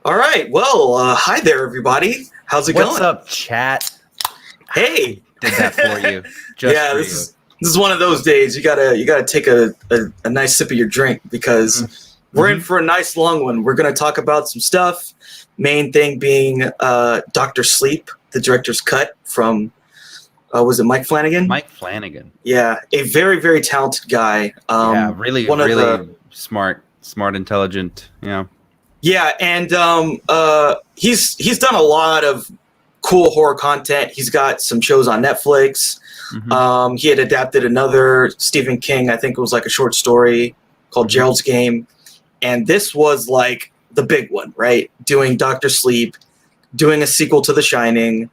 All right. Well, hi there, everybody. How's it going? What's up, chat? Hey. Did that for you. Just yeah, for this is one of those days. You gotta take a nice sip of your drink because we're in for a nice long one. We're gonna talk about some stuff. Main thing being Dr. Sleep, the director's cut from was it Mike Flanagan? Mike Flanagan. Yeah, a very, very talented guy. Really smart, intelligent. Yeah. Yeah, and he's done a lot of cool horror content. He's got some shows on Netflix. Mm-hmm. He had adapted another Stephen King, I think it was like a short story called Gerald's Game. And this was like the big one, right? Doing Dr. Sleep, doing a sequel to The Shining,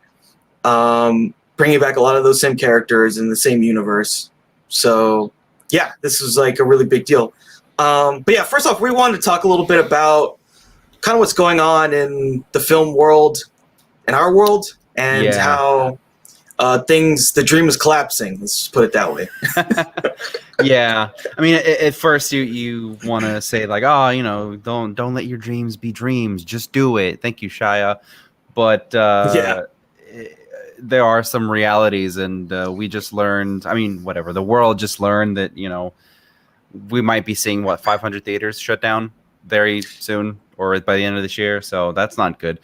bringing back a lot of those same characters in the same universe. So, yeah, this was like a really big deal. But yeah, first off, we wanted to talk a little bit about kind of what's going on in the film world, in our world, and how the dream is collapsing. Let's just put it that way. Yeah, I mean, at first you want to say like, oh, don't let your dreams be dreams. Just do it. Thank you, Shia. But there are some realities, and we just learned. I mean, whatever. The world just learned that we might be seeing 500 theaters shut down very soon, or by the end of this year. So that's not good.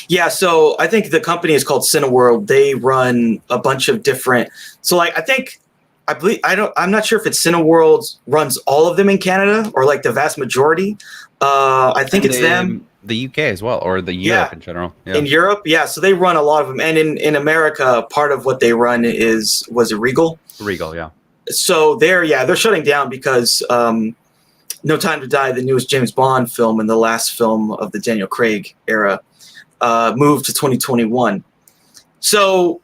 Yeah, so I think the company is called Cineworld. They run a bunch of different. So like I'm not sure if it's Cineworld runs all of them in Canada or like the vast majority. I think it's them. The UK as well, or the Europe in general. Yeah. In Europe, yeah. So they run a lot of them, and in America, part of what they run was it Regal? Regal, yeah. So they're shutting down because No Time to Die, the newest James Bond film and the last film of the Daniel Craig era, moved to 2021. So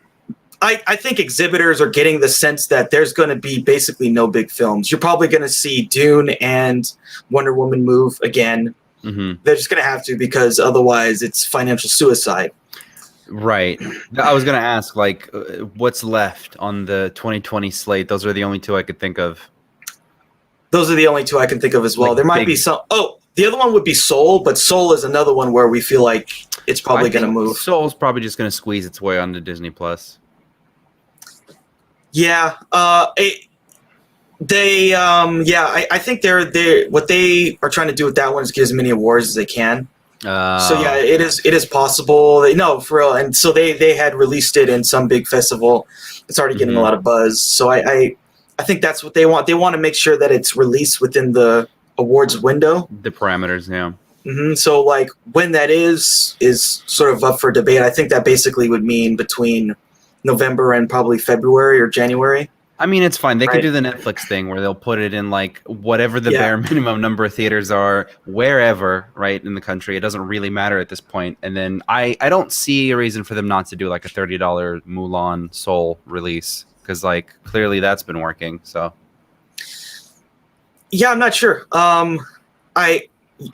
I think exhibitors are getting the sense that there's going to be basically no big films. You're probably going to see Dune and Wonder Woman move again. Mm-hmm. They're just going to have to, because otherwise it's financial suicide. Right. I was going to ask, like, what's left on the 2020 slate? Those are the only two I could think of. Those are the only two I can think of as well. Like there might be some. Oh, the other one would be Soul, but Soul is another one where we feel like it's probably going to move. Soul's probably just going to squeeze its way onto Disney Plus. Yeah. I think they're what they are trying to do with that one is get as many awards as they can. So yeah, it is possible. No, for real. And so they had released it in some big festival. It's already getting a lot of buzz. So I think that's what they want. They want to make sure that it's released within the awards window. The parameters, yeah. Mm-hmm. So like when that is sort of up for debate. I think that basically would mean between November and probably February or January. I mean, it's fine. They could do the Netflix thing where they'll put it in like whatever the bare minimum number of theaters are, wherever, right, in the country. It doesn't really matter at this point. And then I don't see a reason for them not to do like a $30 Mulan Soul release, because like clearly that's been working. So yeah, I'm not sure.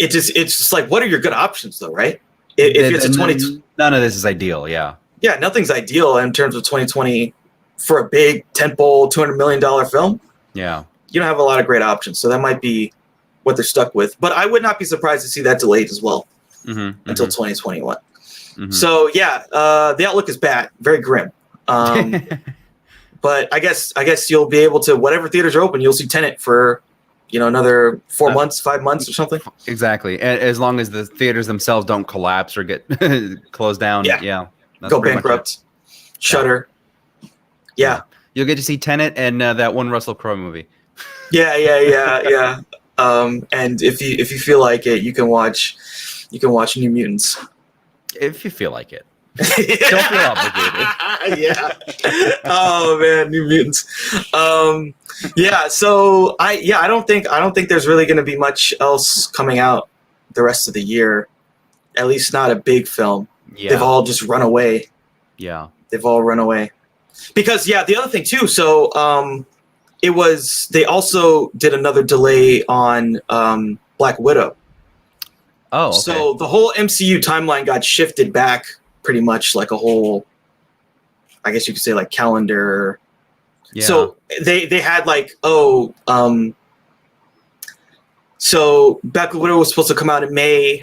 It's just like, what are your good options though, right? If it's a 20, none of this is ideal. Yeah, nothing's ideal in terms of 2020 for a big tentpole $200 million film. Yeah, you don't have a lot of great options, so that might be what they're stuck with. But I would not be surprised to see that delayed as well until 2021. Mm-hmm. So yeah, the outlook is bad, very grim. But I guess you'll be able to, whatever theaters are open, you'll see Tenet for another 4 months, 5 months or something. Exactly, as long as the theaters themselves don't collapse or get closed down. Yeah, go bankrupt, shutter. Yeah, you'll get to see Tenet and that one Russell Crowe movie. Yeah. And if you feel like it, you can watch New Mutants. If you feel like it. Don't feel obligated. Yeah. Oh man, New Mutants. Yeah. So I don't think there's really going to be much else coming out the rest of the year. At least not a big film. Yeah. They've all just run away. Yeah. They've all run away. Because the other thing too. So they also did another delay on Black Widow. Oh. Okay. So the whole MCU timeline got shifted back. Pretty much like a whole, I guess you could say like calendar. Yeah. So they had like, so Black Widow was supposed to come out in May.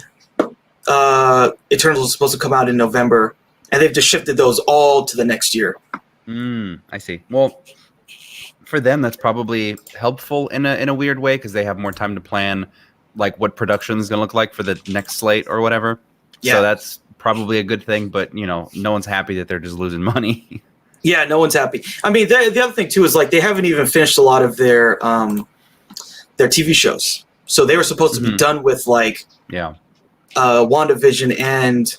Eternals was supposed to come out in November, and they've just shifted those all to the next year. I see. Well, for them, that's probably helpful in a weird way because they have more time to plan, like what production is going to look like for the next slate or whatever. Yeah. So that's probably a good thing, but no one's happy that they're just losing money. Yeah, no one's happy. I mean, the other thing too is like they haven't even finished a lot of their TV shows. So they were supposed to be done with like WandaVision and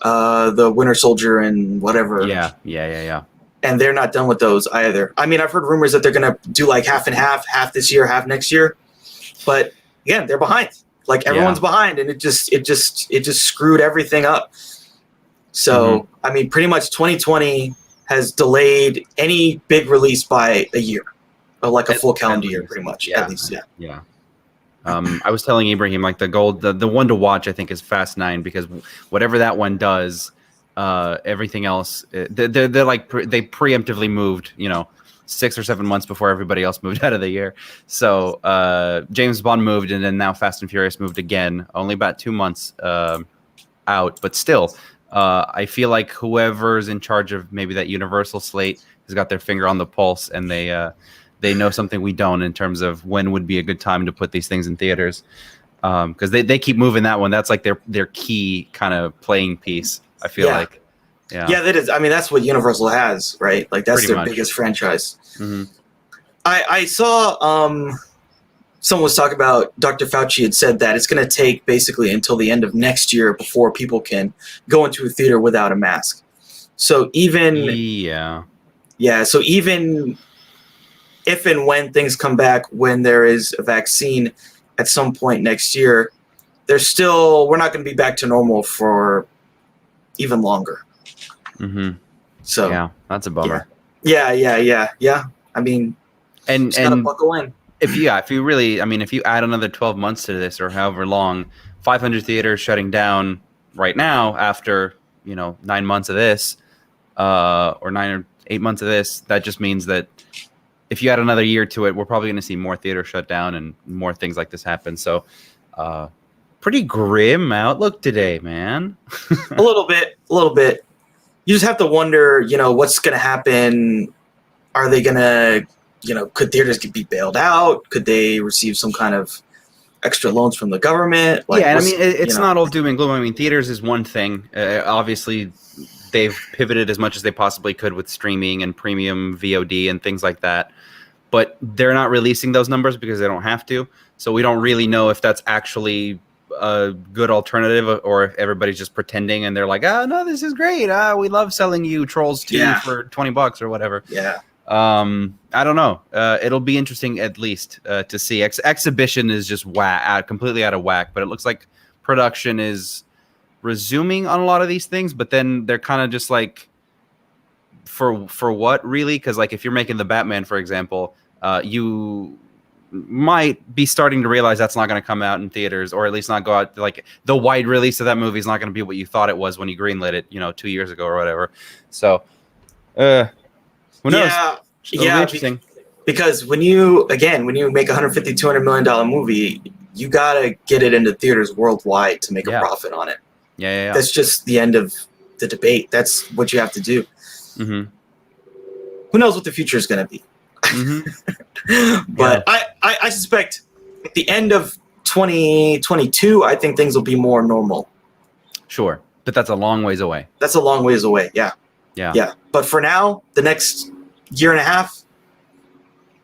the Winter Soldier and whatever. Yeah. And they're not done with those either. I mean, I've heard rumors that they're gonna do like half and half this year, half next year. But again, they're behind. Like everyone's behind, and it just screwed everything up. So I mean, pretty much 2020 has delayed any big release by a year, or like a full calendar year, pretty much. At least, yeah. I was telling Ibrahim, like the one to watch, I think, is Fast 9 because whatever that one does, everything else, they're like they preemptively moved, 6 or 7 months before everybody else moved out of the year. So James Bond moved, and then now Fast and Furious moved again, only about 2 months out, but still. I feel like whoever's in charge of maybe that Universal slate has got their finger on the pulse, and they know something we don't in terms of when would be a good time to put these things in theaters. Because they keep moving that one. That's like their key kind of playing piece, I feel like. Yeah, that is. I mean, that's what Universal has, right? Like that's their biggest franchise. I saw someone was talking about Dr. Fauci had said that it's going to take basically until the end of next year before people can go into a theater without a mask. So even so even if and when things come back, when there is a vaccine at some point next year, we're not going to be back to normal for even longer. So yeah, that's a bummer. Yeah. I mean, and gotta buckle in. If you really, I mean, if you add another 12 months to this or however long, 500 theaters shutting down right now after 9 months of this, or 9 or 8 months of this, that just means that if you add another year to it, we're probably going to see more theaters shut down and more things like this happen. So, pretty grim outlook today, man. A little bit. You just have to wonder, what's going to happen. Are they going to, could theaters be bailed out? Could they receive some kind of extra loans from the government? Like, I mean, it's not all doom and gloom. I mean, theaters is one thing. Obviously, they've pivoted as much as they possibly could with streaming and premium VOD and things like that. But they're not releasing those numbers because they don't have to. So we don't really know if that's actually a good alternative or if everybody's just pretending and they're like, no, this is great. We love selling you Trolls 2 for $20 or whatever. Yeah. I don't know. It'll be interesting at least to see. Exhibition is just completely out of whack, but it looks like production is resuming on a lot of these things, but then they're kind of just like, for what really? Because like if you're making the Batman, for example, you might be starting to realize that's not going to come out in theaters, or at least not go out. Like the wide release of that movie is not going to be what you thought it was when you greenlit it, 2 years ago or whatever. So, who knows? Yeah, interesting. Because when you make a $150, $200 million movie, you gotta get it into theaters worldwide to make a profit on it. Yeah. That's just the end of the debate. That's what you have to do. Who knows what the future is going to be? But I suspect at the end of 2022, I think things will be more normal. Sure, but that's a long ways away. That's a long ways away. Yeah. But for now, the next year and a half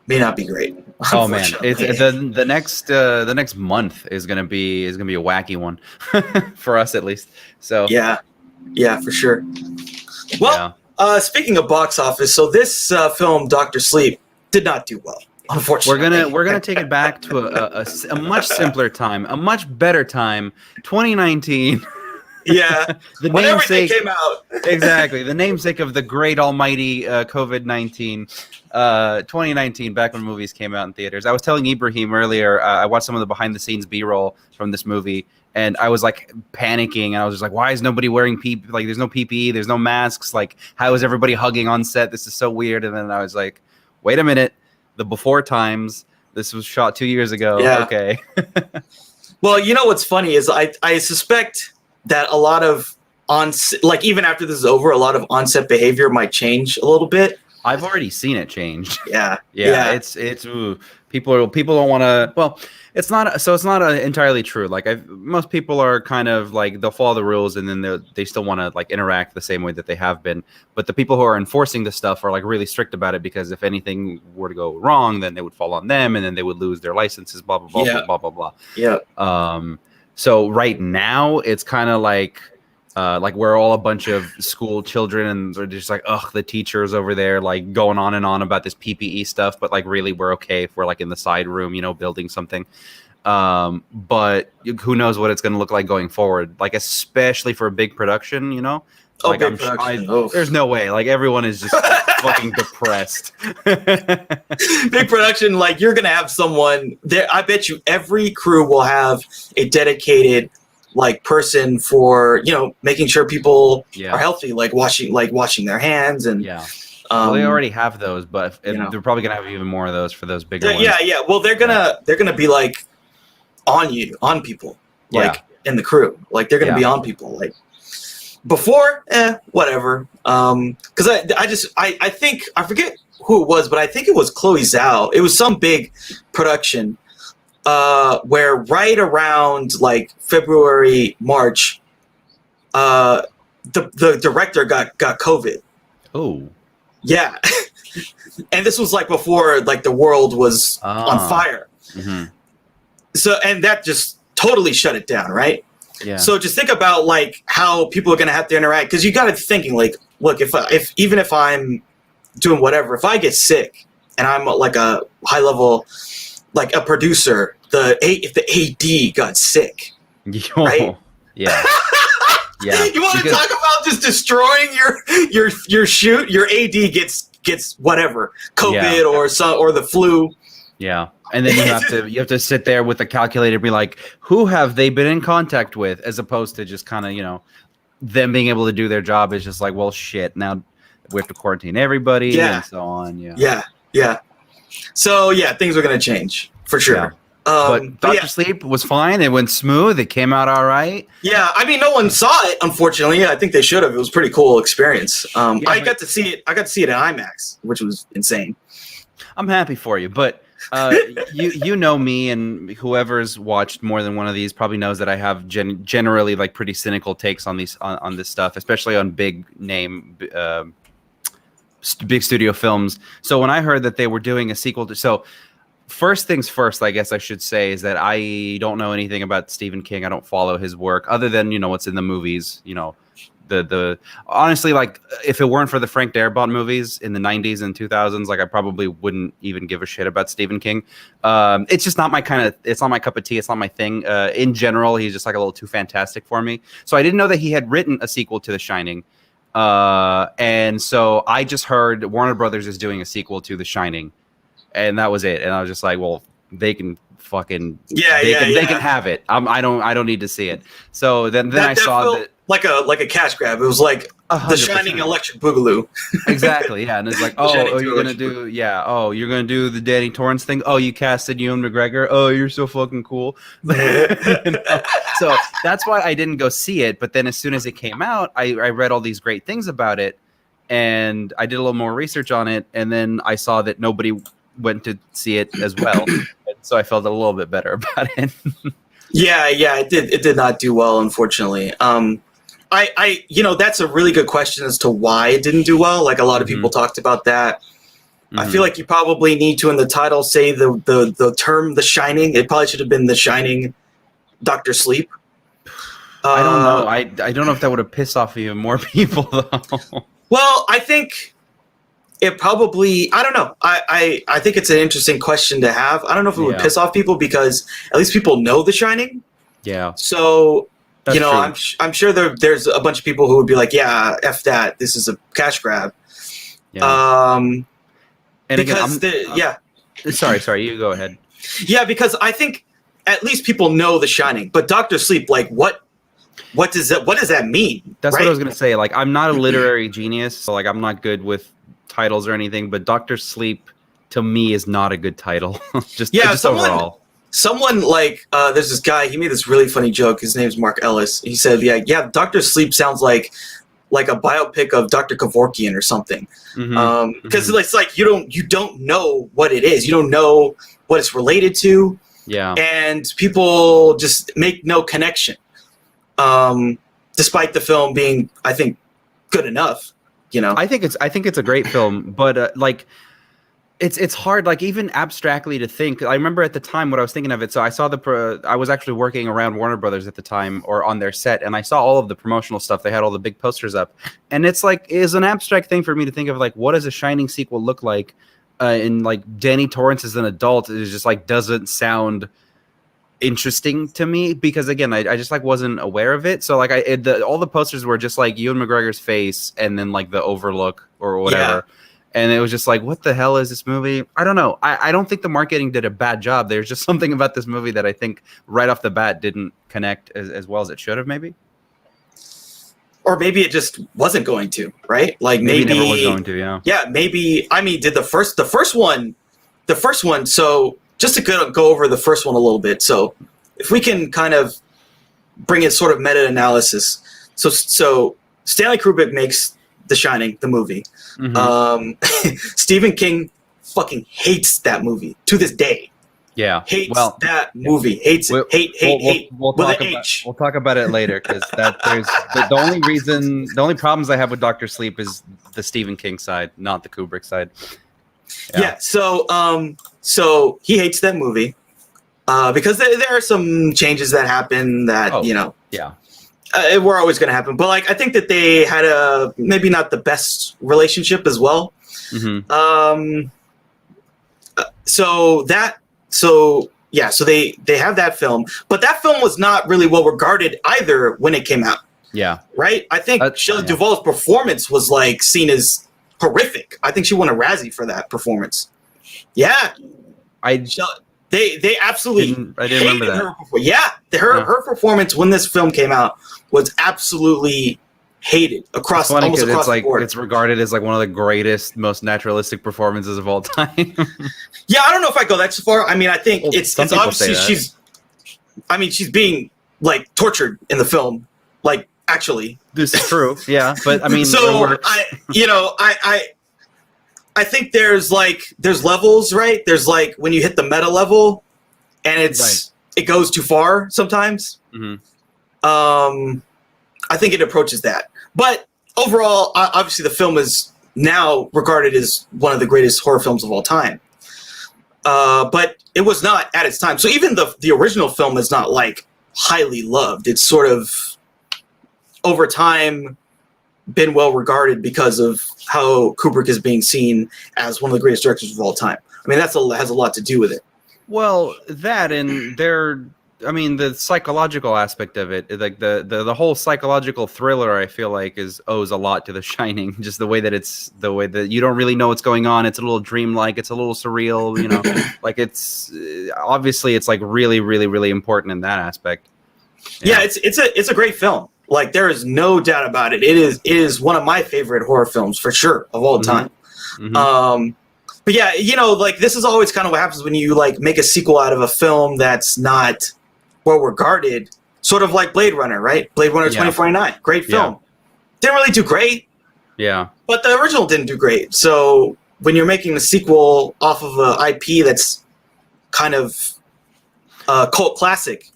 may not be great. Oh man, it's the next month is gonna be a wacky one for us at least. So yeah, for sure. Well, speaking of box office, so this film, Dr. Sleep, did not do well. Unfortunately, we're gonna take it back to a much simpler time, a much better time, 2019. Yeah, when everything came out. Exactly, the namesake of the great almighty COVID-19, 2019, back when movies came out in theaters. I was telling Ibrahim earlier, I watched some of the behind-the-scenes B-roll from this movie, and I was like panicking, and I was just like, why is nobody wearing PPE? Like, there's no PPE, there's no masks. Like, how is everybody hugging on set? This is so weird. And then I was like, wait a minute, the before times. This was shot 2 years ago. Yeah. Okay. Well, what's funny is I suspect that a lot of like even after this is over, a lot of on-set behavior might change a little bit. I've already seen it change. Yeah. It's people don't want to. Well, it's not entirely true. Like most people are kind of like they'll follow the rules and then they still want to like interact the same way that they have been. But the people who are enforcing the stuff are like really strict about it because if anything were to go wrong, then they would fall on them and then they would lose their licenses. Blah blah blah blah blah blah blah. Yeah. So right now it's kind of like we're all a bunch of school children and they're just like, ugh, the teachers over there like going on and on about this PPE stuff, but like really we're okay if we're like in the side room, building something. But who knows what it's going to look like going forward, like especially for a big production, like big production. There's no way, like everyone is just fucking depressed. Big production, like you're going to have someone there. I bet you every crew will have a dedicated like person for making sure people are healthy, like washing their hands and well, they already have those, but they're probably gonna have even more of those for those bigger ones. Well, they're gonna be like on people, like in the crew, like they're gonna be on people, like before whatever, because I think I forget who it was, but I think it was Chloe Zhao. It was some big production where right around like February, March, the director got COVID. Oh, yeah, and this was like before like the world was on fire. Mm-hmm. So and that just totally shut it down, right? Yeah. So just think about like how people are gonna have to interact because you got to be thinking like, look, if even if I'm doing whatever, if I get sick and I'm like a high level. Like a producer, if the AD got sick, right? Yeah. You want to talk about just destroying your shoot? Your AD gets whatever, COVID or the flu. Yeah, and then you have to sit there with the calculator, and be like, who have they been in contact with, as opposed to just kind of them being able to do their job is just like, well, shit, now we have to quarantine everybody and so on. Yeah. So things are gonna change for sure. Yeah. But Dr. Sleep was fine. It went smooth. It came out all right. Yeah, I mean, no one saw it, unfortunately. I think they should have. It was a pretty cool experience. I got to see it. I got to see it in IMAX, which was insane. I'm happy for you, but you know me, and whoever's watched more than one of these probably knows that I have generally like pretty cynical takes on these on this stuff, especially on big name. Big studio films. So when I heard that they were doing a sequel to, first things first, I guess I should say is that I don't know anything about Stephen King. I don't follow his work other than what's in the movies. The honestly, like if it weren't for the Frank Darabont movies in the 90s and 2000s, like I probably wouldn't even give a shit about Stephen King. It's just not my it's not my cup of tea. It's not my thing. In general, he's just like a little too fantastic for me. So I didn't know that he had written a sequel to The Shining. And so I just heard Warner Brothers is doing a sequel to The Shining, and that was it. And I was just like, well, they can fucking they can have it. I don't need to see it. So then I saw that like a cash grab. It was like 100%. The Shining Electric Boogaloo. Exactly. Yeah, and it's like, you're gonna do the Danny Torrance thing. Oh, you casted Ewan McGregor. Oh, you're so fucking cool. So that's why I didn't go see it. But then as soon as it came out, I read all these great things about it, and I did a little more research on it, and then I saw that nobody went to see it as well. So I felt a little bit better about it. Yeah, it did not do well, unfortunately. I that's a really good question as to why it didn't do well. Like a lot of people talked about that. Mm-hmm. I feel like you probably need to in the title say the term The Shining. It probably should have been The Shining Dr. Sleep. I don't know. I don't know if that would have pissed off even more people though. Well, I think it probably, I don't know. I think it's an interesting question to have. I don't know if it would piss off people because at least people know The Shining. Yeah. So, that's I'm sure there's a bunch of people who would be like, yeah, F that. This is a cash grab. Yeah. And because Sorry, you go ahead. Yeah, because I think at least people know The Shining, but Dr. Sleep, like what does that mean? That's what I was gonna say. Like, I'm not a literary genius, so like I'm not good with titles or anything, but Dr. Sleep to me is not a good title. just overall. Someone like there's this guy. He made this really funny joke. His name's Mark Ellis. He said, "Yeah, Doctor Sleep sounds like a biopic of Dr. Kevorkian or something." Because it's like you don't know what it is. You don't know what it's related to. Yeah. And people just make no connection, despite the film being, I think, good enough. I think it's a great film, but like. It's hard, like even abstractly to think. I remember at the time what I was thinking of it. So I saw I was actually working around Warner Brothers at the time, or on their set, and I saw all of the promotional stuff. They had all the big posters up, and it's like is an abstract thing for me to think of, like what does a Shining sequel look like? And like Danny Torrance as an adult is just like doesn't sound interesting to me because again I just like wasn't aware of it. So like all the posters were just like Ewan McGregor's face and then like the overlook or whatever. Yeah. And it was just like, what the hell is this movie? I don't know. I don't think the marketing did a bad job. There's just something about this movie that I think right off the bat didn't connect as well as it should have, maybe. Or maybe it just wasn't going to, right? Like maybe it never was going to, yeah. Yeah, maybe. I mean, did the first one. So just to go over the first one a little bit. So if we can kind of bring in sort of meta-analysis. So Stanley Kubrick makes The Shining, the movie. Stephen King fucking hates that movie to this day. Yeah, hates that movie. Hates it. Hate. We'll talk about it later because there's the only problems I have with Dr. Sleep is the Stephen King side, not the Kubrick side. Yeah. So he hates that movie because there are some changes that happen that Yeah. Were always going to happen, but like I think that they had maybe not the best relationship as well. So they have that film, but that film was not really well regarded either when it came out. Yeah, right. I think Shelley Duvall's performance was like seen as horrific. I think she won a Razzie for that performance. Yeah, They absolutely. I didn't remember that. Her performance when this film came out was absolutely hated across almost across the board. It's regarded as like one of the greatest, most naturalistic performances of all time. Yeah, I don't know if I go that far. I mean, I think it's obviously she's being like tortured in the film, like actually. This is true. Yeah, but I mean, so I think there's levels, right? There's like when you hit the meta level, and it goes too far sometimes. I think it approaches that, but overall, obviously, the film is now regarded as one of the greatest horror films of all time. But it was not at its time. So even the original film is not like highly loved. It's sort of over time been well regarded because of how Kubrick is being seen as one of the greatest directors of all time. I mean, has a lot to do with it. Well, that and the psychological aspect of it, like the whole psychological thriller, I feel like owes a lot to The Shining. Just the way that you don't really know what's going on. It's a little dreamlike. It's a little surreal. Like it's obviously it's like really, really, really important in that aspect. Yeah, it's a great film. Like there is no doubt about it. It is one of my favorite horror films for sure of all time. But yeah, like this is always kind of what happens when you like make a sequel out of a film that's not well regarded. Sort of like Blade Runner, right? Blade Runner 2049, great film. Didn't really do great. Yeah. But the original didn't do great. So when you're making a sequel off of an IP that's kind of a cult classic,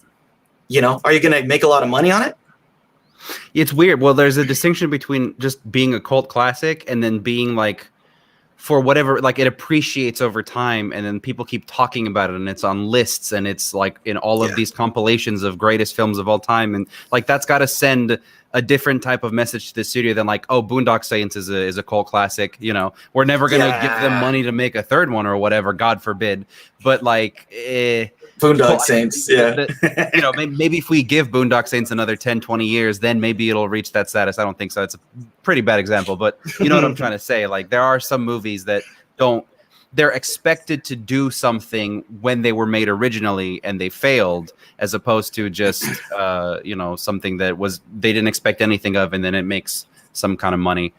are you going to make a lot of money on it? It's weird. Well, there's a distinction between just being a cult classic and then being like, for whatever, like it appreciates over time and then people keep talking about it and it's on lists and it's like in all of these compilations of greatest films of all time. And like, that's got to send a different type of message to the studio than like, oh, Boondock Saints is a cult classic. We're never going to give them money to make a third one or whatever, God forbid. But like, Boondock Saints, maybe if we give Boondock Saints another 10, 20 years, then maybe it'll reach that status. I don't think so. It's a pretty bad example, but you know what I'm trying to say? Like there are some movies that they're expected to do something when they were made originally and they failed, as opposed to just, something that they didn't expect anything of and then it makes some kind of money.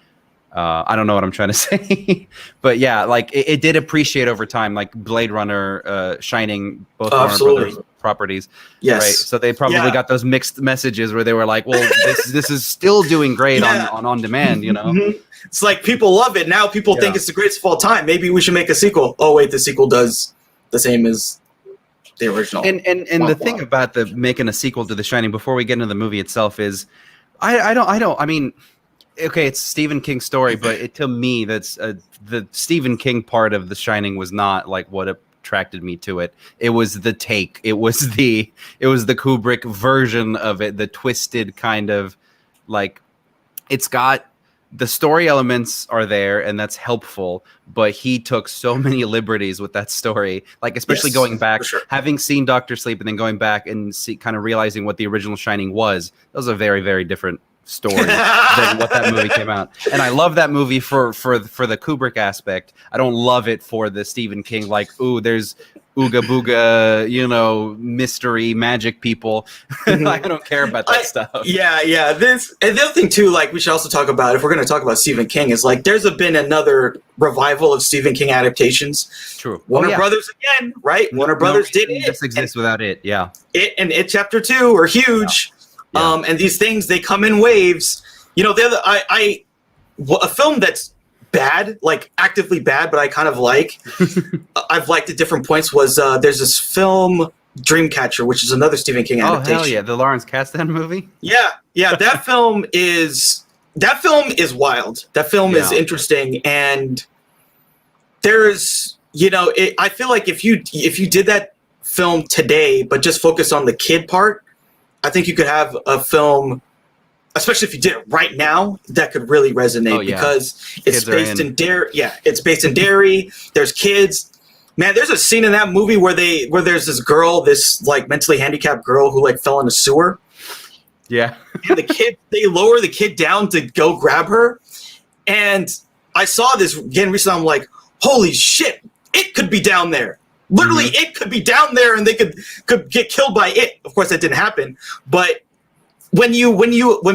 I don't know what I'm trying to say, but yeah, like it did appreciate over time, like Blade Runner, Shining, both Warner Brothers properties. Yes. Right. So they probably got those mixed messages where they were like, well, this is still doing great on demand, you know? Mm-hmm. It's like people love it. Now people think it's the greatest of all time. Maybe we should make a sequel. Oh, wait, the sequel does the same as the original. And the thing about making a sequel to The Shining before we get into the movie itself is I mean, okay, it's Stephen King's story, but to me, that's the Stephen King part of The Shining was not like what attracted me to it. It was the take. It was the Kubrick version of it, the twisted kind of like. It's got the story elements are there, and that's helpful. But he took so many liberties with that story, like especially going back, having seen Doctor Sleep, and then going back and kind of realizing what the original Shining was. That was a very, very different story than what that movie came out. And I love that movie for the Kubrick aspect. I don't love it for the Stephen King, like, ooh, there's ooga booga, you know, mystery magic people. I don't care about that stuff. Yeah. This and the other thing too, like we should also talk about, if we're going to talk about Stephen King, is like there's been another revival of Stephen King adaptations. True. Warner Brothers again, right? Warner Brothers did it. This exists without it. Yeah. It and It Chapter 2 are huge. Yeah. And these things, they come in waves. You know, a film that's bad, like actively bad, but I kind of like, I've liked at different points, was there's this film, Dreamcatcher, which is another Stephen King adaptation. Oh, hell yeah. The Lawrence Kasdan movie? Yeah. That film is wild. That film is interesting. And there's, you know, I feel like if you did that film today, but just focus on the kid part, I think you could have a film, especially if you did it right now, that could really resonate because it's based in Derry. Yeah, it's based in Derry. There's kids. Man, there's a scene in that movie where there's this girl, this like mentally handicapped girl who like fell in a sewer. Yeah. And they lower the kid down to go grab her. And I saw this again recently. I'm like, holy shit, it could be down there. Literally, it could be down there, and they could get killed by it. Of course, that didn't happen. But when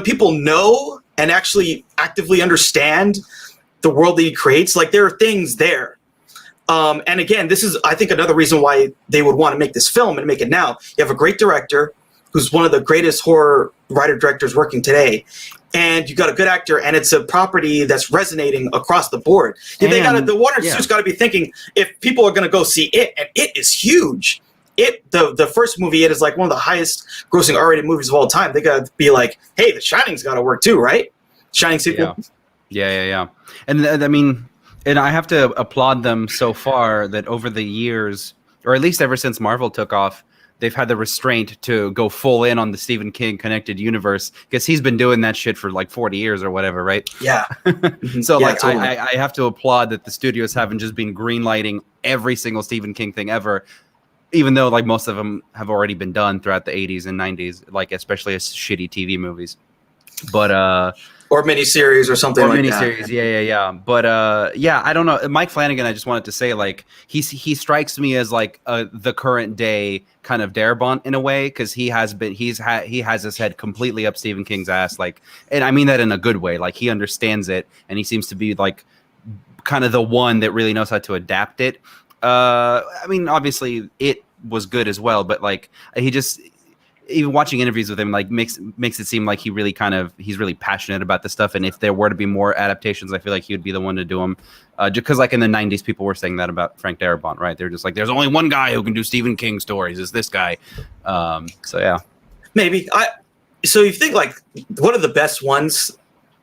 people know and actually actively understand the world that he creates, like there are things there. And again, this is, I think, another reason why they would want to make this film and make it now. You have a great director who's one of the greatest horror writer-directors working today, and you got a good actor, and it's a property that's resonating across the board. The Warner Studios got to be thinking, if people are going to go see it, and it is huge. The first movie, It, is like one of the highest grossing R-rated movies of all time. They got to be like, hey, The Shining's got to work too, right? Shining sequel. Yeah. And I mean, and I have to applaud them so far that over the years, or at least ever since Marvel took off, they've had the restraint to go full in on the Stephen King connected universe, because he's been doing that shit for like 40 years or whatever, right? Yeah. So totally. I have to applaud that the studios haven't just been greenlighting every single Stephen King thing ever, even though like most of them have already been done throughout the 80s and 90s, like especially as shitty TV movies. But or miniseries or something like that. Miniseries, yeah. But I don't know. Mike Flanagan, I just wanted to say, like, he strikes me as like the current day kind of Darabont in a way, because he has his head completely up Stephen King's ass, like, and I mean that in a good way. Like, he understands it, and he seems to be like kind of the one that really knows how to adapt it. I mean, obviously, it was good as well, but like he just. Even watching interviews with him, like makes it seem like he's really passionate about this stuff. And if there were to be more adaptations, I feel like he would be the one to do them. Just because, like in the '90s, people were saying that about Frank Darabont, right? They're just like, "There's only one guy who can do Stephen King stories. Is this guy?" So yeah, maybe. So you think like what are the best ones?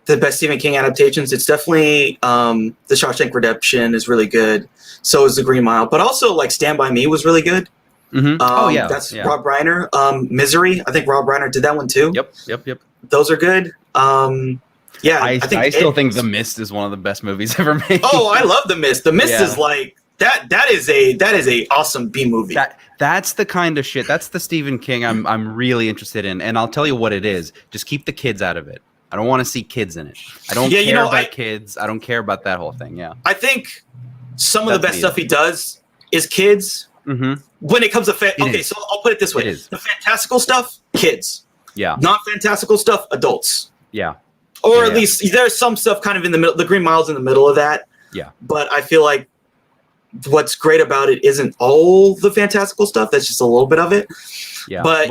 The best Stephen King adaptations? It's definitely The Shawshank Redemption is really good. So is The Green Mile, but also like Stand By Me was really good. Mm-hmm. That's Rob Reiner. Misery, I think Rob Reiner did that one too. Yep. Those are good. I still think The Mist is one of the best movies ever made. Oh, I love The Mist. The Mist is like that is a awesome B movie. That's the kind of shit. That's the Stephen King I'm really interested in, and I'll tell you what it is. Just keep the kids out of it. I don't want to see kids in it. I don't care about kids. I don't care about that whole thing. Yeah. I think some of the best stuff he does is kids. Mm-hmm. When it comes to so I'll put it this way: the fantastical stuff, kids. Yeah. Not fantastical stuff, adults. Yeah. Or at least there's some stuff kind of in the middle. The Green Mile's in the middle of that. Yeah. But I feel like what's great about it isn't all the fantastical stuff. That's just a little bit of it. Yeah. But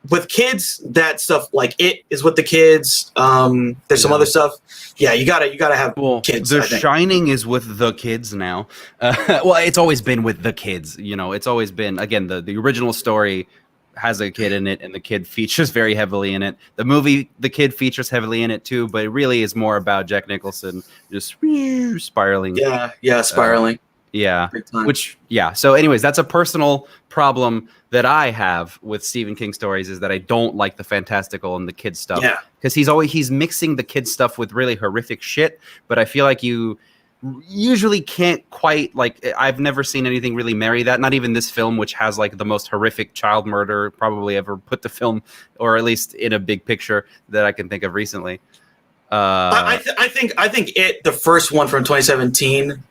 with kids, that stuff like It is with the kids. There's some other stuff. Yeah, you gotta have kids. The Shining is with the kids now. Well, it's always been with the kids. You know, it's always been, again, the original story has a kid in it, and the kid features very heavily in it. The movie, the kid features heavily in it too, but it really is more about Jack Nicholson just spiraling. Spiraling. So anyways, that's a personal problem that I have with Stephen King stories, is that I don't like the fantastical and the kid stuff. Yeah. Because he's mixing the kid stuff with really horrific shit, but I feel like you usually can't quite, like, I've never seen anything really marry that. Not even this film, which has like the most horrific child murder probably ever put to film, or at least in a big picture that I can think of recently. I think It, the first one from 2017,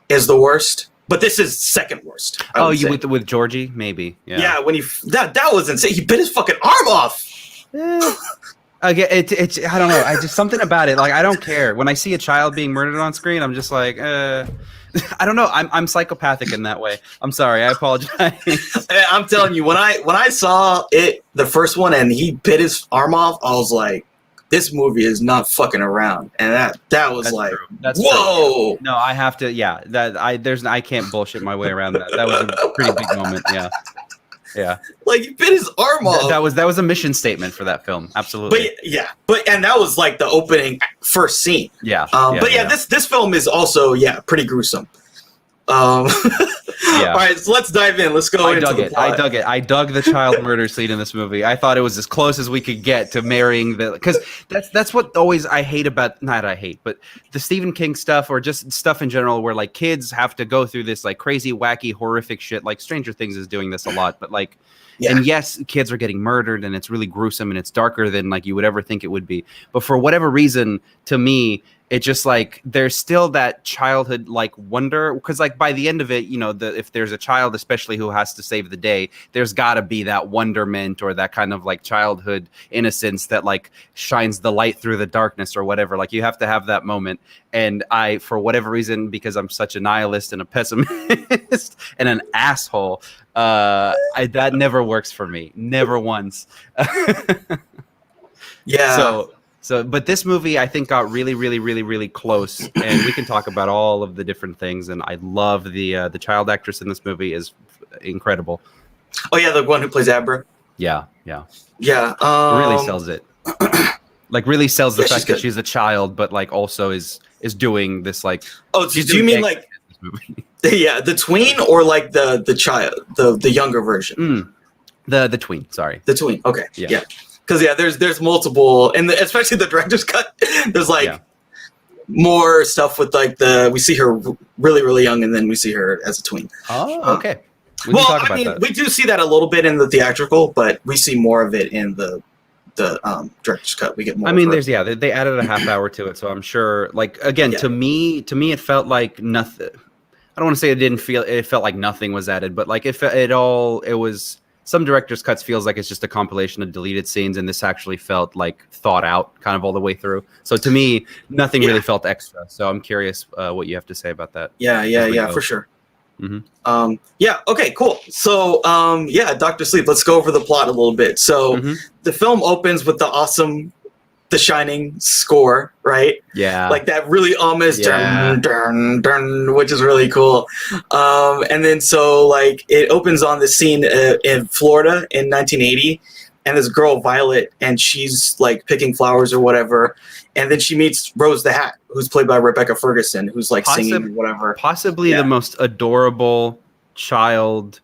is the worst, but this is second worst. With Georgie, maybe. Yeah, when that was insane. He bit his fucking arm off. Again, it's I don't know. I just, something about it. Like, I don't care when I see a child being murdered on screen. I'm just like, I don't know. I'm psychopathic in that way. I'm sorry. I apologize. I'm telling you, when I saw It, the first one, and he bit his arm off, I was like, this movie is not fucking around. And that was like, whoa. True. No, I have to. Yeah, I can't bullshit my way around that. That was a pretty big moment. Yeah. Yeah, like he bit his arm off. That was a mission statement for that film. Absolutely. But and that was like the opening first scene. Yeah. This film is also pretty gruesome. All right, so let's dive in. Let's go into the plot. I dug the child murder scene in this movie. I thought it was as close as we could get to marrying because that's what always I hate about, not I hate, but the Stephen King stuff, or just stuff in general, where like kids have to go through this like crazy, wacky, horrific shit. Like Stranger Things is doing this a lot, but like, and yes, kids are getting murdered, and it's really gruesome, and it's darker than like you would ever think it would be. But for whatever reason, to me, it just like there's still that childhood like wonder, because like by the end of it, you know, if there's a child especially who has to save the day, there's got to be that wonderment or that kind of like childhood innocence that like shines the light through the darkness or whatever. Like you have to have that moment. And I, for whatever reason, because I'm such a nihilist and a pessimist and an asshole, that never works for me. Never once. So, but this movie, I think, got really, really, really, really close, and we can talk about all of the different things. And I love the child actress in this movie is incredible. Oh yeah, the one who plays Abra. Yeah. Really sells it. Like really sells the fact that she's a child, but like also is doing this like. Oh, do you mean like? The tween, or like the child, the younger version? The tween. Sorry, the tween. Okay, yeah. Because there's multiple, and especially the director's cut. There's like more stuff with like we see her really, really young, and then we see her as a tween. Oh, okay. We do see that a little bit in the theatrical, but we see more of it in the director's cut. We get more. I mean, they added a half hour to it, so I'm sure. Like again, to me, it felt like nothing. I don't want to say it felt like nothing was added, but like it was. Some director's cuts feels like it's just a compilation of deleted scenes, and this actually felt like thought out kind of all the way through. So to me, nothing really felt extra. So I'm curious what you have to say about that. Yeah, for sure. Mm-hmm. Okay, cool. So, Dr. Sleep, let's go over the plot a little bit. So the film opens with the awesome The Shining score, right? Yeah. Like that really ominous dun, dun, dun, which is really cool. And then so like it opens on this scene in Florida in 1980, and this girl, Violet, and she's like picking flowers or whatever. And then she meets Rose the Hat, who's played by Rebecca Ferguson, who's like singing or whatever. Possibly the most adorable child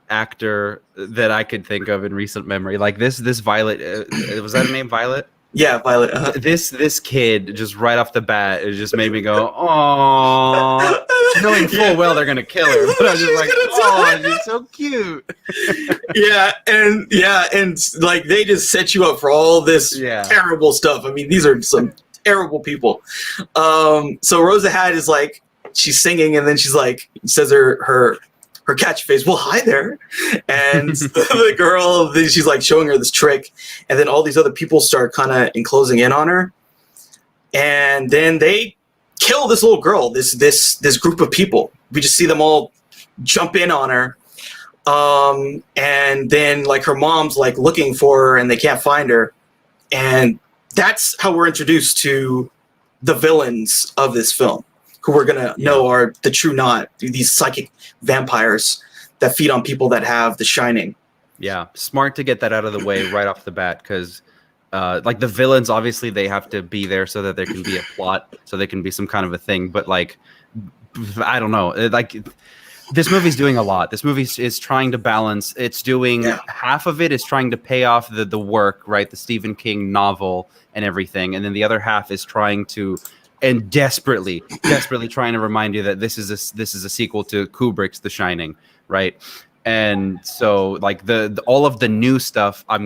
actor that I could think of in recent memory. Like this Violet, was that her name, Violet? Yeah, Violet. Uh-huh. This kid just right off the bat, it just made me go, "Aww," knowing full well they're gonna kill her. But I was just like, "Oh, she's so cute." and like they just set you up for all this terrible stuff. I mean, these are some terrible people. So Rosa Hat is like, she's singing, and then she's like, says her her catchphrase, well, hi there. And the girl, she's like showing her this trick. And then all these other people start kind of enclosing in on her. And then they kill this little girl, this group of people. We just see them all jump in on her. And then like her mom's like looking for her and they can't find her. And that's how we're introduced to the villains of this film, who we're going to know are the True Knot, these psychic vampires that feed on people that have the Shining. Yeah, smart to get that out of the way right off the bat, because like the villains, obviously they have to be there so that there can be a plot, so there can be some kind of a thing. But like, I don't know, like this movie's doing a lot. This movie is trying to balance. It's doing half of it is trying to pay off the work, right? The Stephen King novel and everything. And then the other half is trying to, and desperately trying to remind you that this is a sequel to Kubrick's The Shining, right? And so like the all of the new stuff, I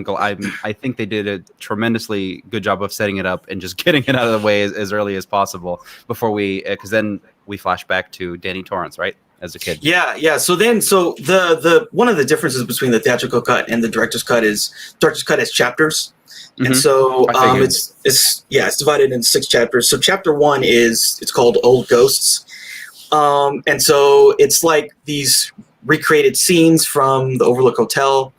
think they did a tremendously good job of setting it up and just getting it out of the way as early as possible before because then we flash back to Danny Torrance, right? As a kid. Yeah. So the one of the differences between the theatrical cut and the director's cut is director's cut has chapters. And so it's divided into 6 chapters. So chapter 1 it's called Old Ghosts. And so it's like these recreated scenes from the Overlook Hotel,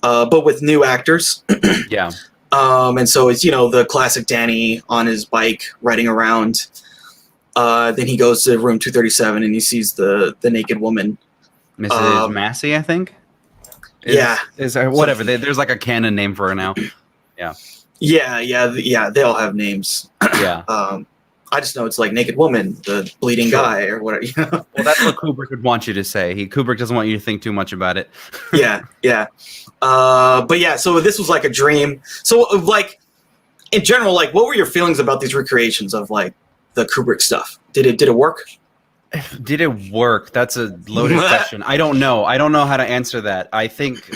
but with new actors. Yeah. And so it's, the classic Danny on his bike riding around. Then he goes to room 237 and he sees the naked woman. Mrs. Massey, I think. Is whatever. There's like a canon name for her now. Yeah. They all have names. Yeah. I just know it's like naked woman, the bleeding guy, or whatever. Well, that's what Kubrick would want you to say. Kubrick doesn't want you to think too much about it. Yeah. But yeah, so this was like a dream. So like in general, like what were your feelings about these recreations of like the Kubrick stuff? Did it work? Did it work? That's a loaded question. I don't know how to answer that. I think.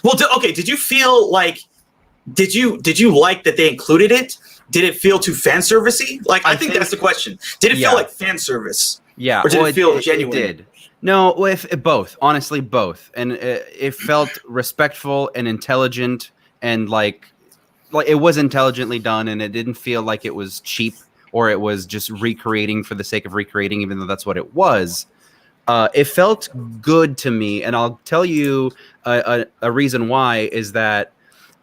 Well, did you feel like? Did you like that they included it? Did it feel too fan servicey? Like I think that's the question. Did it feel like fan service? Yeah. Or did it feel genuine? It did. No, both. Honestly, both. And it felt respectful and intelligent, and like it was intelligently done, and it didn't feel like it was cheap or it was just recreating for the sake of recreating, even though that's what it was. It felt good to me, and I'll tell you a reason why is that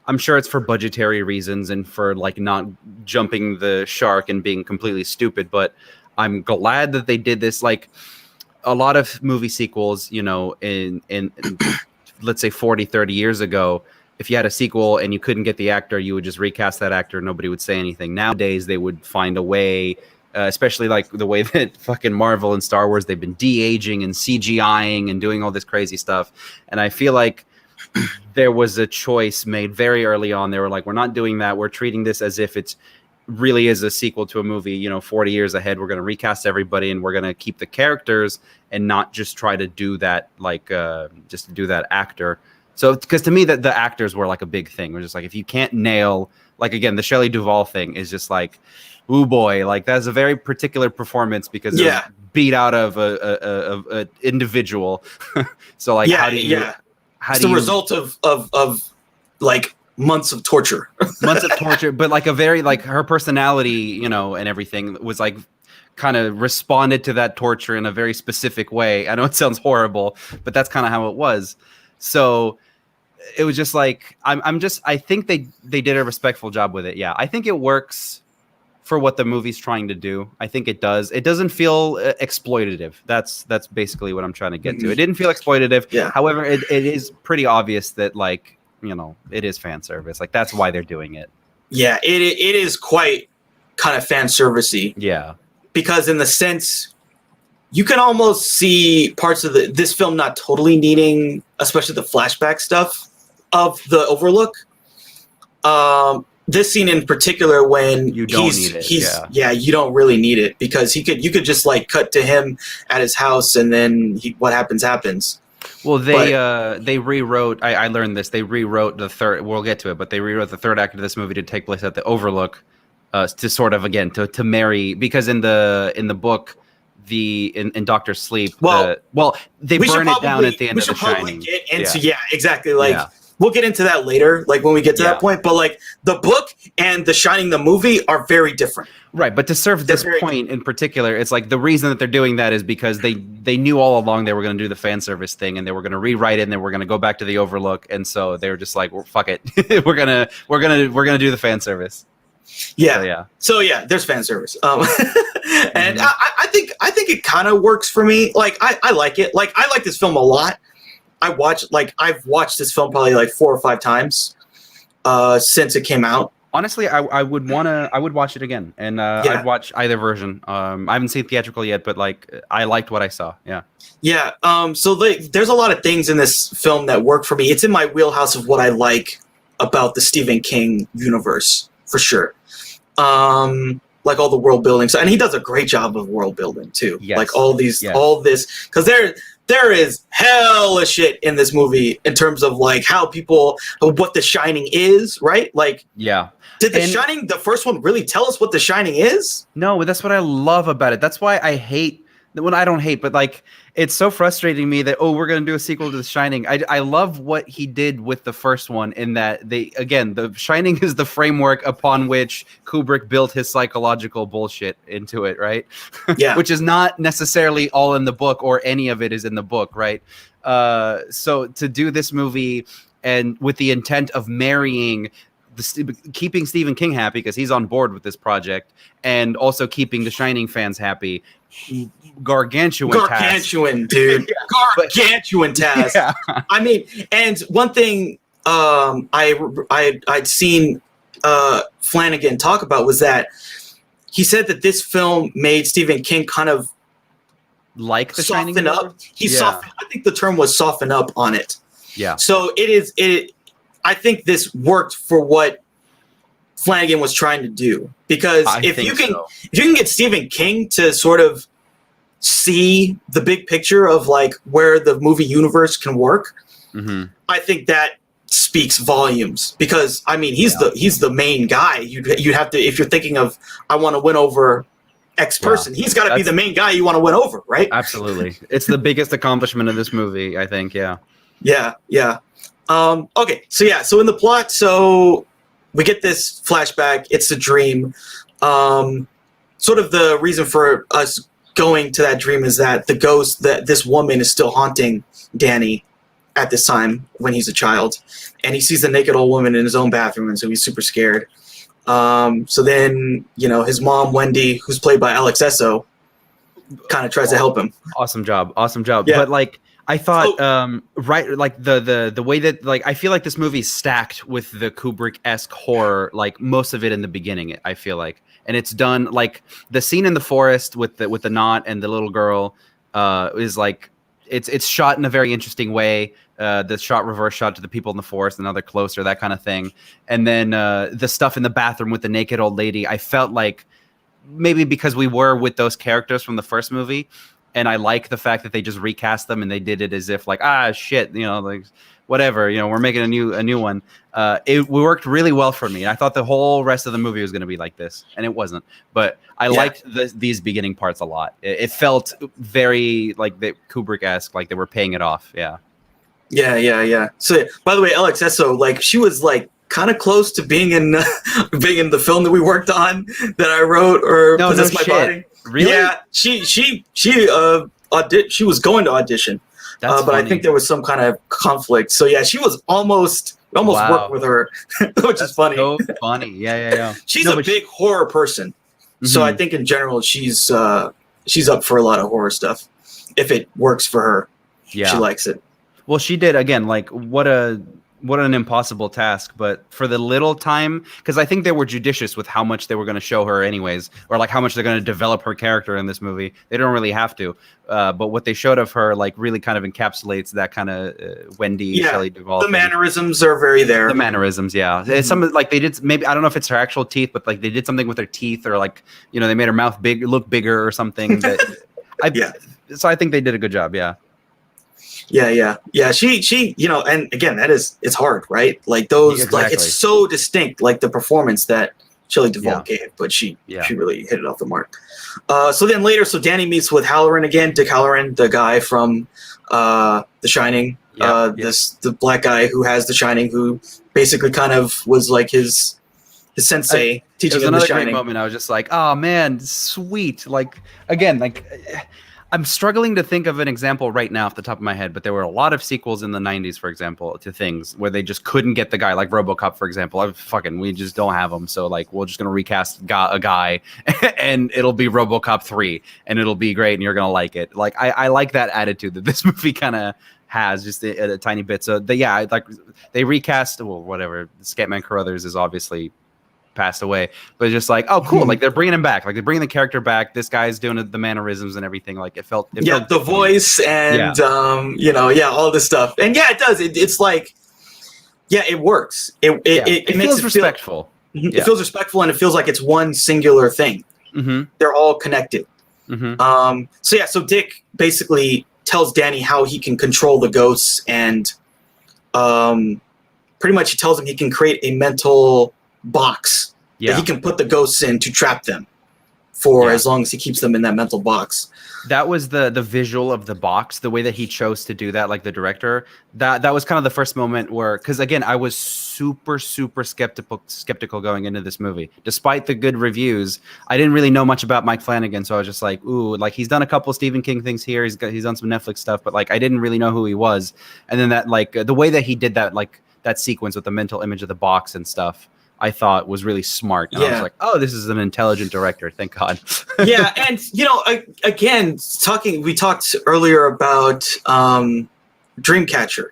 I'm sure it's for budgetary reasons and for like not jumping the shark and being completely stupid, but I'm glad that they did this. Like a lot of movie sequels, in let's say 40, 30 years ago, if you had a sequel and you couldn't get the actor, you would just recast that actor. Nobody would say anything. Nowadays, they would find a way, especially like the way that fucking Marvel and Star Wars, they've been de-aging and CGIing and doing all this crazy stuff. And I feel like there was a choice made very early on. They were like, we're not doing that. We're treating this as if it's really is a sequel to a movie, 40 years ahead. We're going to recast everybody and we're going to keep the characters and not just try to do that, like just to do that actor. So, because to me, that the actors were like a big thing. We're just like, if you can't nail, like, again, the Shelley Duvall thing is just like, ooh boy, like that's a very particular performance because it was beat out of a individual. So like, how do you? It's the result of like months of torture. But like a very like her personality, and everything was like kind of responded to that torture in a very specific way. I know it sounds horrible, but that's kind of how it was. So it was just like I think they did a respectful job with it. Yeah, I think it works for what the movie's trying to do. I think it does. It doesn't feel exploitative. That's basically what I'm trying to get to. It didn't feel exploitative. Yeah. However, it is pretty obvious that like, it is fan service. Like that's why they're doing it. Yeah, it is quite kind of fan servicey. Yeah. Because in the sense you can almost see parts of this film not totally needing, especially the flashback stuff of the Overlook. This scene in particular, when you don't need it, you don't really need it because you could just like cut to him at his house and then what happens. Well, they rewrote. I learned this. They rewrote the third. We'll get to it, but they rewrote the third act of this movie to take place at the Overlook, to sort of again to marry, because in the book, in Doctor Sleep. Well, they burn it down at the end of The Shining. Get into exactly. We'll get into that later, like when we get to that point. But like the book and The Shining, the movie, are very different. Right, but to serve this point in particular, it's like the reason that they're doing that is because they knew all along they were going to do the fan service thing, and they were going to rewrite it, and they were going to go back to the Overlook, and so they were just like, well, "Fuck it, we're gonna do the fan service." Yeah. So there's fan service, and I think it kind of works for me. Like I like it. Like I like this film a lot. I've watched this film probably like 4 or 5 times since it came out. Honestly, I would watch it again, and I'd watch either version. I haven't seen theatrical yet, but like I liked what I saw. Yeah. So there's a lot of things in this film that work for me. It's in my wheelhouse of what I like about the Stephen King universe for sure. Like all the world building, and he does a great job of world building too. Yes. Like all this, because there is hella shit in this movie in terms of like what The Shining is, right? Like, did The Shining, the first one, really tell us what The Shining is? No, but that's what I love about it. That's why I hate. Well, I don't hate, but like it's so frustrating me that we're gonna do a sequel to The Shining. I love what he did with the first one in that The Shining is the framework upon which Kubrick built his psychological bullshit into it, right? Yeah. Which is not necessarily all in the book, or any of it is in the book, right? So to do this movie and with the intent of marrying keeping Stephen King happy because he's on board with this project, and also keeping The Shining fans happy. Gargantuan dude. Gargantuan task. Yeah. I mean, and one thing I'd seen Flanagan talk about was that he said that this film made Stephen King kind of like The Shining soften up. Softened, I think the term was soften up on it. Yeah. So I think this worked for what Flanagan was trying to do, because if you can get Stephen King to sort of see the big picture of like where the movie universe can work, I think that speaks volumes. Because I mean, he's the main guy. You have to, if you're thinking of I want to win over X person, he's got to be the main guy you want to win over, right? Absolutely, it's the biggest accomplishment of this movie, I think. Yeah. Okay, so in the plot, so we get this flashback. It's a dream. Sort of the reason for us going to that dream is that the ghost, that this woman is still haunting Danny at this time when he's a child, and he sees the naked old woman in his own bathroom, and so he's super scared. So then, his mom, Wendy, who's played by Alex Esso, kind of tries to help him. Awesome job. Yeah. But like, I thought, like the way that, like, I feel like this movie's stacked with the Kubrick-esque horror, like most of it in the beginning, I feel like, and it's done like the scene in the forest with the knot and the little girl is like, it's shot in a very interesting way. The reverse shot to the people in the forest, and now they're closer, that kind of thing. And then the stuff in the bathroom with the naked old lady, I felt like maybe because we were with those characters from the first movie. And I like the fact that they just recast them and they did it as if like, shit, like whatever, we're making a new one. It worked really well for me. I thought the whole rest of the movie was going to be like this, and it wasn't. But I liked these beginning parts a lot. It felt very like the Kubrick-esque, like they were paying it off. Yeah. So, by the way, Alex Esso, like she was like kind of close to being in the film that we worked on that I wrote, or Possess My Body. Really? Yeah, she was going to audition, but funny. I think there was some kind of conflict. So yeah, she was almost worked with her, which is funny. So funny. Yeah. She's a big horror person, so I think in general she's up for a lot of horror stuff. If it works for her, she likes it. Well, she did again. Like what an impossible task, but for the little time, because I think they were judicious with how much they were going to show her anyways, or like how much they're going to develop her character in this movie. They don't really have to, but what they showed of her like really kind of encapsulates that kind of Wendy Shelley Duvall. The mannerisms are very there. The mannerisms, It's some like they did, maybe I don't know if it's her actual teeth, but like they did something with her teeth, or like they made her mouth look bigger or something. So I think they did a good job. Yeah. She, and again, it's hard, right? Like those, like it's so distinct, like the performance that Shelley Duvall gave, but she really hit it off the mark. So Danny meets with Halloran again, Dick Halloran, the guy from The Shining, the black guy who has The Shining, who basically kind of was like his sensei teaching him The Shining. Another great moment. I was just like, oh man, sweet. Like again, like I'm struggling to think of an example right now off the top of my head, but there were a lot of sequels in the 90s, for example, to things where they just couldn't get the guy, like RoboCop, for example. We just don't have him, so like we're just gonna recast a guy, and it'll be RoboCop 3, and it'll be great, and you're gonna like it. Like I like that attitude that this movie kind of has, just a tiny bit. So they recast, well, whatever. Scatman Carruthers is obviously passed away, but just like, oh cool, like they're bringing him back, like they're bringing the character back, this guy's doing the mannerisms and everything, like it felt the voice and all this stuff, and it does, it's like it works, it makes feels respectful. It feels respectful, and it feels like it's one singular thing. They're all connected. So Dick basically tells Danny how he can control the ghosts, and pretty much he tells him he can create a mental box that he can put the ghosts in to trap them for as long as he keeps them in that mental box. That was the visual of the box, the way that he chose to do that, like the director. That was kind of the first moment where, because again, I was super skeptical going into this movie. Despite the good reviews, I didn't really know much about Mike Flanagan, so I was just like, ooh, like he's done a couple Stephen King things here. He's done some Netflix stuff, but like I didn't really know who he was. And then that, like the way that he did that, like that sequence with the mental image of the box and stuff, I thought was really smart. And I was like, oh, this is an intelligent director. Thank God. And again, we talked earlier about Dreamcatcher.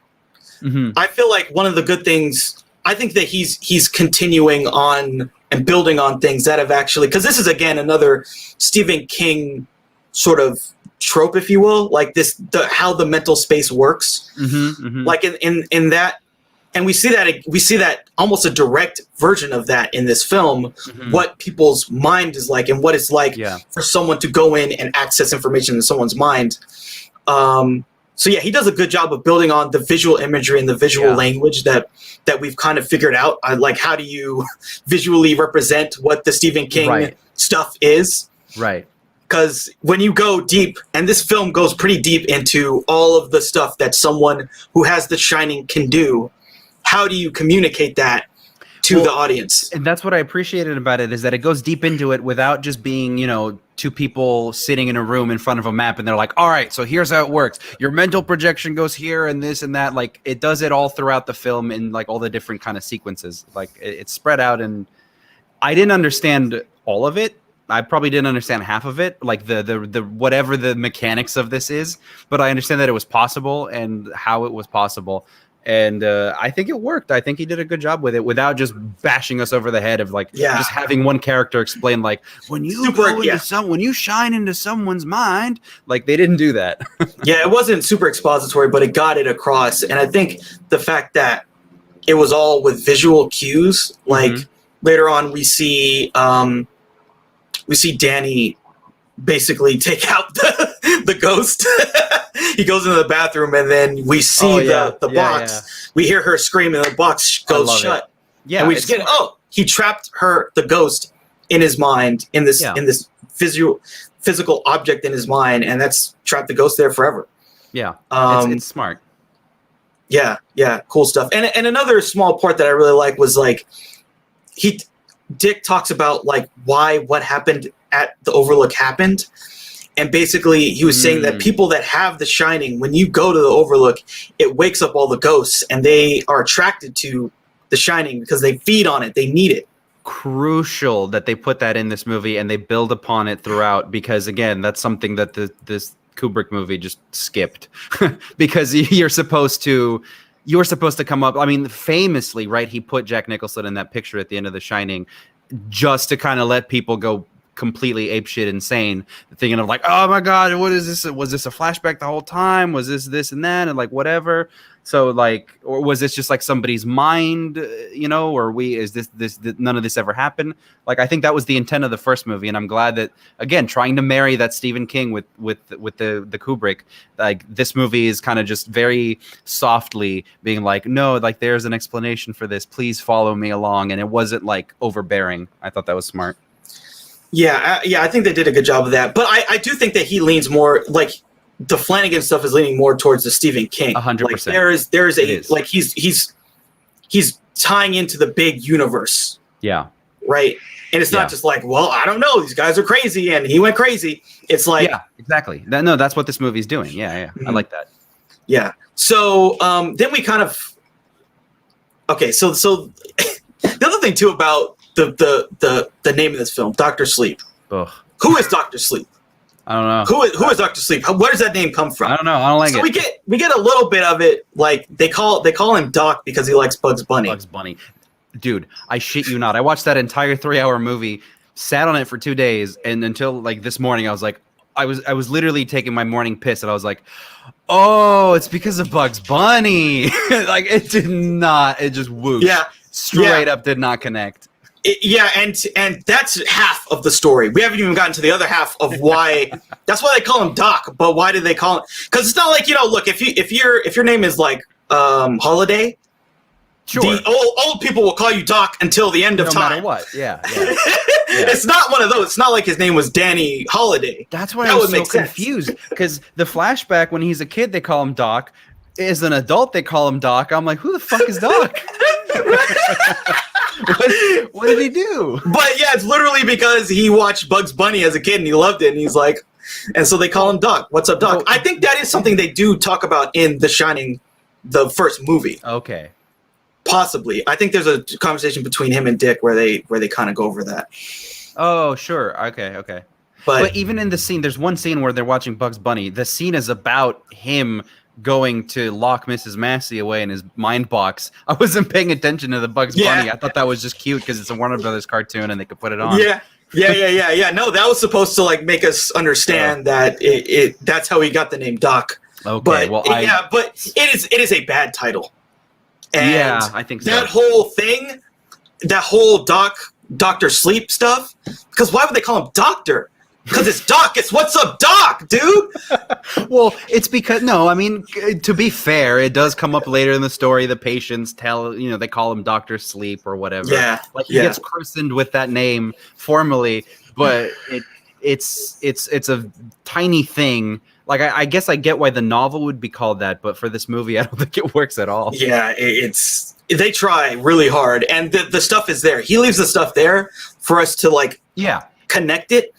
I feel like one of the good things, I think that he's continuing on and building on things that have actually, because this is again another Stephen King sort of trope, if you will, like how the mental space works. Like in that. And we see that almost a direct version of that in this film, what people's mind is like and what it's like for someone to go in and access information in someone's mind. He does a good job of building on the visual imagery and the visual language that we've kind of figured out. Like, how do you visually represent what the Stephen King stuff is? Right. Because when you go deep, and this film goes pretty deep into all of the stuff that someone who has The Shining can do, how do you communicate that to the audience? And that's what I appreciated about it, is that it goes deep into it without just being, two people sitting in a room in front of a map and they're like, all right, so here's how it works. Your mental projection goes here and this and that. Like, it does it all throughout the film in like all the different kind of sequences. Like it's spread out, and I didn't understand all of it. I probably didn't understand half of it, like the whatever the mechanics of this is, but I understand that it was possible and how it was possible. And I think it worked. I think he did a good job with it without just bashing us over the head of like just having one character explain like when you when you shine into someone's mind. Like they didn't do that. It wasn't super expository, but it got it across. And I think the fact that it was all with visual cues, like later on we see Danny basically take out the ghost. He goes into the bathroom, and then we see the box. Yeah. We hear her scream, and the box goes shut. And we just get he trapped the ghost in his mind, in this physical object in his mind, and that's trapped the ghost there forever. Yeah, it's smart. Yeah, cool stuff. And another small part that I really like was like Dick talks about like what happened at the Overlook happened. And basically, he was saying that people that have The Shining, when you go to the Overlook, it wakes up all the ghosts, and they are attracted to The Shining because they feed on it. They need it. Crucial that they put that in this movie, and they build upon it throughout, because, again, that's something that this Kubrick movie just skipped. Because you're supposed to come up. I mean, famously, right, he put Jack Nicholson in that picture at the end of The Shining just to kind of let people go completely apeshit insane, thinking of like, oh my God, what is this? Was this a flashback the whole time? Was this and that? And like, whatever. So like, or was this just like somebody's mind, or is this none of this ever happened? Like, I think that was the intent of the first movie, and I'm glad that, again, trying to marry that Stephen King with the Kubrick, like this movie is kind of just very softly being like, no, like there's an explanation for this, please follow me along, and it wasn't like overbearing. I thought that was smart. Yeah, I think they did a good job of that, but I do think that he leans more like. The Flanagan stuff is leaning more towards the Stephen King. 100%. Like there is a like he's tying into the big universe. Yeah. Right. And it's not just like, well, I don't know, these guys are crazy and he went crazy. It's like, yeah, exactly. No, that's what this movie's doing. Yeah. Mm-hmm. I like that. Yeah. So then we kind of So the other thing too about the name of this film, Dr. Sleep. Ugh. Who is Dr. Sleep? I don't know. Who is Dr. Sleep? Where does that name come from? I don't know. I don't like it. We get a little bit of it. Like they call him Doc because he likes Bugs Bunny. Bugs Bunny, dude. I shit you not. I watched that entire 3-hour movie, sat on it for 2 days, and until like this morning, I was like, I was literally taking my morning piss, and I was like, oh, it's because of Bugs Bunny. Like it did not. It just whooped. Yeah. Straight up did not connect. And that's half of the story. We haven't even gotten to the other half of why. That's why they call him Doc. But why did they call him? Because it's not like, look, if your name is like Holiday, sure, the old people will call you Doc until the end of time. No matter what. Yeah. It's not one of those. It's not like his name was Danny Holiday. That's why I was so confused. Because the flashback when he's a kid, they call him Doc. As an adult, they call him Doc. I'm like, who the fuck is Doc? What did he do? But yeah, it's literally because he watched Bugs Bunny as a kid and he loved it, and he's like, and so they call him Doc. What's up, Doc? I think that is something they do talk about in The Shining, the first movie. Okay. Possibly. I think there's a conversation between him and Dick where they kind of go over that. Oh, sure. Okay. But even in the scene, there's one scene where they're watching Bugs Bunny. The scene is about him going to lock Mrs. Massey away in his mind box. I wasn't paying attention to the Bugs Bunny. I thought that was just cute because it's a Warner Brothers cartoon and they could put it on. Yeah. No, that was supposed to like make us understand that it that's how he got the name Doc. Okay. But but it is a bad title. And yeah, I think so. That whole thing, that whole Dr. Sleep stuff, because why would they call him Doctor? Because it's Doc. It's what's up, Doc, dude. Well, it's because to be fair, it does come up later in the story. The patients tell, they call him Dr. Sleep or whatever. Yeah. Like he gets christened with that name formally, but it's a tiny thing. Like I guess I get why the novel would be called that, but for this movie, I don't think it works at all. Yeah, they try really hard, and the stuff is there. He leaves the stuff there for us to connect it.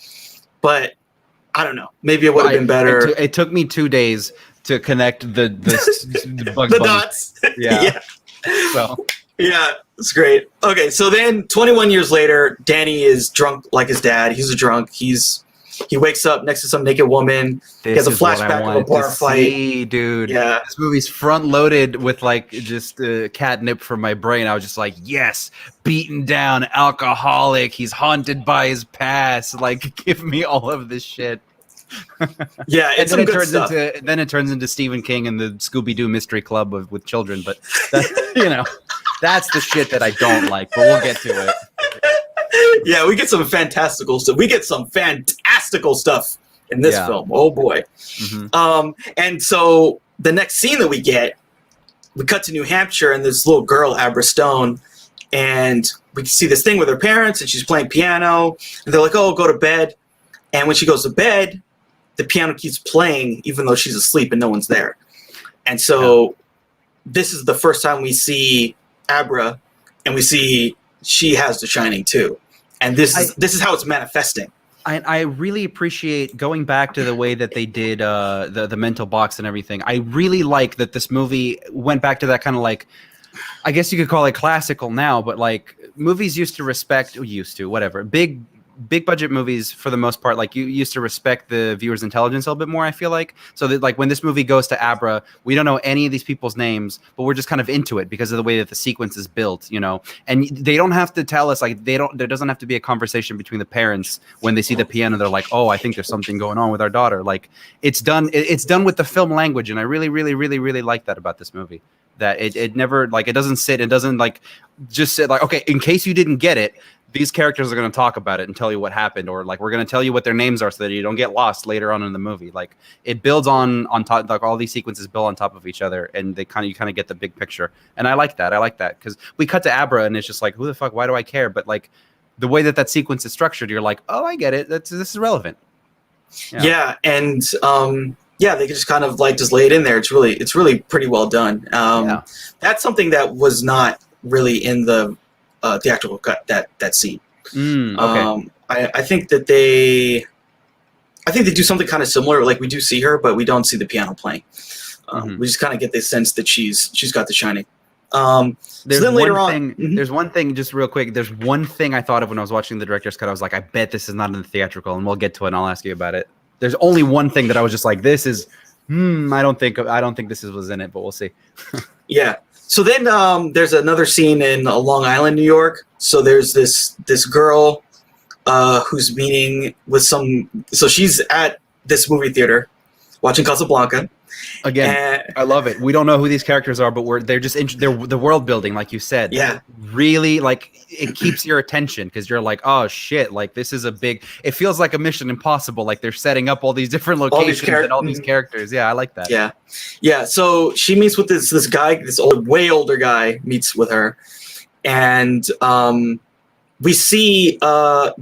But I don't know. Maybe it would have been better. It took me 2 days to connect the Bugs the Bunny. dots. Yeah. So yeah, it's great. Okay, so then 21 years later, Danny is drunk like his dad. He's a drunk. He wakes up next to some naked woman. He has a flashback of a bar fight. Dude. Yeah. This movie's front loaded with like just catnip for my brain. I was just like, yes, beaten down, alcoholic. He's haunted by his past. Like, give me all of this shit. Yeah, it's some good stuff. Then it turns into Stephen King and the Scooby-Doo Mystery Club with children. But that, that's the shit that I don't like. But we'll get to it. Yeah, we get some fantastical stuff. We get some fantastical stuff in this film. Oh boy. Mm-hmm. And so the next scene that we cut to New Hampshire and this little girl, Abra Stone, and we see this thing with her parents and she's playing piano and they're like, oh, go to bed. And when she goes to bed, the piano keeps playing even though she's asleep and no one's there. And so this is the first time we see Abra and we see she has The Shining too. And this is how it's manifesting. I really appreciate going back to the way that they did the mental box and everything. I really like that this movie went back to that kind of like, I guess you could call it classical now, but like movies used to respect, whatever, big big budget movies, for the most part, like, you used to respect the viewer's intelligence a little bit more, I feel like. So that, like, when this movie goes to Abra, we don't know any of these people's names, but we're just kind of into it because of the way that the sequence is built, you know. And they don't have to tell us, like, there doesn't have to be a conversation between the parents when they see the piano. They're like, oh, I think there's something going on with our daughter. Like, it's done with the film language, and I really, really, really, really like that about this movie. That it never, like, it doesn't like just say, like, okay, in case you didn't get it, these characters are going to talk about it and tell you what happened, or like, we're going to tell you what their names are so that you don't get lost later on in the movie. Like, it builds on top, like, all these sequences build on top of each other, and you kind of get the big picture. And I like that because we cut to Abra and it's just like, who the fuck, why do I care? But like, the way that sequence is structured, you're like, oh, I get it. This is relevant. Yeah, and yeah, they can just kind of like just lay it in there. It's really pretty well done. That's something that was not really in the theatrical cut, that scene. Okay. I think that they do something kind of similar. Like, we do see her, but we don't see the piano playing. We just kind of get this sense that she's got the shining. There's so then later on, there's one thing, just real quick. There's one thing I thought of when I was watching the director's cut. I was like, I bet this is not in the theatrical, and we'll get to it, and I'll ask you about it. There's only one thing that I was just like, this is, I don't think this was in it, but we'll see. Yeah. So then there's another scene in Long Island, New York. So there's this girl who's meeting with so she's at this movie theater watching Casablanca. Again, I love it. We don't know who these characters are, but they're the world building, like you said. Yeah. Really, like, it keeps your attention because you're like, oh shit, like, this is it feels like a Mission Impossible. Like, they're setting up all these different locations and all these characters. Yeah, I like that. Yeah. Yeah. So she meets with this guy, this way older guy meets with her. And we see Rose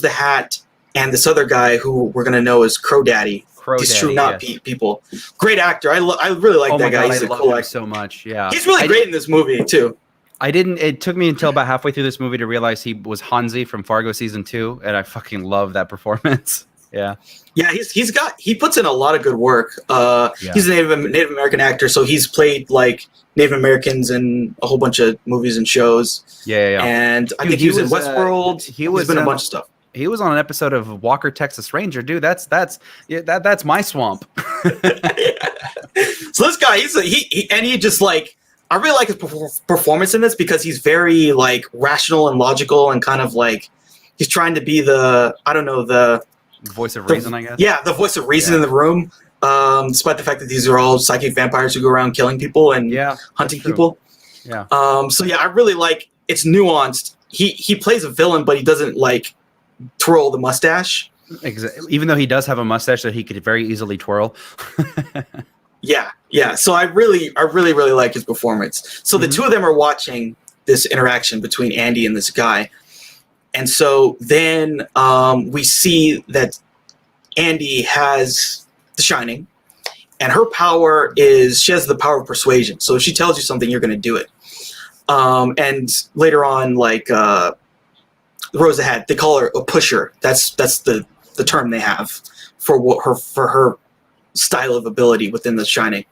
the Hat and this other guy who we're gonna know as Crow Daddy. These True Not people. Great actor. I really like that guy. He's a cool actor so much. Yeah, he's really great in this movie too. It took me until about halfway through this movie to realize he was Hansi from Fargo season 2, and I fucking love that performance. Yeah. Yeah, he puts in a lot of good work. He's a Native American actor, so he's played like Native Americans in a whole bunch of movies and shows. Yeah. And I think he was in Westworld. He's been in a bunch of stuff. He was on an episode of Walker, Texas Ranger, dude. That's my swamp. So this guy, he just like, I really like his performance in this because he's very like rational and logical and kind of like he's trying to be the voice of reason, I guess. Yeah, the voice of reason in the room. Despite the fact that these are all psychic vampires who go around killing people and hunting people. Yeah. So yeah, I really like it's nuanced. He plays a villain, but he doesn't like twirl the mustache. Exactly. Even though he does have a mustache that he could very easily twirl. Yeah. So I really like his performance. So the two of them are watching this interaction between Andy and this guy. And so then we see that Andy has the Shining, and her power is she has the power of persuasion. So if she tells you something, you're going to do it. And later on, like Rose the Hat, they call her a pusher. That's the term they have for her style of ability within the Shining.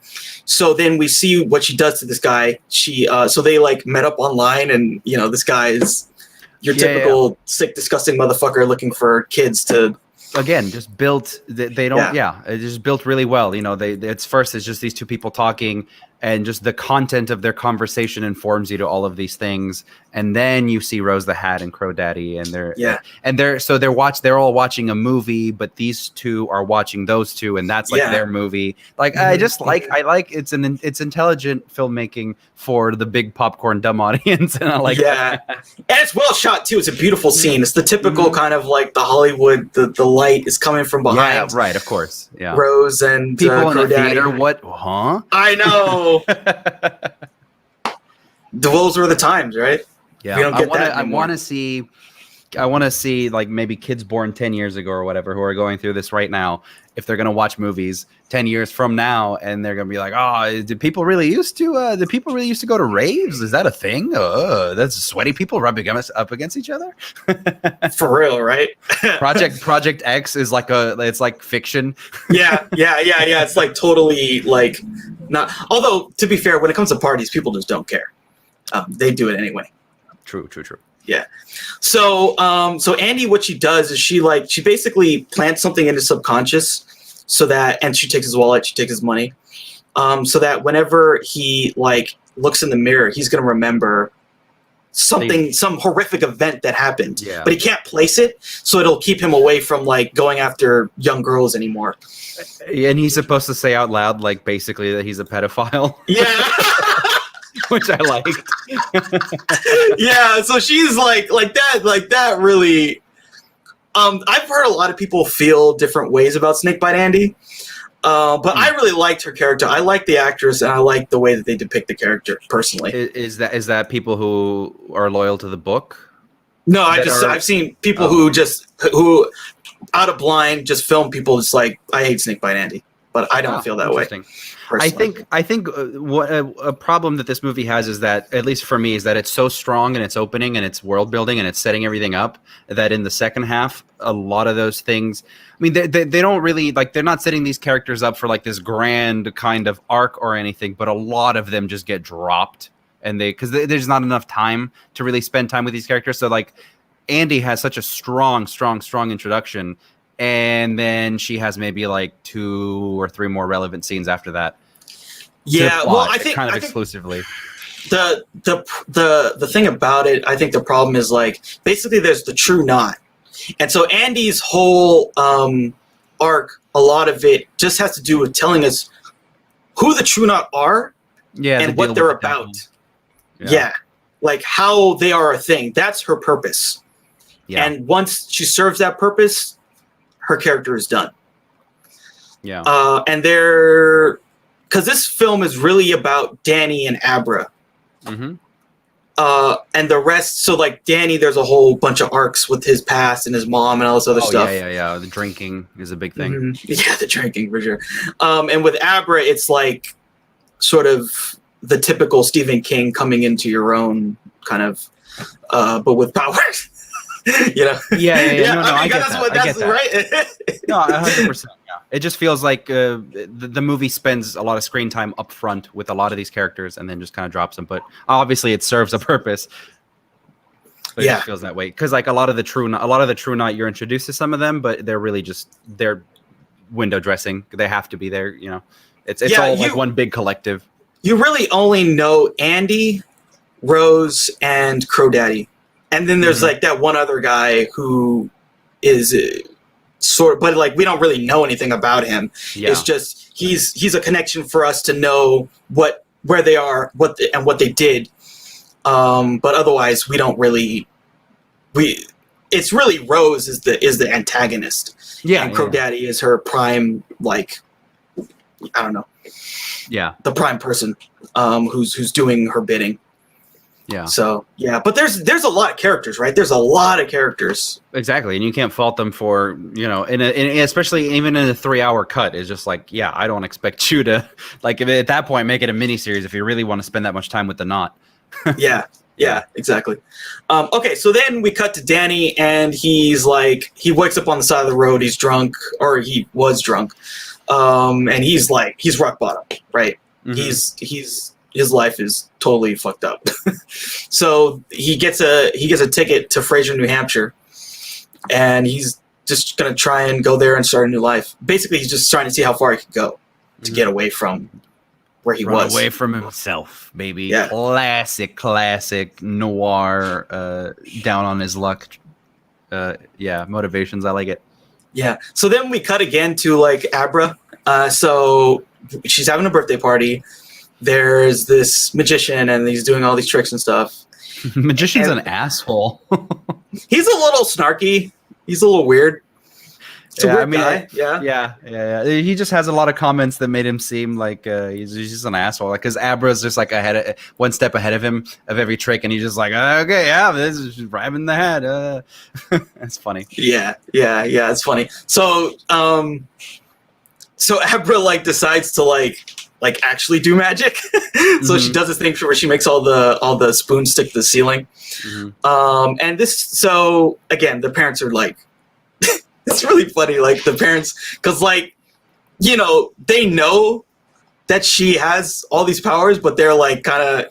So then we see what she does to this guy. So they like met up online, and this guy is your typical sick, disgusting motherfucker looking for kids to. Again, just built. They don't. Yeah, it's just built really well. It's just these two people talking, and just the content of their conversation informs you to all of these things. And then you see Rose the Hat and Crow Daddy, and they're all watching a movie, but these two are watching those two, and that's like their movie. Like I like it's intelligent filmmaking for the big popcorn dumb audience, and I like that. And it's well shot too. It's a beautiful scene. It's the typical kind of like the Hollywood. The light is coming from behind. Yeah, right. Of course. Yeah. Rose and people in Crow the theater. Daddy. What? Huh? I know. Those were the times, right? Yeah, I want to see like maybe kids born 10 years ago or whatever who are going through this right now, if they're going to watch movies 10 years from now, and they're going to be like, oh, did people really used to go to raves? Is that a thing? That's sweaty people rubbing up against each other. For real, right? Project X is it's like fiction. Yeah. It's like totally like not, although to be fair, when it comes to parties, people just don't care. They do it anyway. True. Yeah. So Andy, what she does is she basically plants something in his subconscious and she takes his wallet, she takes his money, so that whenever he looks in the mirror, he's going to remember some horrific event that happened, but he can't place it. So it'll keep him away from going after young girls anymore. And he's supposed to say out loud, basically that he's a pedophile. Yeah. Which I liked. Yeah, so she's like that really. I've heard a lot of people feel different ways about Snakebite Andy, but I really liked her character. I like the actress, and I like the way that they depict the character personally. Is that people who are loyal to the book? No, I've seen people who out of blind just film people just I hate Snakebite Andy, but I don't feel that way. I think what a problem that this movie has is that, at least for me, is that it's so strong in its opening and its world building and it's setting everything up that in the second half, a lot of those things, I mean, they don't really they're not setting these characters up for this grand kind of arc or anything, but a lot of them just get dropped and because there's not enough time to really spend time with these characters. So Andy has such a strong introduction. And then she has maybe 2 or 3 more relevant scenes after that. Yeah, well, I think exclusively. The thing about it, I think the problem is basically there's the true knot, and so Andy's whole arc, a lot of it just has to do with telling us who the true knot are, and what they're about. Yeah, how they are a thing. That's her purpose. Yeah. And once she serves that purpose, her character is done. Yeah. And because this film is really about Danny and Abra. Mm-hmm. And the rest, so Danny, there's a whole bunch of arcs with his past and his mom and all this other stuff. Yeah. The drinking is a big thing. Mm-hmm. Yeah, the drinking for sure. And with Abra, it's sort of the typical Stephen King coming into your own kind of, but with powers. Yeah. No, I get that. That's right. No, 100%. Yeah. It just feels like the movie spends a lot of screen time up front with a lot of these characters and then just kind of drops them. But obviously, it serves a purpose. But it just feels that way because a lot of the true knot, you're introduced to some of them, but they're really they're window dressing. They have to be there. It's all one big collective. You really only know Andy, Rose, and Crow Daddy. And then there's that one other guy who is but we don't really know anything about him. Yeah. It's just he's a connection for us to know where they are, what they did. But otherwise, we don't really. It's really Rose is the antagonist. Yeah, and Crow Daddy is her prime I don't know. Yeah, the prime person who's doing her bidding. Yeah. So but there's a lot of characters, right? There's a lot of characters. Exactly, and you can't fault them for especially even in a 3-hour cut. It's just I don't expect you to at that point make it a miniseries if you really want to spend that much time with the knot. Yeah, exactly. Okay, so then we cut to Danny, and he's he wakes up on the side of the road. He's drunk, or he was drunk, and he's rock bottom, right? Mm-hmm. His life is totally fucked up. So he gets a ticket to Fraser, New Hampshire, and he's just gonna try and go there and start a new life. Basically, he's just trying to see how far he can go to get away from where he was. Away from himself, baby. Yeah. Classic noir, down on his luck. Motivations. I like it. Yeah. So then we cut again to Abra. So she's having a birthday party. There's this magician, and he's doing all these tricks and stuff. Magician's an asshole. He's a little snarky. He's a little weird. It's a weird guy. Yeah. He just has a lot of comments that made him seem like he's just an asshole. Because Abra's just one step ahead of him of every trick, and he's just okay, this is right in the head. That's funny. Yeah, it's funny. So, Abra decides to actually do magic. So she does this thing where she makes all the spoons stick to the ceiling. Mm-hmm. And this, so again, the parents are it's really funny. The parents, because they know that she has all these powers, but they're like kind of,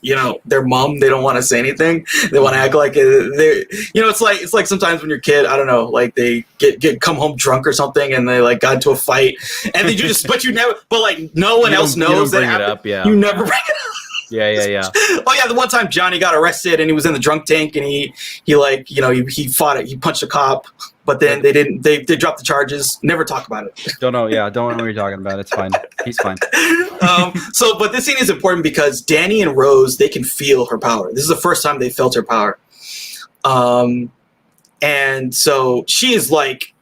their mom, they don't want to say anything. They want to act like it's like sometimes when you're a kid, I don't know, like they get come home drunk or something and they like got into a fight and they just, but like no one else knows that happened. You never bring it up. Yeah. Oh yeah, the one time Johnny got arrested and he was in the drunk tank and he fought it. He punched a cop, but then they dropped the charges. Never talk about it. Don't know what you're talking about. It's fine. He's fine. But this scene is important because Danny and Rose, they can feel her power. This is the first time they felt her power. And so she is like,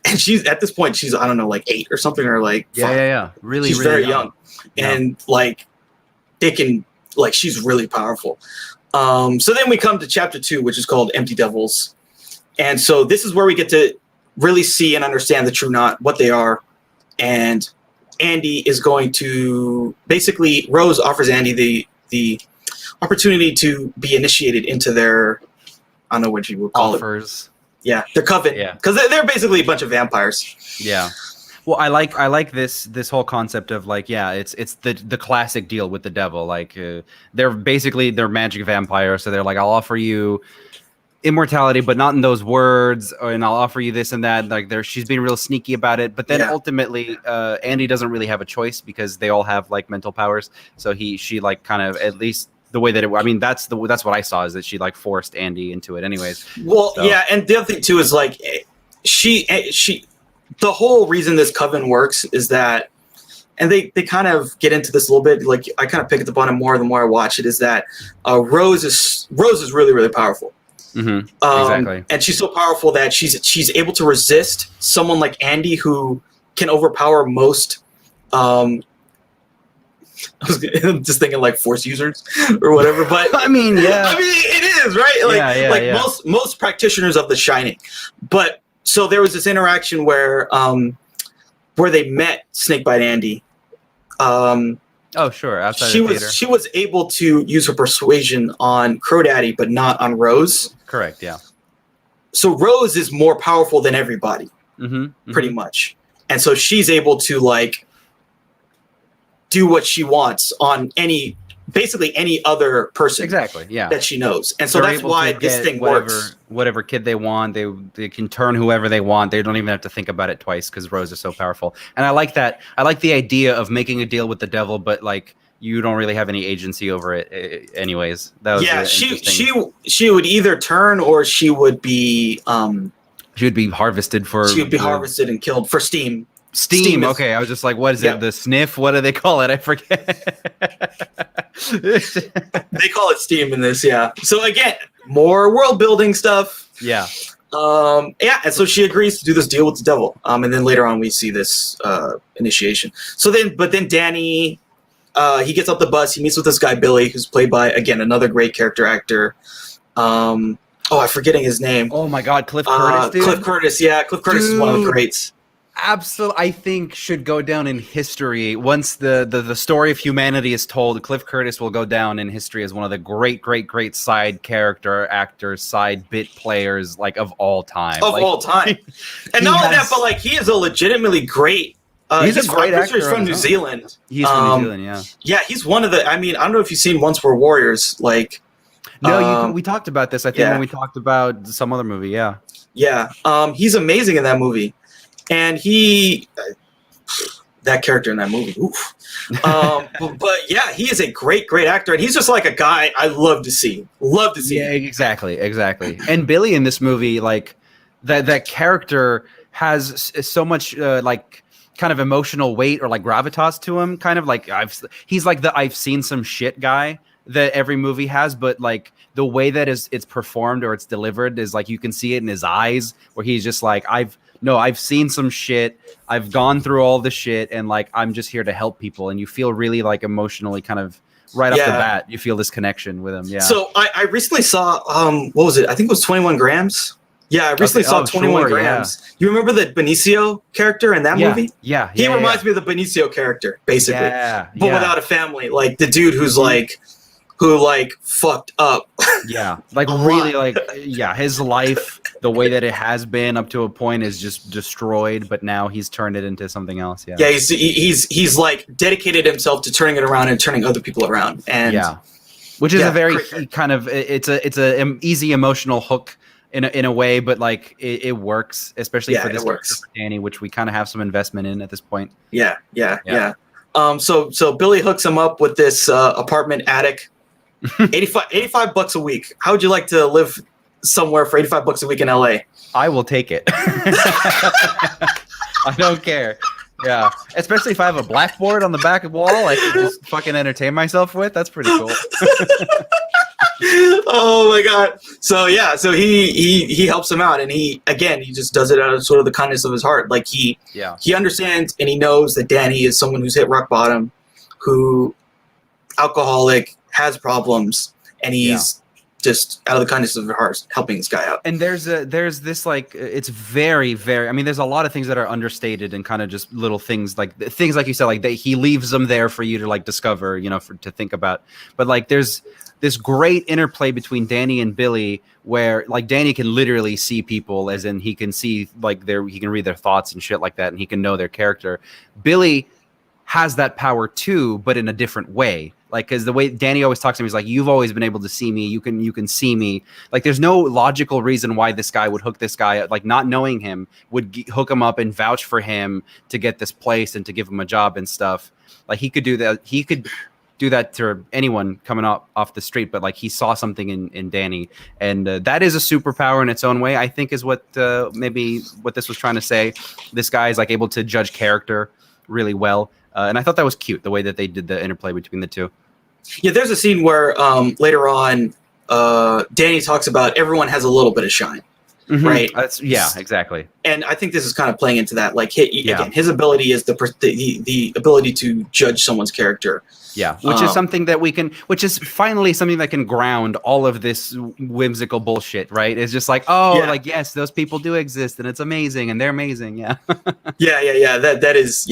and she's at this point, she's, I don't know, like 8 or something, or like 5. Yeah. Really, she's really very young. And like, they can, like, she's really powerful. So then we come to chapter 2, which is called Empty Devils. And so this is where we get to really see and understand the true knot, what they are. And Andy is going to, basically, Rose offers Andy the opportunity to be initiated into their, I don't know what you would call offers. Yeah, their coven. Yeah. Because they're basically a bunch of vampires. Yeah. Well, I like this whole concept of like, it's the classic deal with the devil. Like they're magic vampires, so they're like, I'll offer you immortality, but not in those words, and I'll offer you this and that. Like she's being real sneaky about it, but then ultimately, Andy doesn't really have a choice because they all have like mental powers. So she like kind of, at least the way that that's what I saw, is that she like forced Andy into it anyways. Well, so. Yeah, and the other thing too is like she. The whole reason this coven works is that, and they kind of get into this a little bit, like I kind of pick it up on it more the more I watch it, is that Rose is really, really powerful. Mm-hmm. Exactly. And she's so powerful that she's able to resist someone like Andy, who can overpower most, I was just thinking like Force users or whatever, but I mean, it is, right? Like most practitioners of The Shining. But so there was this interaction where they met Snakebite Andy. Oh, sure. Outside the theater. She was able to use her persuasion on Crow Daddy, but not on Rose. Correct. Yeah. So Rose is more powerful than everybody, pretty much, and so she's able to like do what she wants on basically any other person, that she knows, and so that's why this thing works. Whatever kid they want, they can turn whoever they want. They don't even have to think about it twice because Rose is so powerful. And I like that. I like the idea of making a deal with the devil, but like you don't really have any agency over it, anyways. That was she would either turn or she would be harvested for. She would be harvested and killed for steam. Steam. Okay, I was just like, what is it? The sniff? What do they call it? I forget. They call it steam in this, yeah. So again, more world building stuff. Yeah. And so she agrees to do this deal with the devil. And then later on we see this initiation. But then Danny, he gets off the bus, he meets with this guy Billy, who's played by, again, another great character actor. I'm forgetting his name. Oh my god, Cliff Curtis, dude. Cliff Curtis, yeah. Cliff Curtis is one of the greats. Absolutely, I think should go down in history. Once the story of humanity is told, Cliff Curtis will go down in history as one of the great side character actors, side bit players, like of all time. All time. And not only that, but like he is a legitimately great. He's a great actor. He's from New Zealand. He's from New Zealand, yeah. Yeah, he's one of the. I mean, I don't know if you've seen Once We're Warriors, like. No, we talked about this. I think when we talked about some other movie. Yeah. Yeah. He's amazing in that movie. And that character in that movie, oof. But yeah, he is a great actor, and he's just like a guy I love to see. Yeah, exactly. And Billy in this movie, like that character has so much like kind of emotional weight or like gravitas to him. Kind of like he's like the I've seen some shit guy that every movie has, but like the way that it's performed or it's delivered is like you can see it in his eyes, where he's just like I've seen some shit. I've gone through all the shit, and like I'm just here to help people. And you feel really like emotionally kind of right off the bat. You feel this connection with him. Yeah. So I recently saw what was it? I think it was 21 Grams. Yeah, I recently saw 21 Grams. Yeah. You remember the Benicio character in that movie? Yeah. He reminds me of the Benicio character, basically. Yeah. But without a family. Like the dude who's like who like fucked up. Yeah, like really, like his life, the way that it has been up to a point, is just destroyed. But now he's turned it into something else. Yeah, yeah, he's like dedicated himself to turning it around and turning other people around. And which is a very kind of it's a easy emotional hook in a way, but like it works, especially for this character, for Danny, which we kind of have some investment in at this point. Yeah. So Billy hooks him up with this apartment attic. $85 a week. How would you like to live somewhere for $85 a week in LA? I will take it. I don't care. Yeah, especially if I have a blackboard on the back of the wall I can just fucking entertain myself with. That's pretty cool. Oh my god. So he helps him out, and he just does it out of sort of the kindness of his heart. Like he understands and he knows that Danny is someone who's hit rock bottom, who alcoholic, has problems, and he's just out of the kindness of his heart helping this guy out. And there's this like, it's very, very, I mean, there's a lot of things that are understated and kind of just little things like you said, like he leaves them there for you to like discover, to think about. But like there's this great interplay between Danny and Billy where like Danny can literally see people, as in he can see like he can read their thoughts and shit like that, and he can know their character. Billy has that power too, but in a different way. Like, because the way Danny always talks to him, he's like, you've always been able to see me. You can see me. Like, there's no logical reason why this guy would hook this guy up. Like, not knowing him would hook him up and vouch for him to get this place and to give him a job and stuff. Like, he could do that. He could do that to anyone coming off the street. But like, he saw something in Danny, and that is a superpower in its own way. I think is what maybe what this was trying to say. This guy is like able to judge character really well. And I thought that was cute, the way that they did the interplay between the two. Yeah, there's a scene where later on, Danny talks about everyone has a little bit of shine, right? Exactly. And I think this is kind of playing into that. Like, again, his ability is the ability to judge someone's character. Yeah, which is something that which is finally something that can ground all of this whimsical bullshit, right? It's just like, like, yes, those people do exist, and it's amazing, and they're amazing, yeah. yeah. That is,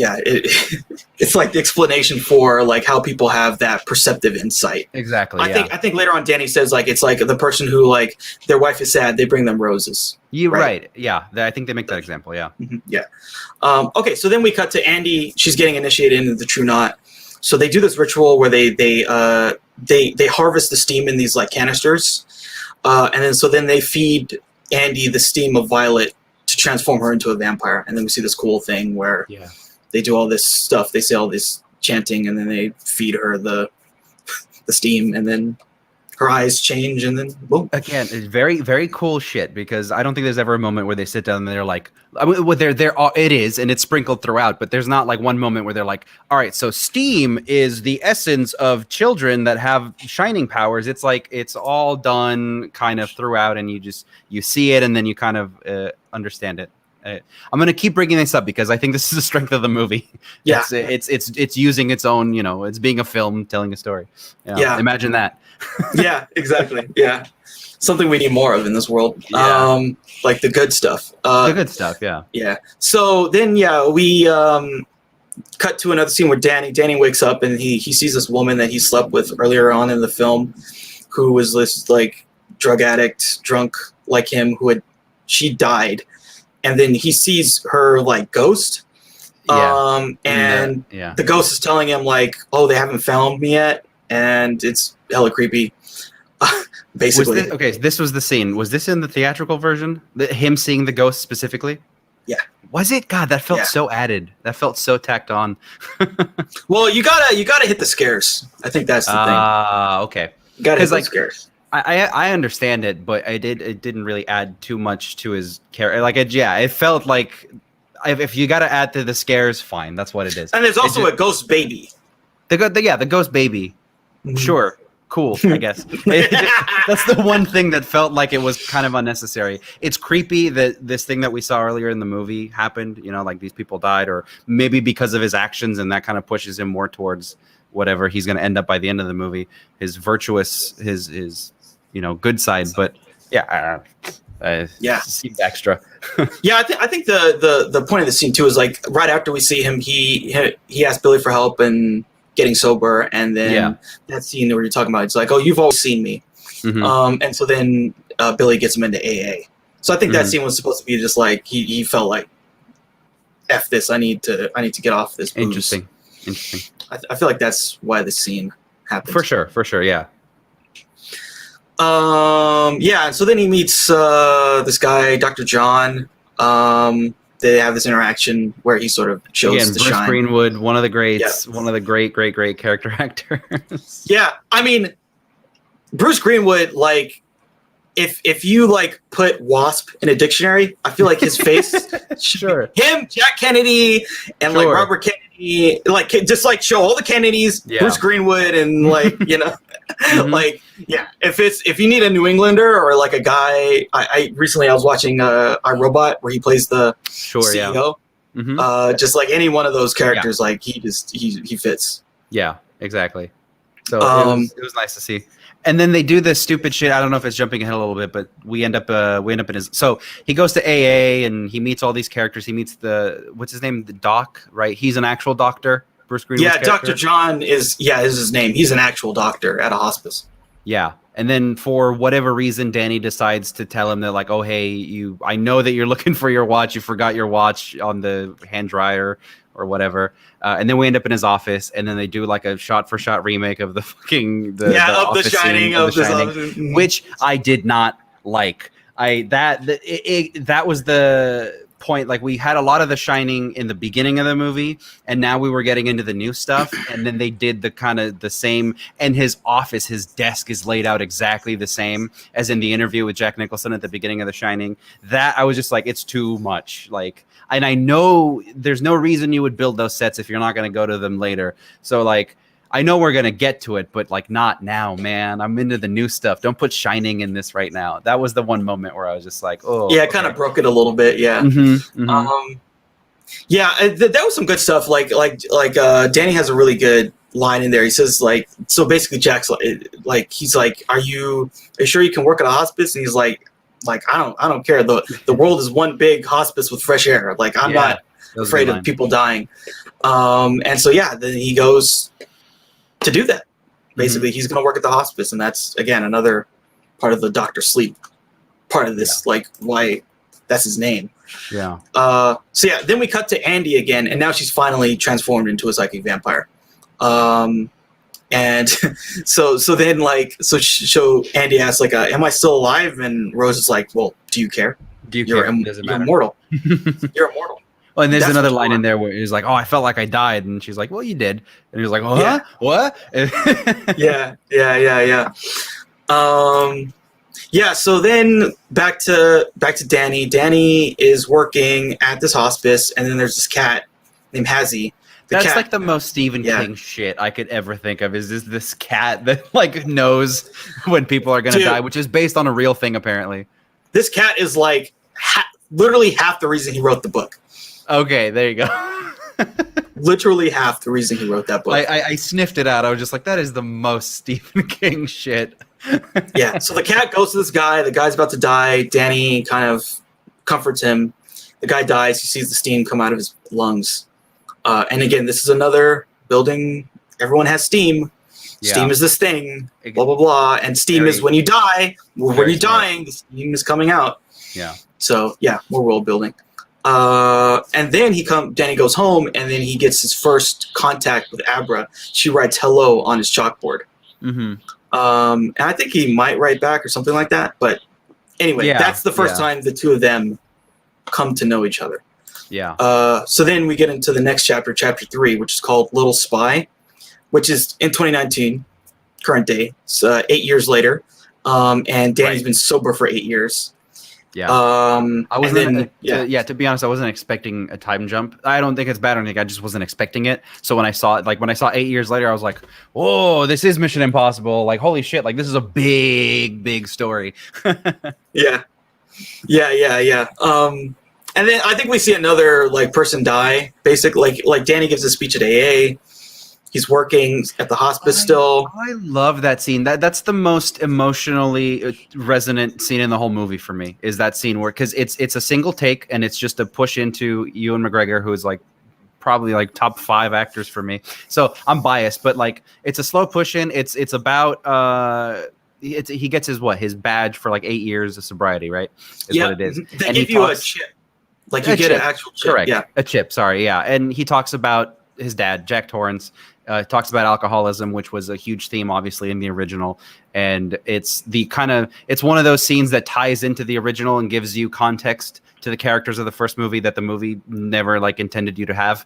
it's like the explanation for like how people have that perceptive insight. Exactly. I think later on, Danny says like it's like the person who like their wife is sad, they bring them roses. You're right. Yeah, I think they make that example. Yeah. Mm-hmm. Yeah. Okay, so then we cut to Andy. She's getting initiated into the True Knot. So they do this ritual where they harvest the steam in these like canisters, and then they feed Andy the steam of Violet to transform her into a vampire. And then we see this cool thing where they do all this stuff. They say all this chanting, and then they feed her the steam, and then her eyes change, and then boom. Again, it's very, very cool shit, because I don't think there's ever a moment where they sit down and they're like, I mean, well, it is, and it's sprinkled throughout, but there's not like one moment where they're like, all right, so steam is the essence of children that have shining powers. It's like, it's all done kind of throughout, and you see it, and then you kind of understand it. I'm going to keep bringing this up because I think this is the strength of the movie. Yeah. It's using its own, it's being a film telling a story. Imagine that. Yeah, exactly. Yeah. Something we need more of in this world. Yeah. Like the good stuff. The good stuff, yeah. Yeah. So then, we cut to another scene where Danny wakes up and he sees this woman that he slept with earlier on in the film, who was this like drug addict, drunk like him, she died. And then he sees her like ghost. And the ghost is telling him like, oh, they haven't found me yet. And it's hella creepy. Basically. This was the scene. Was this in the theatrical version? Him seeing the ghost specifically? Yeah. Was it? God, that felt so added. That felt so tacked on. Well, you gotta hit the scares. I think that's the thing. Okay. You gotta hit the scares. I understand it, but it didn't really add too much to his character. Like it felt like if you got to add to the scares, fine, that's what it is. And there's also a ghost baby. The ghost baby. Mm-hmm. Sure, cool. I guess that's the one thing that felt like it was kind of unnecessary. It's creepy that this thing that we saw earlier in the movie happened. like these people died, or maybe because of his actions, and that kind of pushes him more towards whatever he's going to end up by the end of the movie. His virtuous, his good side, but seemed extra. I think the point of the scene too is like right after we see him, he asks Billy for help and getting sober, and then that scene where you're talking about, it's like, oh, you've always seen me. And so then Billy gets him into AA. So I think that scene was supposed to be just like he felt like, F this, I need to get off this booze. Interesting. I feel like that's why the scene happened. For sure, yeah. And so then he meets this guy, Dr. John. They have this interaction where he sort of shows the Bruce shine. Greenwood, one of the greats, one of the great character actors. Yeah, I mean, Bruce Greenwood, like, if you like put wasp in a dictionary, I feel like his face, him, Jack Kennedy, and like Robert Kennedy, like just like show all the Kennedys, Bruce Greenwood, and like like if you need a New Englander or like a guy, I recently I was watching iRobot where he plays the CEO, just like any one of those characters, like he fits. Yeah, exactly. So it was nice to see. And then they do this stupid shit. I don't know if it's jumping ahead a little bit, but we end up in his. So he goes to AA and he meets all these characters. He meets what's his name, the doc, right? He's an actual doctor. Bruce Greenwood's character. Dr. John is his name. He's an actual doctor at a hospice. Yeah, and then for whatever reason, Danny decides to tell him that like, oh hey, I know that you're looking for your watch. You forgot your watch on the hand dryer or whatever. And then we end up in his office, and then they do like a shot-for-shot remake of the fucking the Shining, which I did not like. That was the point. Like we had a lot of The Shining in the beginning of the movie, and now we were getting into the new stuff, and then they did the kind of the same. And his office, his desk is laid out exactly the same as in the interview with Jack Nicholson at the beginning of The Shining. That I was just like, it's too much. Like. And I know there's no reason you would build those sets if you're not going to go to them later. So, like, I know we're going to get to it, but, like, not now, man. I'm into the new stuff. Don't put Shining in this right now. That was the one moment where I was just like, oh. Yeah, it kind of broke it a little bit, yeah. That was some good stuff. Like Danny has a really good line in there. He says, like, so basically Jack's like he's like, are you sure you can work at a hospice? And he's like, I don't care. The world is one big hospice with fresh air. Like I'm not afraid of people dying. And so then he goes to do that. Basically, he's going to work at the hospice, and that's again another part of the Dr. Sleep part of this. Like why that's his name. Yeah. Then we cut to Andy again, and now she's finally transformed into a psychic vampire. And so Andy asks, like, am I still alive? And Rose is like, well, do you care? You're immortal. You're immortal. Well, and there's another line in there where he's like, oh, I felt like I died. And she's like, well, you did. And he's like, oh, yeah. What? Yeah. So then back to Danny. Danny is working at this hospice, and then there's this cat named Hazzy. That's like the most Stephen King shit I could ever think of. Is this cat that like knows when people are gonna die, which is based on a real thing apparently. This cat is like literally half the reason he wrote the book. Okay, there you go. Literally half the reason he wrote that book. I sniffed it out. I was just like, that is the most Stephen King shit. Yeah. So the cat goes to this guy. The guy's about to die. Danny kind of comforts him. The guy dies. He sees the steam come out of his lungs. And again, this is another building. Everyone has steam. Yeah. Steam is this thing. Blah blah blah. And steam is when you die. When you're dying, the steam is coming out. Yeah. So more world building. And then Danny goes home, and then he gets his first contact with Abra. She writes hello on his chalkboard. And I think he might write back or something like that. But anyway, that's the first time the two of them come to know each other. Yeah. So then we get into the next chapter, chapter 3, which is called Little Spy, which is in 2019, current day. It's 8 years later. And Danny's been sober for 8 years. Yeah. To be honest, I wasn't expecting a time jump. I don't think it's bad or anything. I just wasn't expecting it. So when I saw it, like when I saw 8 years later, I was like, whoa, this is Mission Impossible. Like, holy shit. Like, this is a big story. Yeah. And then I think we see another like person die. Basically, like Danny gives a speech at AA. He's working at the hospice still. I love that scene. That's the most emotionally resonant scene in the whole movie for me. Is that scene where because it's a single take and it's just a push into Ewan McGregor, who is like probably like top 5 actors for me. So I'm biased, but like it's a slow push in. It's about he gets his badge for like 8 years of sobriety, right? Is what it is. They give you a chip. Like you get an actual chip. Correct. Yeah. A chip, sorry, yeah. And he talks about his dad, Jack Torrance, talks about alcoholism, which was a huge theme, obviously, in the original. And it's one of those scenes that ties into the original and gives you context to the characters of the first movie that the movie never like intended you to have.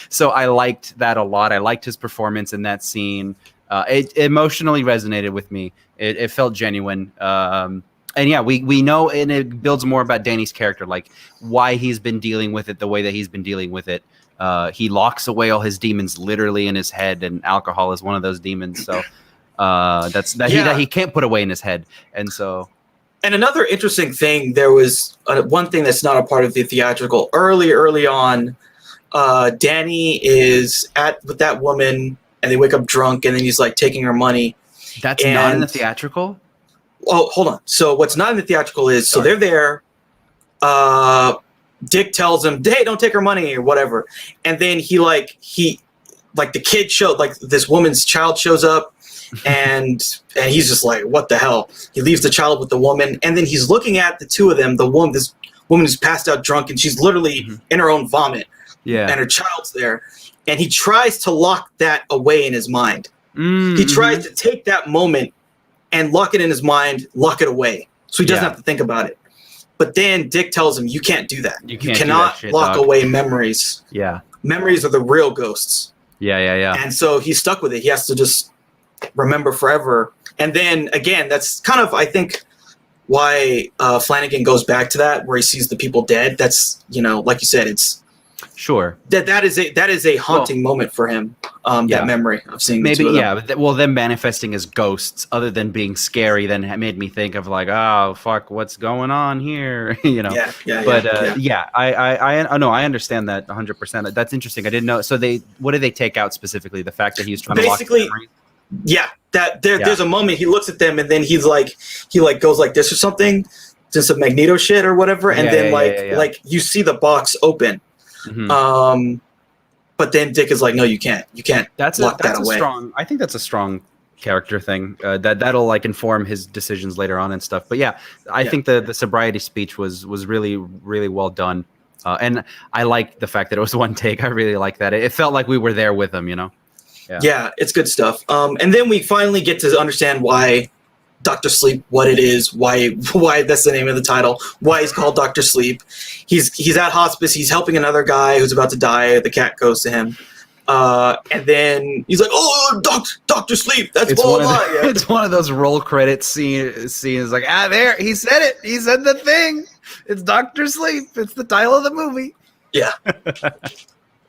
So I liked that a lot. I liked his performance in that scene. It emotionally resonated with me. It felt genuine. And yeah, we know, and it builds more about Danny's character, like why he's been dealing with it the way that he's been dealing with it. He locks away all his demons literally in his head, and alcohol is one of those demons. So he can't put away in his head. And so, and another interesting thing, there was one thing that's not a part of the theatrical. Early on, Danny is with that woman, and they wake up drunk, and then he's like taking her money. That's not in the theatrical? Oh, hold on. So what's not in the theatrical is, so they're there. Dick tells him, "Hey, don't take her money," or whatever. And then the kid this woman's child shows up, and he's just like, "What the hell?" He leaves the child with the woman, and then he's looking at the two of them. This woman who's passed out drunk, and she's literally in her own vomit. Yeah, and her child's there, and he tries to lock that away in his mind. He tries to take that moment and lock it in his mind, lock it away, so he doesn't have to think about it. But then Dick tells him, you can't do that. You cannot lock away memories. Yeah. Memories are the real ghosts. Yeah. And so he's stuck with it. He has to just remember forever. And then, again, that's kind of, I think, why Flanagan goes back to that, where he sees the people dead. That's, like you said, it's... Sure. That is a haunting moment for him. That memory of seeing the two of them. But them manifesting as ghosts, other than being scary, then made me think of like, oh fuck, what's going on here? I know, I understand that 100%. That's interesting. I didn't know. So what did they take out specifically? The fact that he was trying to lock memories? Yeah, there's a moment he looks at them and then he goes like this or something, just a Magneto shit or whatever, and like you see the box open. But then Dick is like, no, you can't lock that away. I think that's a strong character thing that'll like inform his decisions later on and stuff. But I think the sobriety speech was really, really well done. And I like the fact that it was one take. I really like that. It felt like we were there with him, Yeah, it's good stuff. And then we finally get to understand why Dr. Sleep, what it is, why that's the name of the title, why he's called Dr. Sleep. He's at hospice. He's helping another guy who's about to die. The cat goes to him. And then he's like, "Oh, Dr. Sleep, that's blah, blah." It's one of those roll credit scenes like, there, he said it. He said the thing. It's Dr. Sleep. It's the title of the movie. Yeah.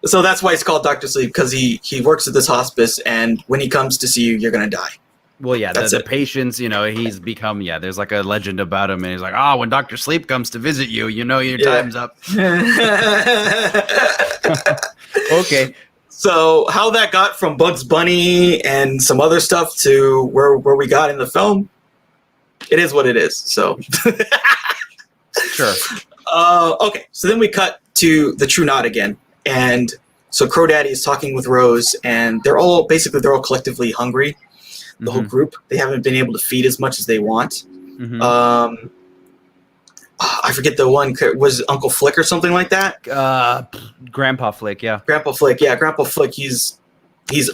So that's why it's called Dr. Sleep, because he works at this hospice, and when he comes to see you, you're going to die. Well, yeah, the patients, he's become, there's like a legend about him, and he's like, when Dr. Sleep comes to visit you, your time's up. Okay. So how that got from Bugs Bunny and some other stuff to where we got in the film, it is what it is. So sure. Okay, so then we cut to the True Knot again, and so Crow Daddy is talking with Rose, and they're all collectively hungry. The whole group, they haven't been able to feed as much as they want. I forget the one, was Uncle Flick or something like that? Grandpa Flick, yeah. Grandpa Flick, he's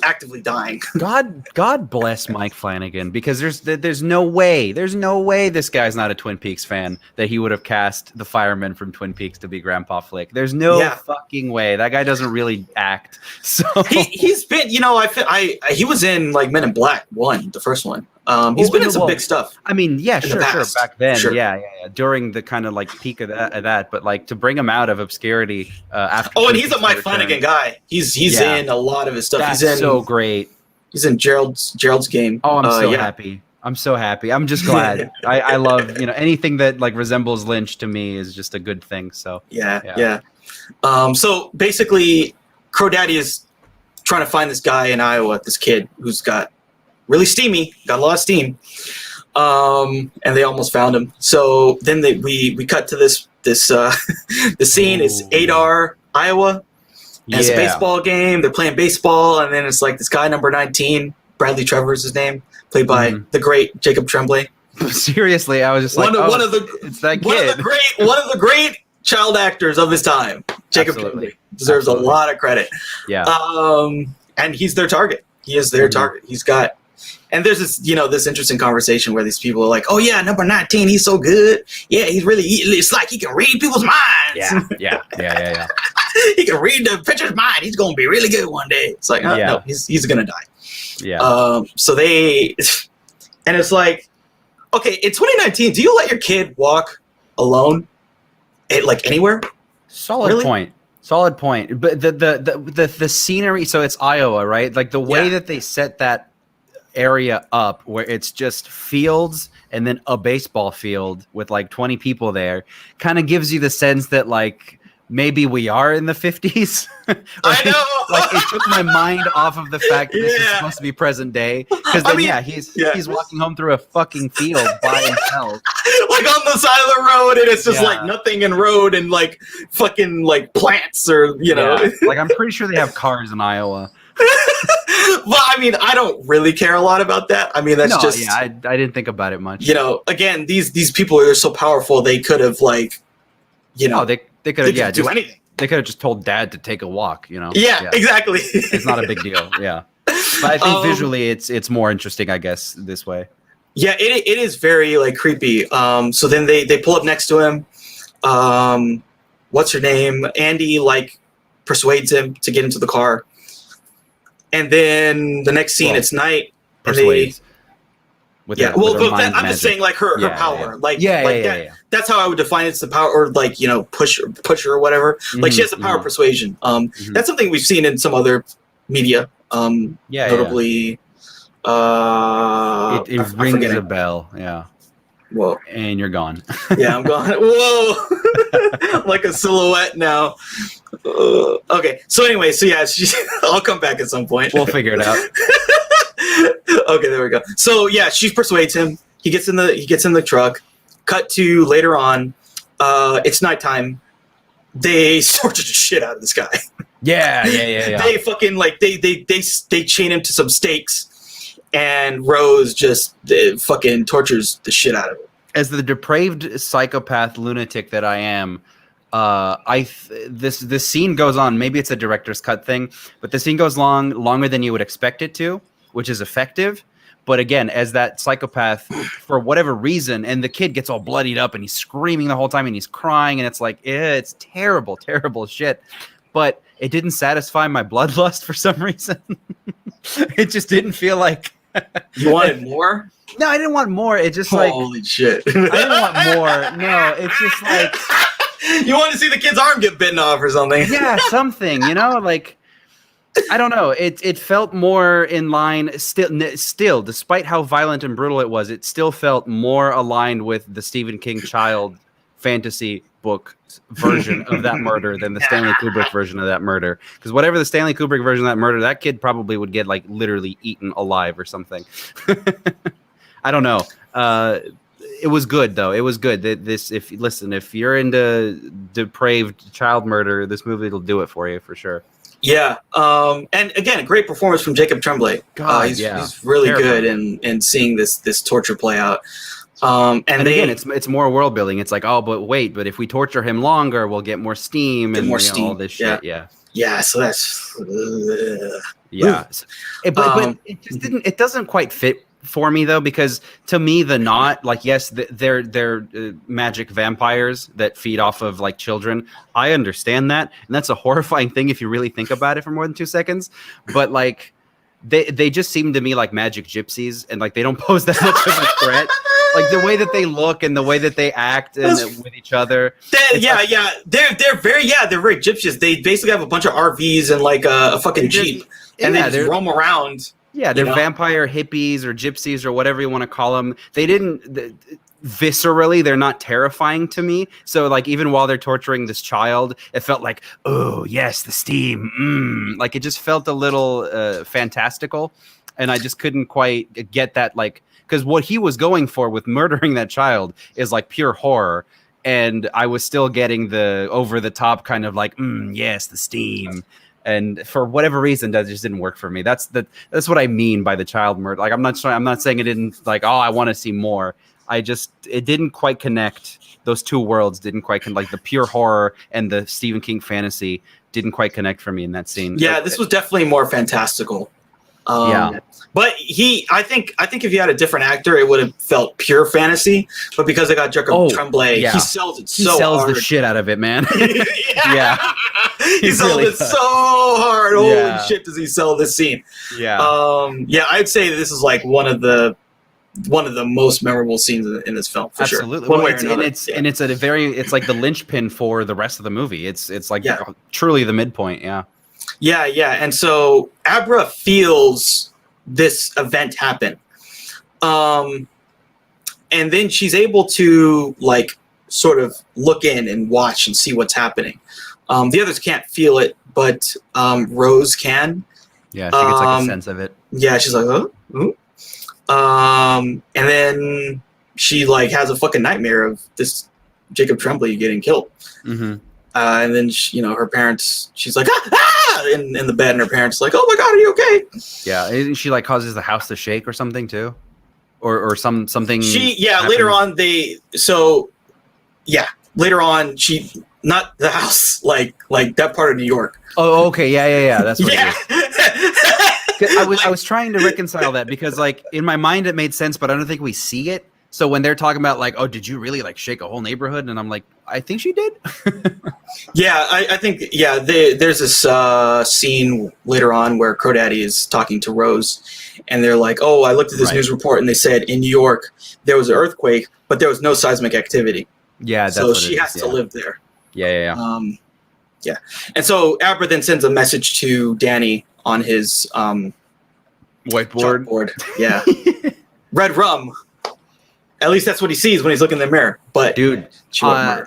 actively dying. God bless Mike Flanagan, because there's no way this guy's not a Twin Peaks fan, that he would have cast the fireman from Twin Peaks to be Grandpa Flick. There's no fucking way. That guy doesn't really act. So he's been, he was in like Men in Black 1, the first one. He's been in some big stuff. I mean, sure. Back then, yeah. During the kind of like peak of that, but like to bring him out of obscurity after. Oh, and he's a Mike Flanagan guy. He's in a lot of his stuff. That's so great. He's in Gerald's Game. Oh, I'm happy. I'm so happy. I'm just glad. I love anything that like resembles Lynch to me is just a good thing. So yeah. So basically, Crow Daddy is trying to find this guy in Iowa, this kid who's got really got a lot of steam, and they almost found him. So then we cut to this the scene is Adar, Iowa, And it's a baseball game. They're playing baseball, and then it's like this guy number 19, Bradley Trevor is his name, played by the great Jacob Tremblay. Seriously, I was just one of the great child actors of his time. Jacob Tremblay deserves a lot of credit. Yeah. And he's their target. He is their target. He's got, and there's this, this interesting conversation where these people are like, "Oh yeah, number 19, he's so good. Yeah, it's like he can read people's minds. Yeah. He can read the pitcher's mind. He's gonna be really good one day." It's like, no, he's gonna die. Yeah. So and it's like, okay, in 2019, do you let your kid walk alone, like anywhere? Solid point. But the scenery. So it's Iowa, right? Like the way that they set that area up, where it's just fields and then a baseball field with like 20 people there, kind of gives you the sense that like maybe we are in the 50s. I know. Like it took my mind off of the fact that this is supposed to be present day. Because then he's walking home through a fucking field by himself. Like on the side of the road, and it's just like nothing in road and like fucking like plants or Like I'm pretty sure they have cars in Iowa. Well, I mean, I don't really care a lot about that. I mean, I didn't think about it much. Again, these people are so powerful, they could have like, they could have do anything. They could have just told Dad to take a walk, Yeah, exactly. It's not a big deal. Yeah, but I think visually, it's more interesting, I guess, this way. Yeah, it is very like creepy. So then they pull up next to him. What's her name? Andy like persuades him to get into the car. And then the next scene, it's night. Persuades. I'm just saying, like her power, that's how I would define it. It's the power, or like push her or whatever. Like she has the power of persuasion. That's something we've seen in some other media. Notably, it rings a bell. Yeah. Whoa. And you're gone. Yeah, I'm gone. Whoa. Like a silhouette now. Okay. So anyway, I'll come back at some point. We'll figure it out. Okay, there we go. So yeah, she persuades him. He gets in the truck. Cut to later on. It's nighttime. They torture the shit out of this guy. Yeah. They fucking they chain him to some stakes, and Rose just fucking tortures the shit out of him. As the depraved psychopath lunatic that I am, this scene goes on. Maybe it's a director's cut thing, but the scene goes longer than you would expect it to, which is effective. But again, as that psychopath, for whatever reason, and the kid gets all bloodied up and he's screaming the whole time and he's crying, and it's like, it's terrible, terrible shit. But it didn't satisfy my bloodlust for some reason. It just didn't feel like... You wanted more? No, I didn't want more. It just holy shit. I didn't want more. No, it's just like... You want to see the kid's arm get bitten off or something. Yeah, something, like... I don't know. It felt more in line. Still, despite how violent and brutal it was, it still felt more aligned with the Stephen King child fantasy book version of that murder than the Stanley Kubrick version of that murder. Because whatever the Stanley Kubrick version of that murder, that kid probably would get like literally eaten alive or something. I don't know. It was good though. It was good. If you're into depraved child murder, this movie will do it for you for sure. Yeah, and again, a great performance from Jacob Tremblay. He's really good in seeing this torture play out. And again, it's more world building. It's like, but if we torture him longer, we'll get more steam and all this shit. Yeah. So that's but it just didn't. It doesn't quite fit for me though, because to me they're magic vampires that feed off of like children. I understand that, and that's a horrifying thing if you really think about it for more than 2 seconds. But like they just seem to me like magic gypsies, and like they don't pose that much of a threat. Like the way that they look and the way that they act with each other. They're very gypsies. They basically have a bunch of RVs and like a fucking Jeep, and they just roam around. Yeah, they're vampire hippies or gypsies or whatever you want to call them. Viscerally, they're not terrifying to me. So, like, even while they're torturing this child, it felt like, oh, yes, the steam. Like, it just felt a little fantastical. And I just couldn't quite get that, like, because what he was going for with murdering that child is, like, pure horror. And I was still getting the over-the-top kind of like, yes, the steam. And for whatever reason, that just didn't work for me. That's what I mean by the child murder. Like, I'm not saying it didn't, like, oh, I want to see more. It didn't quite connect. Those two worlds didn't quite connect. Like, the pure horror and the Stephen King fantasy didn't quite connect for me in that scene. Yeah, this was definitely more fantastical. But I think if you had a different actor, it would have felt pure fantasy. But because I got Jacob Tremblay, he sells it so hard. He sells the shit out of it, man. yeah. He sells it so hard. Holy shit, does he sell this scene? Yeah. I'd say this is like one of the most memorable scenes in this film, for sure. Absolutely. Well, it's like the linchpin for the rest of the movie. It's like truly the midpoint. Yeah. Yeah. And so Abra feels this event happen. And then she's able to like sort of look in and watch and see what's happening. The others can't feel it, but Rose can. Yeah, she gets like a sense of it. Yeah, she's like, and then she like has a fucking nightmare of this Jacob Tremblay getting killed. Mm-hmm. And then her parents, she's like, in the bed, and her parents are like, oh my God, are you okay? Yeah, and she like causes the house to shake or something too, or something. Later on later on she, not the house, like that part of New York. Oh, okay, yeah. That's what it is. I was trying to reconcile that because like in my mind it made sense, but I don't think we see it. So when they're talking about like, oh, did you really like shake a whole neighborhood? And I'm like, I think she did. I think there's this scene later on where Crow Daddy is talking to Rose, and they're like, oh, I looked at this news report and they said in New York there was an earthquake, but there was no seismic activity. Yeah, that's so what she has to live there. Yeah. And so Abra then sends a message to Danny on his whiteboard. Yeah. Red rum. At least that's what he sees when he's looking in the mirror. But dude,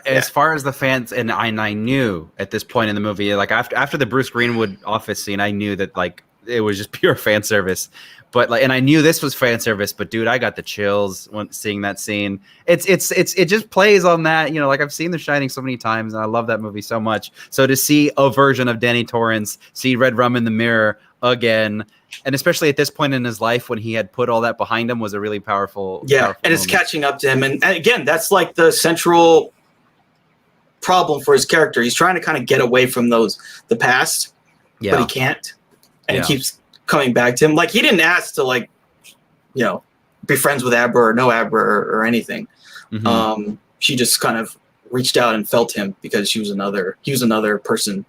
as far as the fans, and I knew at this point in the movie, like after the Bruce Greenwood office scene, I knew that like it was just pure fan service. But like, and I knew this was fan service. But dude, I got the chills when seeing that scene. It just plays on that. Like I've seen The Shining so many times, and I love that movie so much. So to see a version of Danny Torrance, see Red Rum in the mirror again. And especially at this point in his life when he had put all that behind him was a really powerful and moment. It's catching up to him. And again, that's like the central problem for his character. He's trying to kind of get away from the past, but he can't. And it keeps coming back to him. Like he didn't ask to like, be friends with Abra or know Abra or anything. Mm-hmm. She just kind of reached out and felt him because he was another person.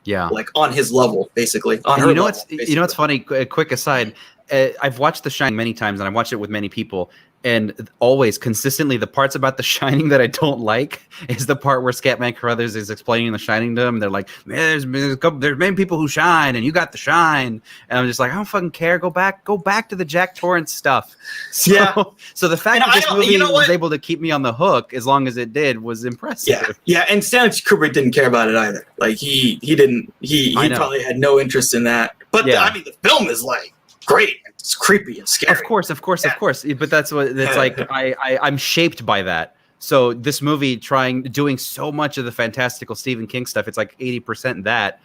Yeah, like on his level, basically. On her level, what's funny? A quick aside. I've watched The Shining many times, and I've watched it with many people. And always, consistently, the parts about The Shining that I don't like is the part where Scatman Carruthers is explaining The Shining to them. They're like, "There's many people who shine, and you got the shine." And I'm just like, I don't fucking care. Go back to the Jack Torrance stuff. So the fact that this movie was able to keep me on the hook as long as it did was impressive. Yeah. And Stanley Kubrick didn't care about it either. Like he didn't. He probably had no interest in that. But I mean, the film is like great. It's creepy and scary. Of course. But that's what it's like. I'm shaped by that. So this movie doing so much of the fantastical Stephen King stuff, it's like 80% that.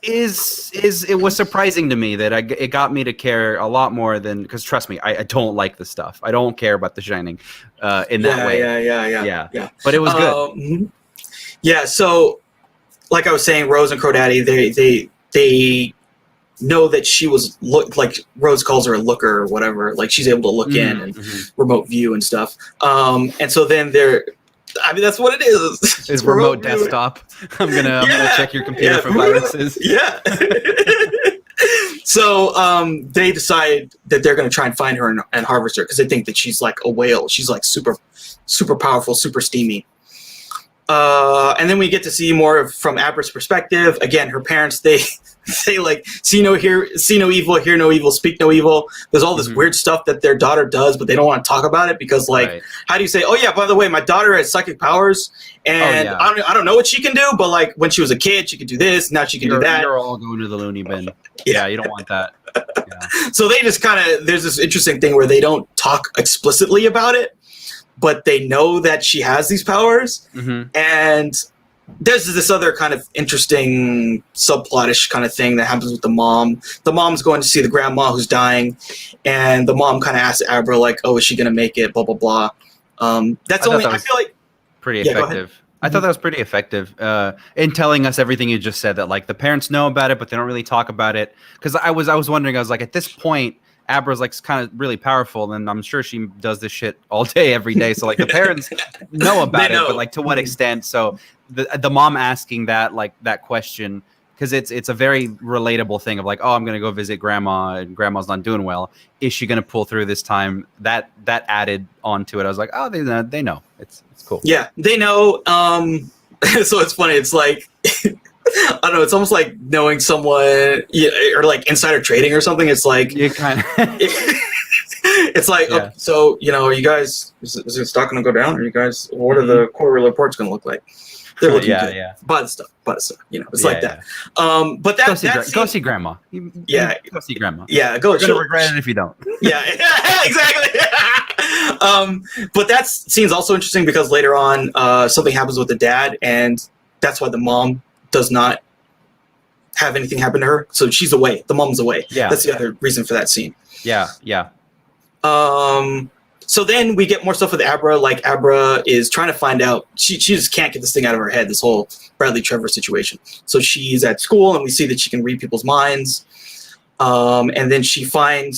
It was surprising to me that it got me to care a lot more than, because trust me, I don't like the stuff. I don't care about The Shining in that way. Yeah. But it was good. Yeah. So, like I was saying, Rose and Crow Daddy, they know that she was like Rose calls her a looker or whatever. Like she's able to look in and remote view and stuff. And so then that's what it is. It's remote desktop. I'm gonna check your computer for viruses. Yeah. So they decide that they're gonna try and find her and harvest her because they think that she's like a whale. She's like super, super powerful, super steamy. And then we get to see more from Abra's perspective. Again, her parents, they like see no evil, hear no evil, speak no evil. There's all this weird stuff that their daughter does, but they don't want to talk about it because how do you say, oh yeah, by the way, my daughter has psychic powers and I don't know what she can do, but like when she was a kid, she could do this, now she can do that. You're all going to the loony bin. Yeah, you don't want that. Yeah. So they just there's this interesting thing where they don't talk explicitly about it, but they know that she has these powers. And there's this other kind of interesting subplotish kind of thing that happens with the mom. The mom's going to see the grandma who's dying, and the mom kind of asks Abra, like, oh, is she going to make it, blah, blah, blah. I feel like... Pretty effective. I thought that was pretty effective in telling us everything you just said, that like the parents know about it, but they don't really talk about it. Because I was wondering, I was like, at this point, Abra's like kind of really powerful, and I'm sure she does this shit all day, every day. So like the parents know about it, but like to what extent? So the mom asking that question, because it's a very relatable thing of like, oh, I'm gonna go visit grandma and grandma's not doing well. Is she gonna pull through this time? That added onto it. I was like, oh, they know. It's cool. Yeah, they know. So it's funny. It's like I don't know. It's almost like knowing someone, or like insider trading or something. It's like you kind of. It's like, Yeah. okay, so are you guys? Is the stock going to go down? Are you guys? What are the quarterly reports going to look like? They're looking good. Yeah. Buy the stuff. It's like that. But that go see grandma. Yeah, go see grandma. Yeah, go. You're gonna regret it if you don't. Yeah, exactly. But that scene's also interesting because later on, something happens with the dad, and that's why the mom does not have anything happen to her. So she's away. The mom's away. Yeah, that's the other reason for that scene. Yeah. So then we get more stuff with Abra. Like Abra is trying to find out. She just can't get this thing out of her head. This whole Bradley Trevor situation. So she's at school, and we see that she can read people's minds. And then she's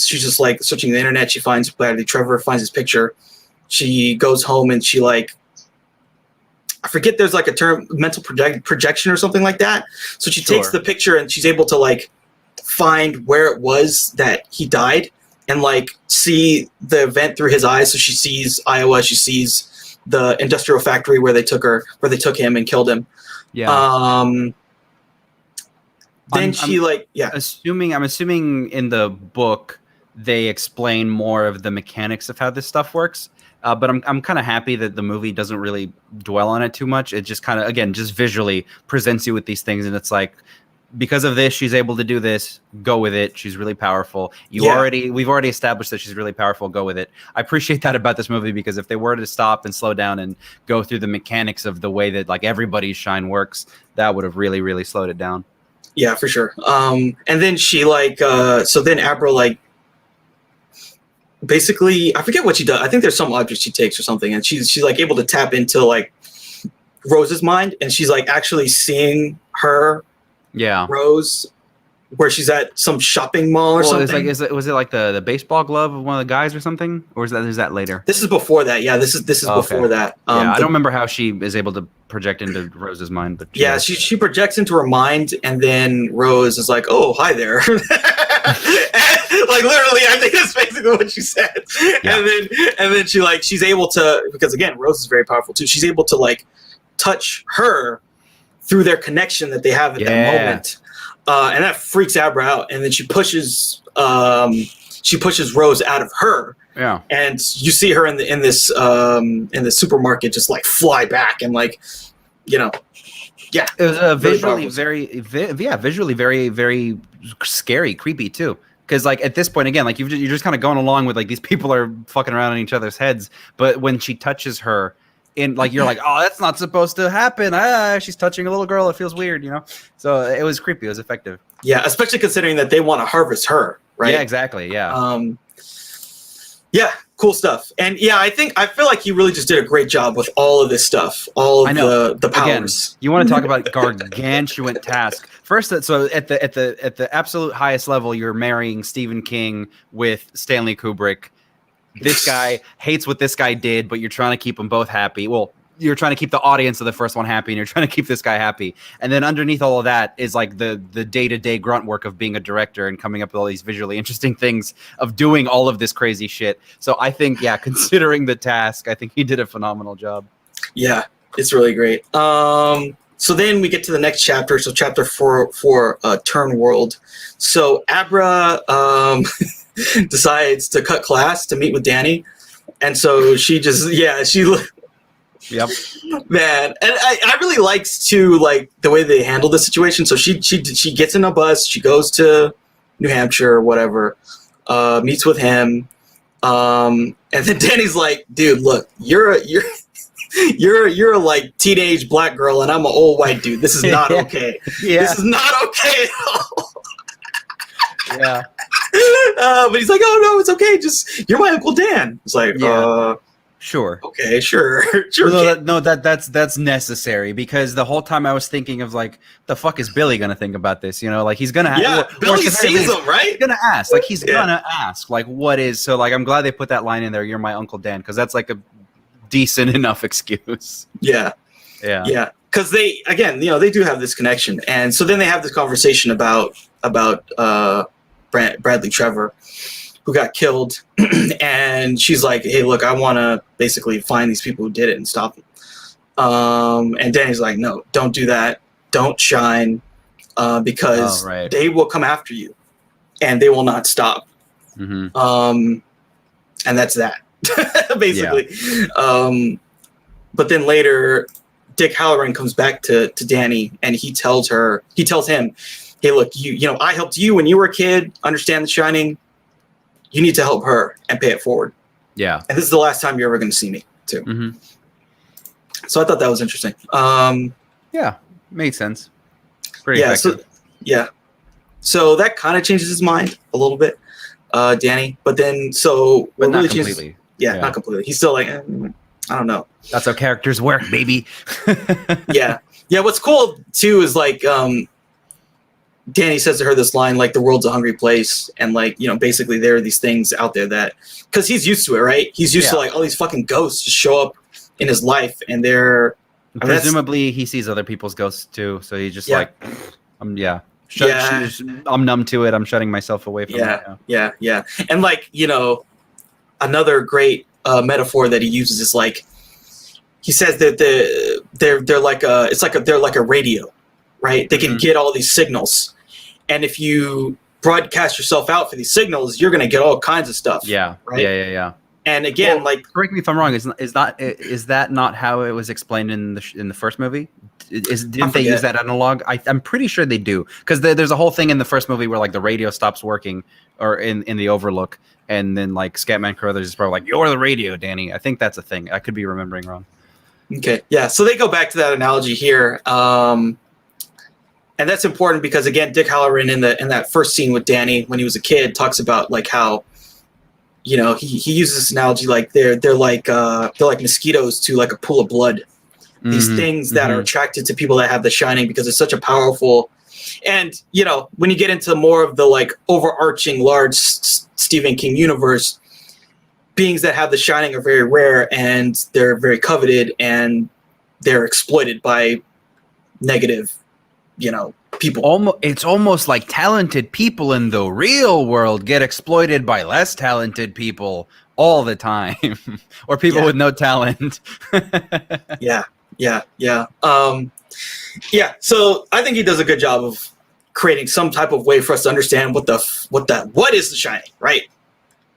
just like searching the internet. She finds Bradley Trevor, finds his picture. She goes home and she like, I forget, there's like a term, mental projection or something like that. So she takes the picture and she's able to like find where it was that he died and like see the event through his eyes. So she sees Iowa, she sees the industrial factory where they took him and killed him. Yeah. Then I'm assuming in the book they explain more of the mechanics of how this stuff works. But I'm kind of happy that the movie doesn't really dwell on it too much. It just kind of, again, just visually presents you with these things, and it's like, because of this, she's able to do this. Go with it. She's really powerful. We've already established that she's really powerful. Go with it. I appreciate that about this movie, because if they were to stop and slow down and go through the mechanics of the way that like everybody's shine works, that would have really, really slowed it down. Yeah, for sure. And then she so then Abra like, basically, I forget what she does. I think there's some object she takes or something, and she's like able to tap into like Rose's mind, and she's like actually seeing her. Yeah, Rose, where she's at some shopping mall or something. Was it like the baseball glove of one of the guys or something, or is that later? This is before that. Yeah, this is before that. I don't remember how she is able to project into Rose's mind, but she projects into her mind, and then Rose is like, "Oh, hi there." Like literally, I think that's basically what she said. Yeah. And then she's able to, because again, Rose is very powerful too. She's able to like touch her through their connection that they have at that moment, and that freaks Abra out. And then she pushes Rose out of her. Yeah, and you see her in the supermarket just like fly back and like, it was visually very, very scary, creepy too. Because like at this point again, like you're just kind of going along with like these people are fucking around in each other's heads, but when she touches her, in like you're like, oh, that's not supposed to happen. She's touching a little girl. It feels weird, So it was creepy. It was effective. Yeah, especially considering that they want to harvest her, right? Yeah, exactly. Yeah. Yeah, cool stuff. And yeah, I feel like he really just did a great job with all of this stuff, all of the powers. Again, you want to talk about gargantuan task. First, so at the absolute highest level, you're marrying Stephen King with Stanley Kubrick. This guy hates what this guy did, but you're trying to keep them both happy. Well, you're trying to keep the audience of the first one happy, and you're trying to keep this guy happy. And then underneath all of that is like the day-to-day grunt work of being a director and coming up with all these visually interesting things of doing all of this crazy shit. So I think, considering the task, I think he did a phenomenal job. Yeah, it's really great. So then we get to the next chapter. So chapter 4 for Turn World. So Abra decides to cut class to meet with Danny. And so she just, Yep. Man, and I really liked too, like the way they handled the situation. So she gets in a bus, she goes to New Hampshire or whatever, meets with him, and then Danny's like, "Dude, look, you're you're a like teenage black girl and I'm an old white dude. This is not okay. Yeah. This is not okay at all. Yeah. But he's like, oh no, it's okay. Just you're my Uncle Dan. It's like, sure. Okay, sure. That's necessary because the whole time I was thinking of like, the fuck is Billy gonna think about this? You know, like he's gonna Billy sees him, right? He's gonna ask, like he's gonna ask, like what is so like I'm glad they put that line in there. You're my Uncle Dan because that's like a decent enough excuse. Yeah. Because they do have this connection, and so then they have this conversation about Bradley Trevor, who got killed, and she's like, hey, look, I want to basically find these people who did it and stop them. And Danny's like, no, don't do that. Don't shine, because they will come after you, and they will not stop. And that's that, basically. Yeah. But then later, Dick Hallorann comes back to Danny, and he tells him, hey, look, you know, I helped you when you were a kid understand The Shining. You need to help her and pay it forward. Yeah. And this is the last time you're ever going to see me, too. So I thought that was interesting. Yeah, made sense. Pretty effective. So that kind of changes his mind a little bit, Danny. But then, but not completely. Not completely. He's still like, I don't know. That's how characters work, baby. Yeah. What's cool too is like, Danny says to her this line, like, the world's a hungry place. And like, you know, basically there are these things out there that, cause he's used to it, right? He's used to like all these fucking ghosts just show up in his life, and they're presumably he sees other people's ghosts too. So he's just like, I'm numb to it. I'm shutting myself away from it. Yeah. And like, you know, another great metaphor that he uses is like, he says that they're like a radio, right? They can get all these signals, and if you broadcast yourself out for these signals, you're going to get all kinds of stuff. Yeah. Right. Yeah. And again, like, correct me if I'm wrong. Is that not how it was explained in the first movie? Didn't they use that analog? I'm pretty sure they do, because there's a whole thing in the first movie where like the radio stops working, or in the Overlook, and then like Scatman Crothers is probably like, "You're the radio, Danny." I think that's a thing. I could be remembering wrong. Okay. Yeah. So they go back to that analogy here. And that's important because, again, Dick Hallorann in that first scene with Danny when he was a kid talks about like how, you know, he uses this analogy like they're like mosquitoes to like a pool of blood. These things that are attracted to people that have The Shining because it's such a powerful, and you know, when you get into more of the like overarching large Stephen King universe, beings that have The Shining are very rare, and they're very coveted, and they're exploited by negative, you know, people. It's almost like talented people in the real world get exploited by less talented people all the time, or people with no talent. Yeah. So I think he does a good job of creating some type of way for us to understand what is The Shining, right?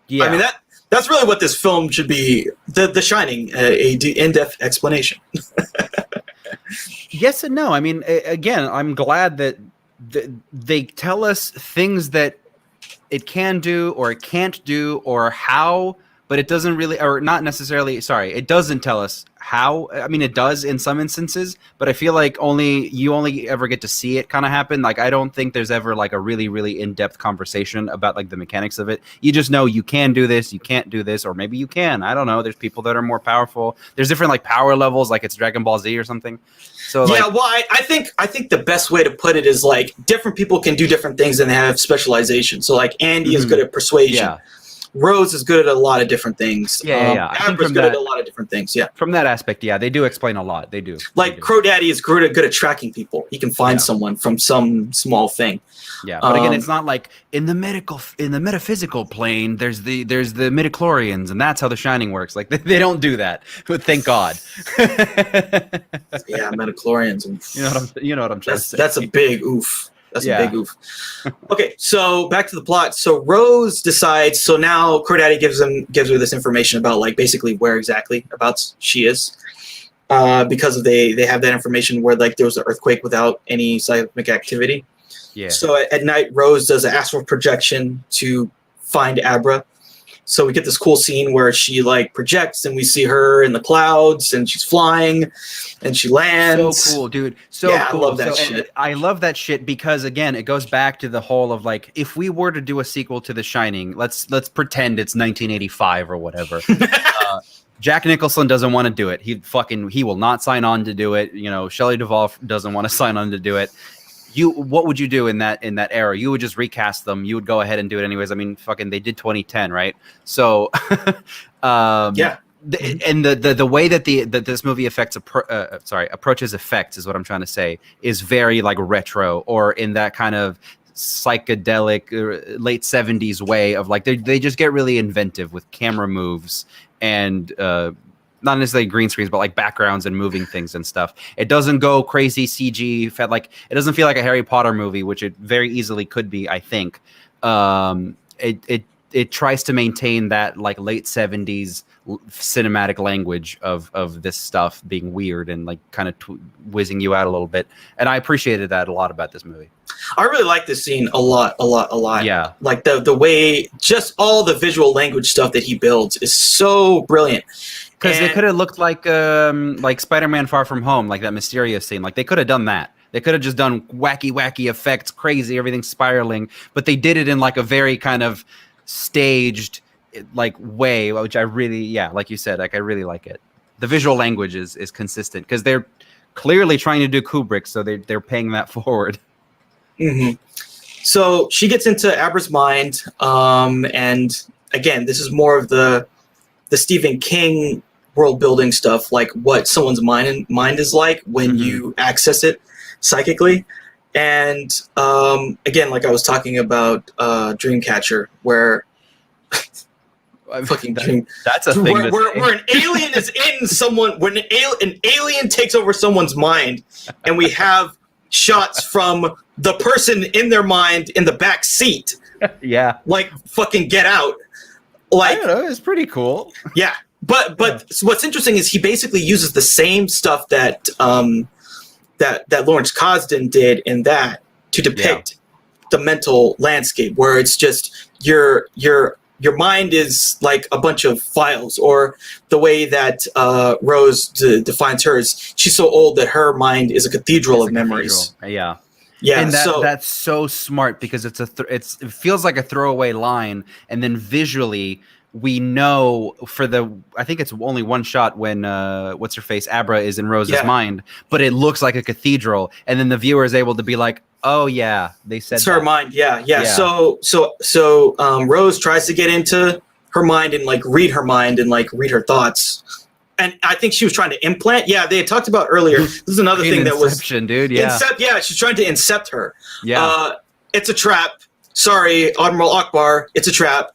Yeah. I mean, that's really what this film should be. The Shining, a in-depth explanation. Yes and no. I mean, again, I'm glad that they tell us things that it can do or it can't do or how, but it doesn't really, or not necessarily, sorry, it doesn't tell us how. I mean, it does in some instances, but I feel like you only ever get to see it kind of happen. Like, I don't think there's ever like a really, really in-depth conversation about like the mechanics of it. You just know you can do this, you can't do this, or maybe you can. I don't know. There's people that are more powerful. There's different like power levels, like it's Dragon Ball Z or something. So yeah, well, I think the best way to put it is like different people can do different things and they have specialization. So like Andy is good at persuasion. Yeah. Rose is good at a lot of different things. Abra's good at a lot of different things. Yeah. From that aspect, yeah, they do explain a lot. They do. Like Crow Daddy is good at tracking people. He can find someone from some small thing. Yeah, but again, it's not like in the metaphysical plane. There's the midichlorians, and that's how The Shining works. Like they don't do that. Thank God. Yeah, midichlorians. You know what I'm trying to say. That's a big oof. That's a big oof. Okay, so back to the plot. So Rose decides. So now Crow Daddy gives her this information about like basically where exactly about she is, because they have that information where like there was an earthquake without any seismic activity. Yeah. So at night, Rose does an astral projection to find Abra. So we get this cool scene where she like projects and we see her in the clouds and she's flying and she lands. So cool, dude. Cool. I love that shit. I love that shit because again, it goes back to the whole of like, if we were to do a sequel to The Shining, let's pretend it's 1985 or whatever. Jack Nicholson doesn't want to do it. He will not sign on to do it. Shelley Duvall doesn't want to sign on to do it. What would you do in that era? You would just recast them. You would go ahead and do it anyways. I mean, they did 2010, right? So, yeah. And the way that this movie approaches effects is what I'm trying to say is very like retro or in that kind of psychedelic late 70s way of like they just get really inventive with camera moves and not necessarily green screens, but like backgrounds and moving things and stuff. It doesn't go crazy CG. It doesn't feel like a Harry Potter movie, which it very easily could be, I think. It tries to maintain that like late 70s cinematic language of this stuff being weird and like kind of whizzing you out a little bit. And I appreciated that a lot about this movie. I really like this scene a lot. Yeah. Like the way, just all the visual language stuff that he builds is so brilliant. Because they could have looked like Spider-Man Far From Home, like that mysterious scene. Like they could have done that. They could have just done wacky effects, crazy, everything spiraling. But they did it in like a very kind of staged like way, which I really, like you said, like I really like it. The visual language is consistent because they're clearly trying to do Kubrick, so they're paying that forward. Mm-hmm. So she gets into Abra's mind, and again, this is more of the Stephen King world building stuff, like what someone's mind is like when you access it psychically. And again, like I was talking about Dreamcatcher, where fucking dream. That's a thing. Where an alien is in someone, when an alien takes over someone's mind, and we have shots from the person in their mind in the back seat. Yeah. Like fucking Get Out. Like, I don't know, it's pretty cool. Yeah. But what's interesting is he basically uses the same stuff that that Lawrence Kasdan did in that to depict the mental landscape, where it's just your mind is like a bunch of files, or the way that Rose defines hers. She's so old that her mind is a cathedral of memories. Yeah. Yeah, and that's so smart because it feels like a throwaway line, and then visually we know I think it's only one shot when what's her face Abra is in Rose's mind, but it looks like a cathedral, and then the viewer is able to be like, oh yeah, they said it's her mind. Yeah. So Rose tries to get into her mind and like read her mind and like read her thoughts. And I think she was trying to implant. Yeah, they had talked about earlier. This is another thing that was Inception, dude. Yeah, she's trying to incept her. Yeah, it's a trap. Sorry, Admiral Akbar. It's a trap.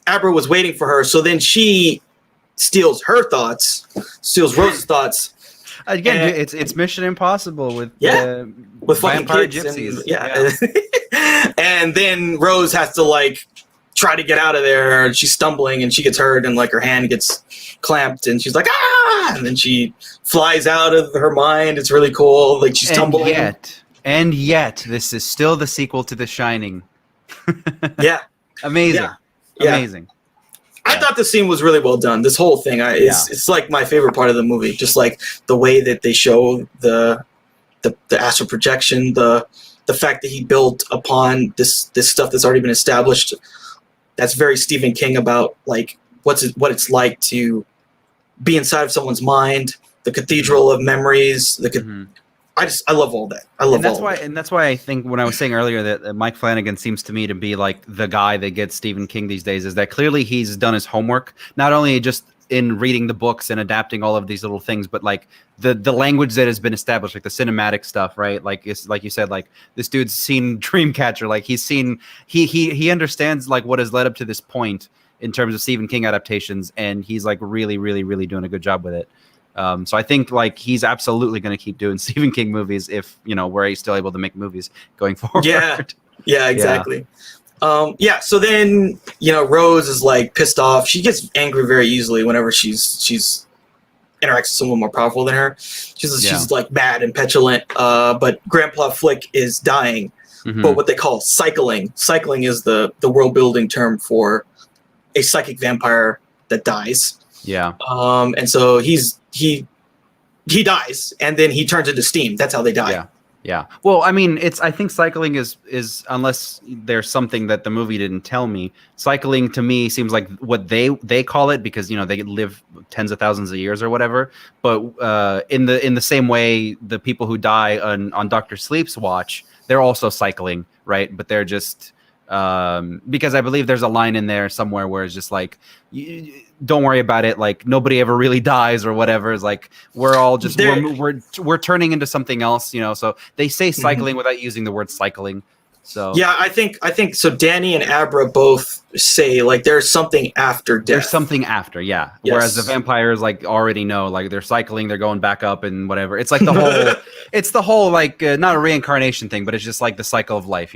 Abra was waiting for her, so then she steals her thoughts, steals Rose's thoughts. Again, it's Mission Impossible with fucking vampire kids gypsies. And then Rose has to like try to get out of there, and she's stumbling and she gets hurt and like her hand gets clamped and she's like, ah, and then she flies out of her mind. It's really cool. Like she's tumbling. And yet this is still the sequel to The Shining. Yeah. Amazing. Yeah. Amazing. I thought the scene was really well done. This whole thing, it's like my favorite part of the movie. Just like the way that they show the astral projection, the fact that he built upon this stuff that's already been established. That's very Stephen King about like what it's like to be inside of someone's mind, the cathedral of memories. I love all that. And that's why I think when I was saying earlier that Mike Flanagan seems to me to be like the guy that gets Stephen King these days, is that clearly he's done his homework, not only just in reading the books and adapting all of these little things, but like the language that has been established, like the cinematic stuff, right? Like it's like you said, like this dude's seen Dreamcatcher, like he's seen he understands like what has led up to this point in terms of Stephen King adaptations, and he's like really, really, really doing a good job with it. So I think like he's absolutely going to keep doing Stephen King movies if we're still able to make movies going forward. Yeah, exactly. So then Rose is like pissed off. She gets angry very easily whenever she's interacts with someone more powerful than her. She's like mad and petulant. But Grandpa Flick is dying. but what they call cycling. Cycling is the world building term for a psychic vampire that dies. Yeah. And so he dies, and then he turns into steam. That's how they die. Yeah. Yeah. Well, I mean, I think cycling is unless there's something that the movie didn't tell me, cycling to me seems like what they call it, because they live tens of thousands of years or whatever. But in the same way, the people who die on Dr. Sleep's watch, they're also cycling, right? But they're just because I believe there's a line in there somewhere where it's just like, don't worry about it, like nobody ever really dies or whatever. It's like we're all just we're turning into something else, so they say cycling without using the word cycling. So yeah, I think so. Danny and Abra both say like there's something after death. There's something after, yeah. Yes. Whereas the vampires like already know, like they're cycling, they're going back up and whatever. It's like the whole like not a reincarnation thing, but it's just like the cycle of life,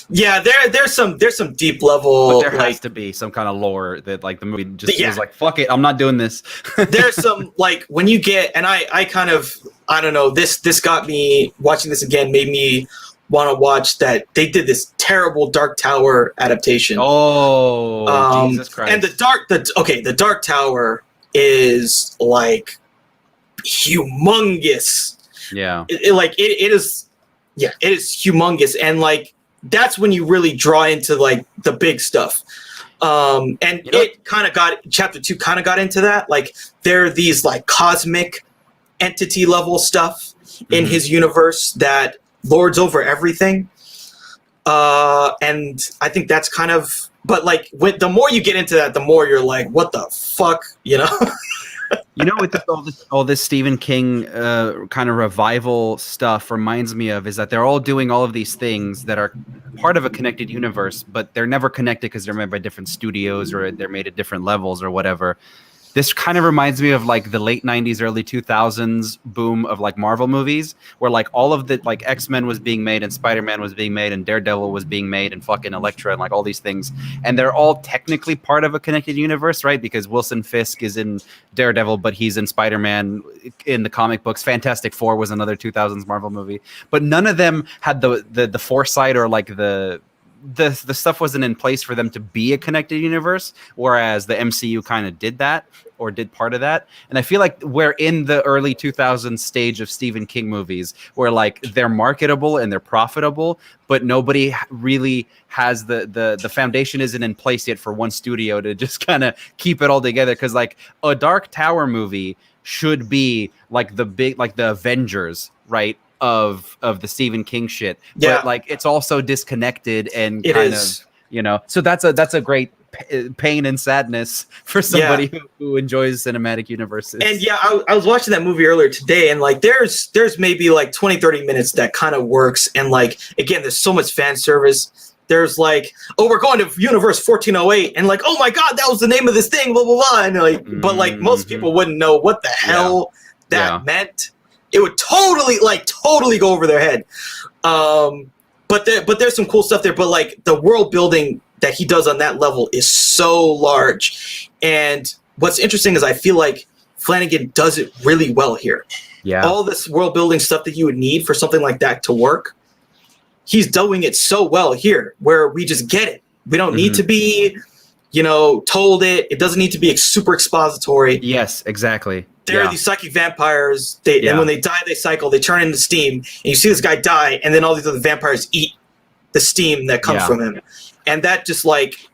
Yeah, there's some deep level. But there has to be some kind of lore that like the movie just was like, fuck it, I'm not doing this. There's some like when you get, and I kind of, I don't know, this got me watching this again, made me want to watch that they did this terrible Dark Tower adaptation. Oh, Jesus Christ! And the Dark Tower is like humongous. Yeah, it is. Yeah, it is humongous, and like that's when you really draw into like the big stuff. And it kind of chapter 2 kind of got into that. Like there are these like cosmic entity level stuff in his universe that lords over everything. And I think that's kind of, but like the more you get into that, the more you're like, what the fuck, What all this Stephen King kind of revival stuff reminds me of is that they're all doing all of these things that are part of a connected universe, but they're never connected because they're made by different studios or they're made at different levels or whatever. This kind of reminds me of like the late 90s, early 2000s boom of like Marvel movies where like all of the like X-Men was being made and Spider-Man was being made and Daredevil was being made and fucking Elektra and like all these things. And they're all technically part of a connected universe, right? Because Wilson Fisk is in Daredevil, but he's in Spider-Man in the comic books. Fantastic Four was another 2000s Marvel movie. But none of them had the foresight or like the stuff wasn't in place for them to be a connected universe, whereas the MCU kind of did that or did part of that. And I feel like we're in the early 2000s stage of Stephen King movies where like they're marketable and they're profitable, but nobody really has the foundation isn't in place yet for one studio to just kind of keep it all together. Because like a Dark Tower movie should be like the big, like the Avengers, right? Of the Stephen King shit, but like it's also disconnected and so that's a great pain and sadness for somebody who enjoys cinematic universes. And I was watching that movie earlier today, and like there's maybe like 20-30 minutes that kind of works, and like again there's so much fan service. There's like, oh, we're going to universe 1408, and like, oh my god, that was the name of this thing, blah blah blah, and like but like most people wouldn't know what the hell that meant. It would totally go over their head. But there's some cool stuff there. But like the world building that he does on that level is so large. And what's interesting is I feel like Flanagan does it really well here. Yeah. All this world building stuff that you would need for something like that to work, he's doing it so well here, where we just get it. We don't need to be, told it. It doesn't need to be super expository. Yes, exactly. There are these psychic vampires. And when they die, they cycle. They turn into steam. And you see this guy die, and then all these other vampires eat the steam that comes from him. And that just like...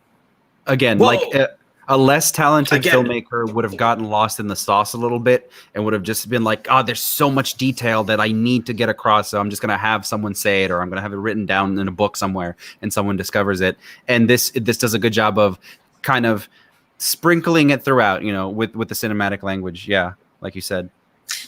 Again, whoa. Like a less talented filmmaker would have gotten lost in the sauce a little bit and would have just been like, there's so much detail that I need to get across, so I'm just going to have someone say it, or I'm going to have it written down in a book somewhere, and someone discovers it. And this does a good job of kind of sprinkling it throughout, with the cinematic language. Yeah. Like you said.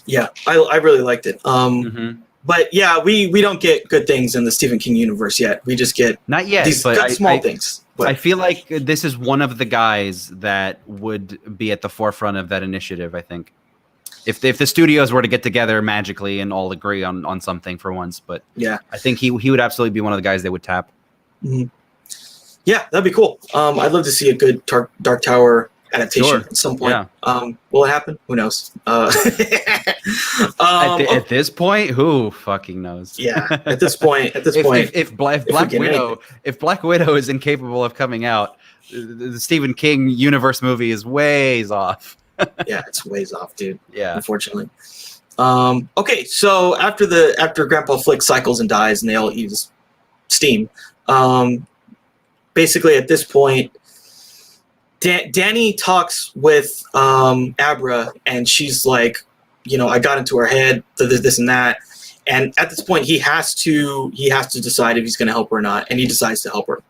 Yeah, I really liked it. But yeah, we don't get good things in the Stephen King universe yet. We just get not yet, these but good small things. But I feel like this is one of the guys that would be at the forefront of that initiative, I think. If the studios were to get together magically and all agree on something for once. But yeah, I think he would absolutely be one of the guys they would tap. Yeah, that'd be cool. I'd love to see a good Dark Tower adaptation at some point. Yeah. Will it happen? Who knows? At this point, who fucking knows? Yeah, at this point, if Black Widow is incapable of coming out, the Stephen King universe movie is ways off. Yeah, it's ways off, dude. Yeah, unfortunately. Okay, so after Grandpa Flick cycles and dies, and they all use steam. Basically, at this point, Danny talks with Abra, and she's like, I got into her head, this and that. And at this point, he has to decide if he's going to help her or not, and he decides to help her.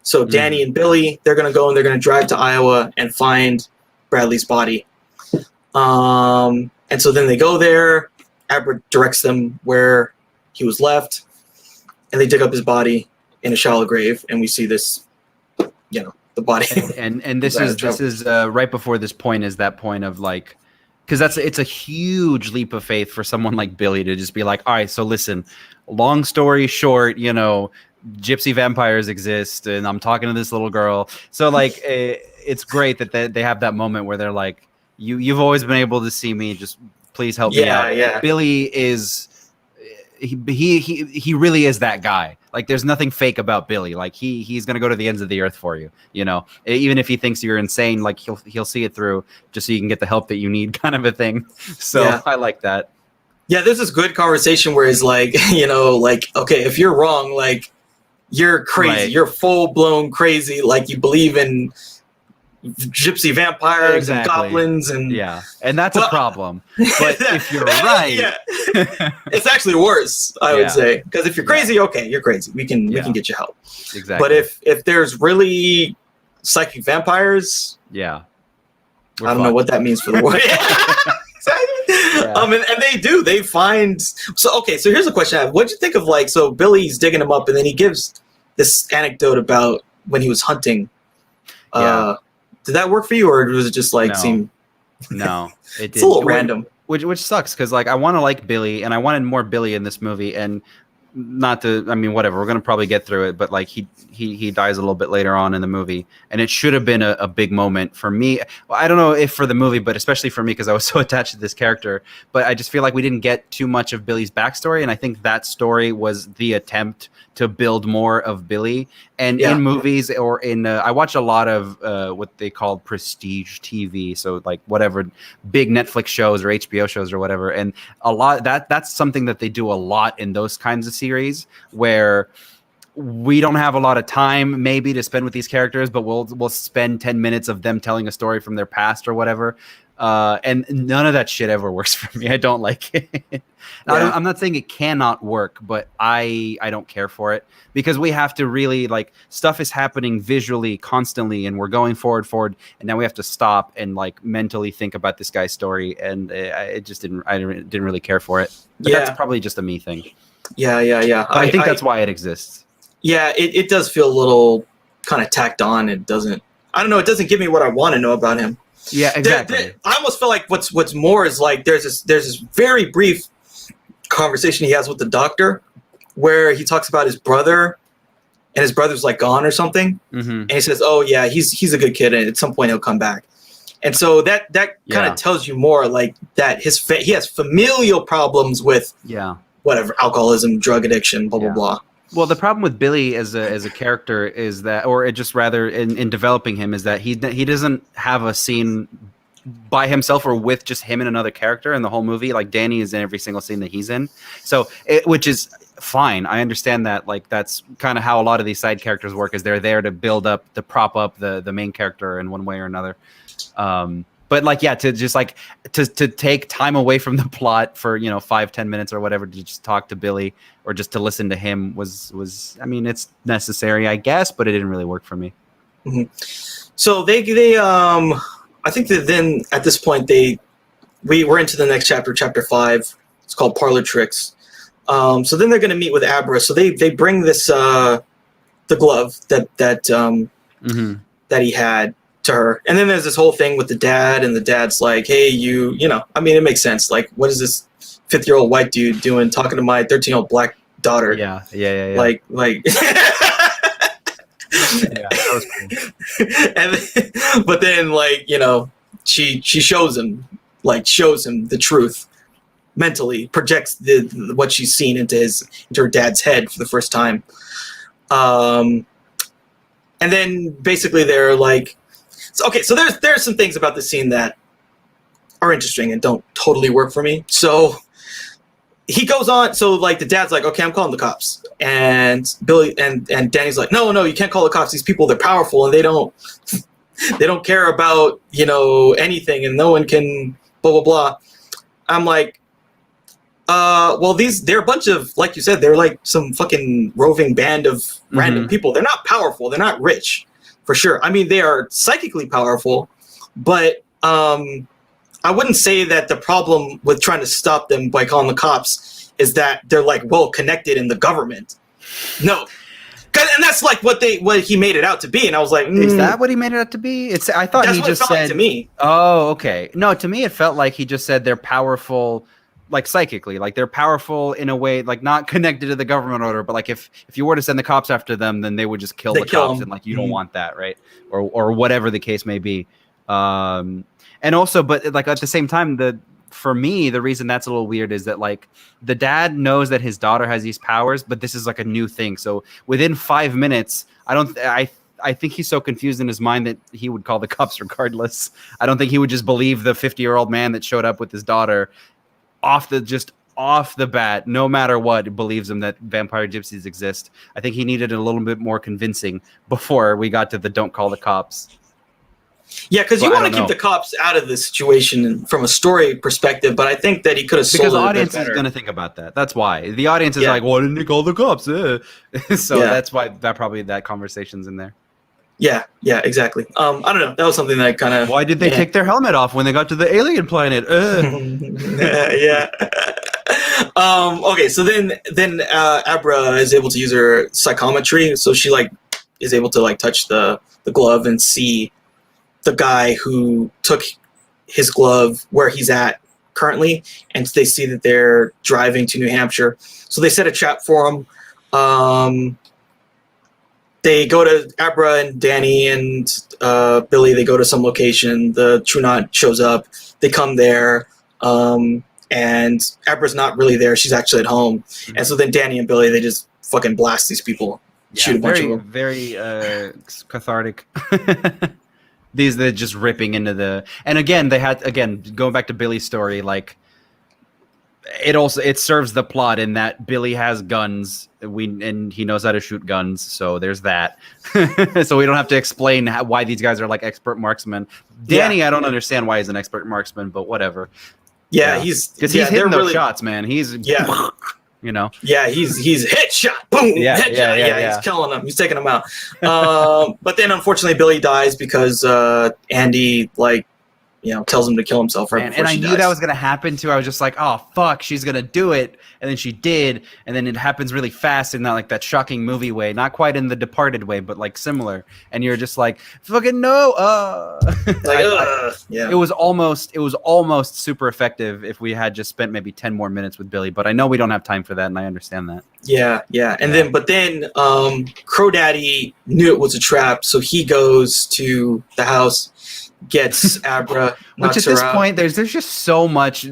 So Danny and Billy, they're going to go and they're going to drive to Iowa and find Bradley's body. And so then they go there. Abra directs them where he was left, and they dig up his body in a shallow grave, and we see this, the body. And this is right before this point is that point of like, because it's a huge leap of faith for someone like Billy to just be like, all right, so listen, long story short, gypsy vampires exist, and I'm talking to this little girl. So like, it's great that they have that moment where they're like, you've always been able to see me, just please help me out. Yeah. Billy is he really is that guy. Like, there's nothing fake about Billy. Like, he's gonna go to the ends of the earth for you. Even if he thinks you're insane, like he'll see it through just so you can get the help that you need, kind of a thing. So yeah. I like that. Yeah, there's this good conversation where he's like, okay, if you're wrong, like, you're crazy. Right. You're full blown crazy. Like, you believe in gypsy vampires and goblins and that's a problem. But if you're right, it's actually worse, I would say, because if you're crazy, okay, you're crazy. We can get you help. Exactly. But if there's really psychic vampires, I don't know what that means for the world. And they find. So here's a question I have. What'd you think of, like, so Billy's digging him up, and then he gives this anecdote about when he was hunting. Did that work for you, or was it just like seem? No, it did. It's a little random, which sucks, because like I want to like Billy, and I wanted more Billy in this movie, and not to. I mean, whatever. We're gonna probably get through it, but like he dies a little bit later on in the movie, and it should have been a big moment for me. Well, I don't know if for the movie, but especially for me, because I was so attached to this character. But I just feel like we didn't get too much of Billy's backstory, and I think that story was the attempt to build more of Billy. And in movies or in I watch a lot of what they call prestige TV, so like whatever big Netflix shows or HBO shows or whatever, and a lot that's something that they do a lot in those kinds of series, where we don't have a lot of time maybe to spend with these characters, but we'll spend 10 minutes of them telling a story from their past or whatever. And none of that shit ever works for me. I don't like it. I'm not saying it cannot work, but I don't care for it, because we have to really, like, stuff is happening visually constantly, and we're going forward, and now we have to stop and like mentally think about this guy's story, and I didn't really care for it. But that's probably just a me thing. Yeah. I think that's why it exists. Yeah, it does feel a little kind of tacked on. It doesn't. I don't know. It doesn't give me what I want to know about him. Yeah, exactly. I almost feel like what's more is like there's this very brief conversation he has with the doctor where he talks about his brother, and his brother's like gone or something, and he says, "Oh yeah, he's a good kid, and at some point he'll come back." And so that kind of tells you more, like, that he has familial problems with whatever, alcoholism, drug addiction, blah blah blah. Well, the problem with Billy as a character is that, or just rather in developing him, is that he doesn't have a scene by himself or with just him and another character in the whole movie. Like, Danny is in every single scene that he's in, which is fine. I understand that. Like, that's kind of how a lot of these side characters work, is they're there to build up, to prop up the main character in one way or another. But like, to just like to take time away from the plot for 5-10 minutes or whatever to just talk to Billy or just to listen to him was I mean, it's necessary, I guess, but it didn't really work for me. Mm-hmm. So they I think that then at this point we're into the next chapter 5. It's called Parlor Tricks. So then they're going to meet with Abra. So they bring this the glove that he had to her, and then there's this whole thing with the dad, and the dad's like, "Hey, I mean, it makes sense. Like, what is this 50-year-old white dude doing talking to my 13-year-old black daughter?" Yeah. Like Yeah, that was cool. But then, like, she shows him the truth mentally, projects what she's seen into her dad's head for the first time. And then basically they're like, okay, so there's some things about the scene that are interesting and don't totally work for me. So he goes on, so like the dad's like, okay, I'm calling the cops. And Billy and Danny's like, no, you can't call the cops. These people, they're powerful and they don't care about, anything, and no one can blah, blah, blah. I'm like, well, they're a bunch of, like you said, they're like some fucking roving band of random people. They're not powerful. They're not rich, for sure. I mean, they are psychically powerful, but I wouldn't say that the problem with trying to stop them by calling the cops is that they're like well connected in the government. No. And that's like what he made it out to be, and I was like, is that what he made it out to be? I thought he just said like to me. Oh, okay. No, to me it felt like he just said they're powerful, like psychically, like they're powerful in a way, like not connected to the government order, but like if you were to send the cops after them, then they would just kill the cops, and like you don't want that, right? Or whatever the case may be. And also, but like at the same time, for me, the reason that's a little weird is that like the dad knows that his daughter has these powers, but this is like a new thing. So within 5 minutes, I think he's so confused in his mind that he would call the cops regardless. I don't think he would just believe the 50-year-old man that showed up with his daughter off the bat, no matter what, believes him that vampire gypsies exist. I think he needed a little bit more convincing before we got to the don't call the cops. Yeah, because you want to keep the cops out of the situation from a story perspective, but I think that he could have sold it. Because the audience is going to think about that. That's why. The audience is like, why didn't he call the cops? So that's why that conversation's in there. Yeah, exactly. I don't know. That was something that kind of... Why did they take their helmet off when they got to the alien planet? Yeah. Okay, so then Abra is able to use her psychometry, so she like is able to like touch the glove and see the guy who took his glove where he's at currently, and they see that they're driving to New Hampshire. So they set a trap for him. They go to Abra and Danny and Billy. They go to some location. The True Knot shows up. They come there, and Abra's not really there. She's actually at home. And so then Danny and Billy, they just fucking blast these people. Shoot a bunch of them. Very cathartic. These they're just ripping into the, and again going back to Billy's story, like it serves the plot in that Billy has guns, and he knows how to shoot guns, so there's that. So we don't have to explain why these guys are like expert marksmen. Danny, I don't understand why he's an expert marksman, but whatever. Yeah, he's hitting those shots, man. He's he's headshot, boom, headshot. He's killing them. He's taking them out. But then unfortunately Billy dies because Andy tells him to kill himself right before she dies. Knew that was gonna happen too. I was just like, oh fuck, she's gonna do it, and then she did, and then it happens really fast in that shocking movie way, not quite in the Departed way, but like similar. And you're just like, fucking no. It was almost super effective if we had just spent maybe 10 more minutes with Billy, but I know we don't have time for that, and I understand that. But then Crow Daddy knew it was a trap, so he goes to the house, gets Abra, which at this point there's just so much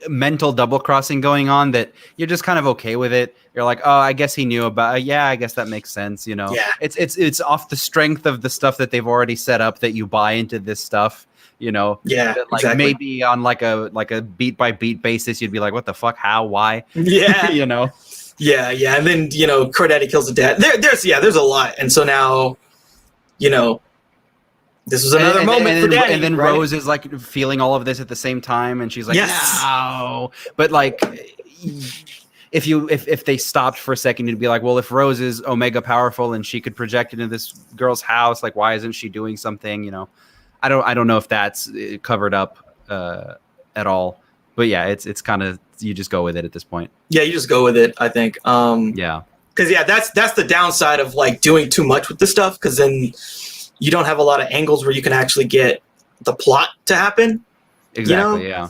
mental double crossing going on that you're just kind of okay with it. You're like, oh, I guess he knew about it. I guess that makes sense, It's off the strength of the stuff that they've already set up that you buy into this stuff, exactly. Maybe on like a beat by beat basis you'd be like, what the fuck, how, why? And then Crow Daddy kills the dad. There's a lot, and so now this was another moment for Danny. And then right? Rose is like feeling all of this at the same time, and she's like, yes. No. But like, if they stopped for a second, you'd be like, well, if Rose is omega powerful and she could project into this girl's house, like, why isn't she doing something? I don't know if that's covered up at all. But yeah, it's kind of, you just go with it at this point. Yeah, you just go with it, I think. Because that's the downside of like doing too much with this stuff, because then you don't have a lot of angles where you can actually get the plot to happen. Exactly. Yeah.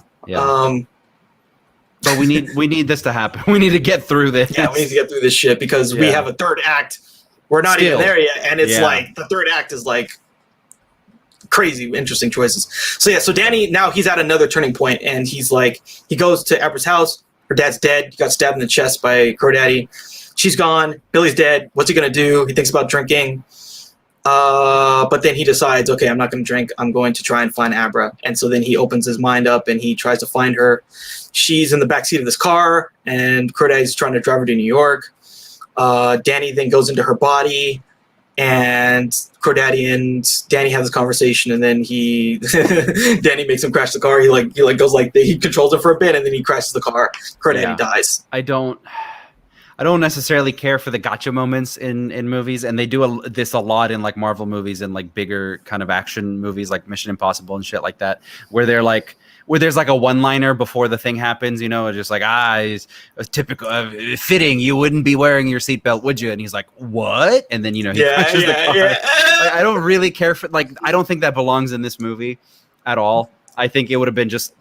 But we need this to happen. We need to get through this. Yeah, we need to get through this shit because we have a third act We're not even there yet. And it's like the third act is like crazy, interesting choices. So Danny, now he's at another turning point, and he's like, he goes to Abra's house. Her dad's dead. He got stabbed in the chest by Crow Daddy. She's gone. Billy's dead. What's he going to do? He thinks about drinking. But then he decides, okay, I'm not going to drink. I'm going to try and find Abra. And so then he opens his mind up and he tries to find her. She's in the backseat of this car, and Crow Daddy's trying to drive her to New York. Danny then goes into her body, and Crow Daddy and Danny have this conversation, and then Danny makes him crash the car. He controls it for a bit, and then he crashes the car. Crow Daddy dies. I don't necessarily care for the gotcha moments in movies, and they do this a lot in like Marvel movies and like bigger kind of action movies like Mission Impossible and shit like that, where there's like a one-liner before the thing happens, just like, it's a typical fitting. You wouldn't be wearing your seatbelt, would you? And he's like, what? And then he crashes the car. Yeah. I don't really care for I don't think that belongs in this movie at all. I think it would have been just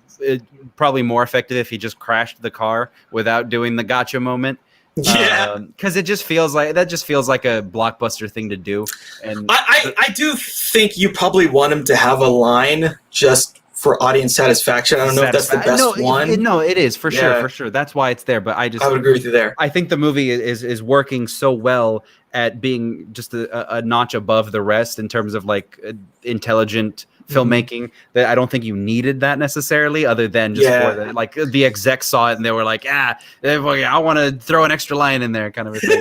probably more effective if he just crashed the car without doing the gotcha moment. Yeah, because it just feels like a blockbuster thing to do. And I do think you probably want him to have a line just for audience satisfaction. I don't know if that's the best one. No, it is for sure. That's why it's there. But I would agree with you there. I think the movie is working so well at being just a notch above the rest in terms of like intelligent filmmaking that I don't think you needed that necessarily, other than just for like the execs saw it and they were like, I want to throw an extra line in there, kind of a thing.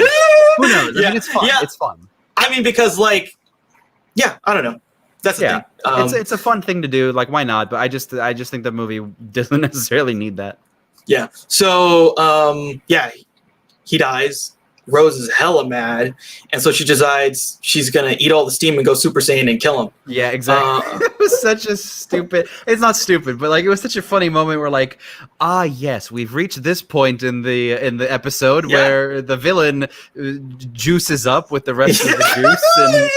Who knows? I mean, it's fun. It's fun. I mean, because I don't know. That's the thing. It's a fun thing to do. Like, why not? But I just think the movie doesn't necessarily need that. Yeah. So he dies. Rose is hella mad, and so she decides she's gonna eat all the steam and go Super Saiyan and kill him. Yeah, exactly. It was such a stupid. It's not stupid, but like it was such a funny moment where like, yes, we've reached this point in the episode where the villain juices up with the rest of the juice and.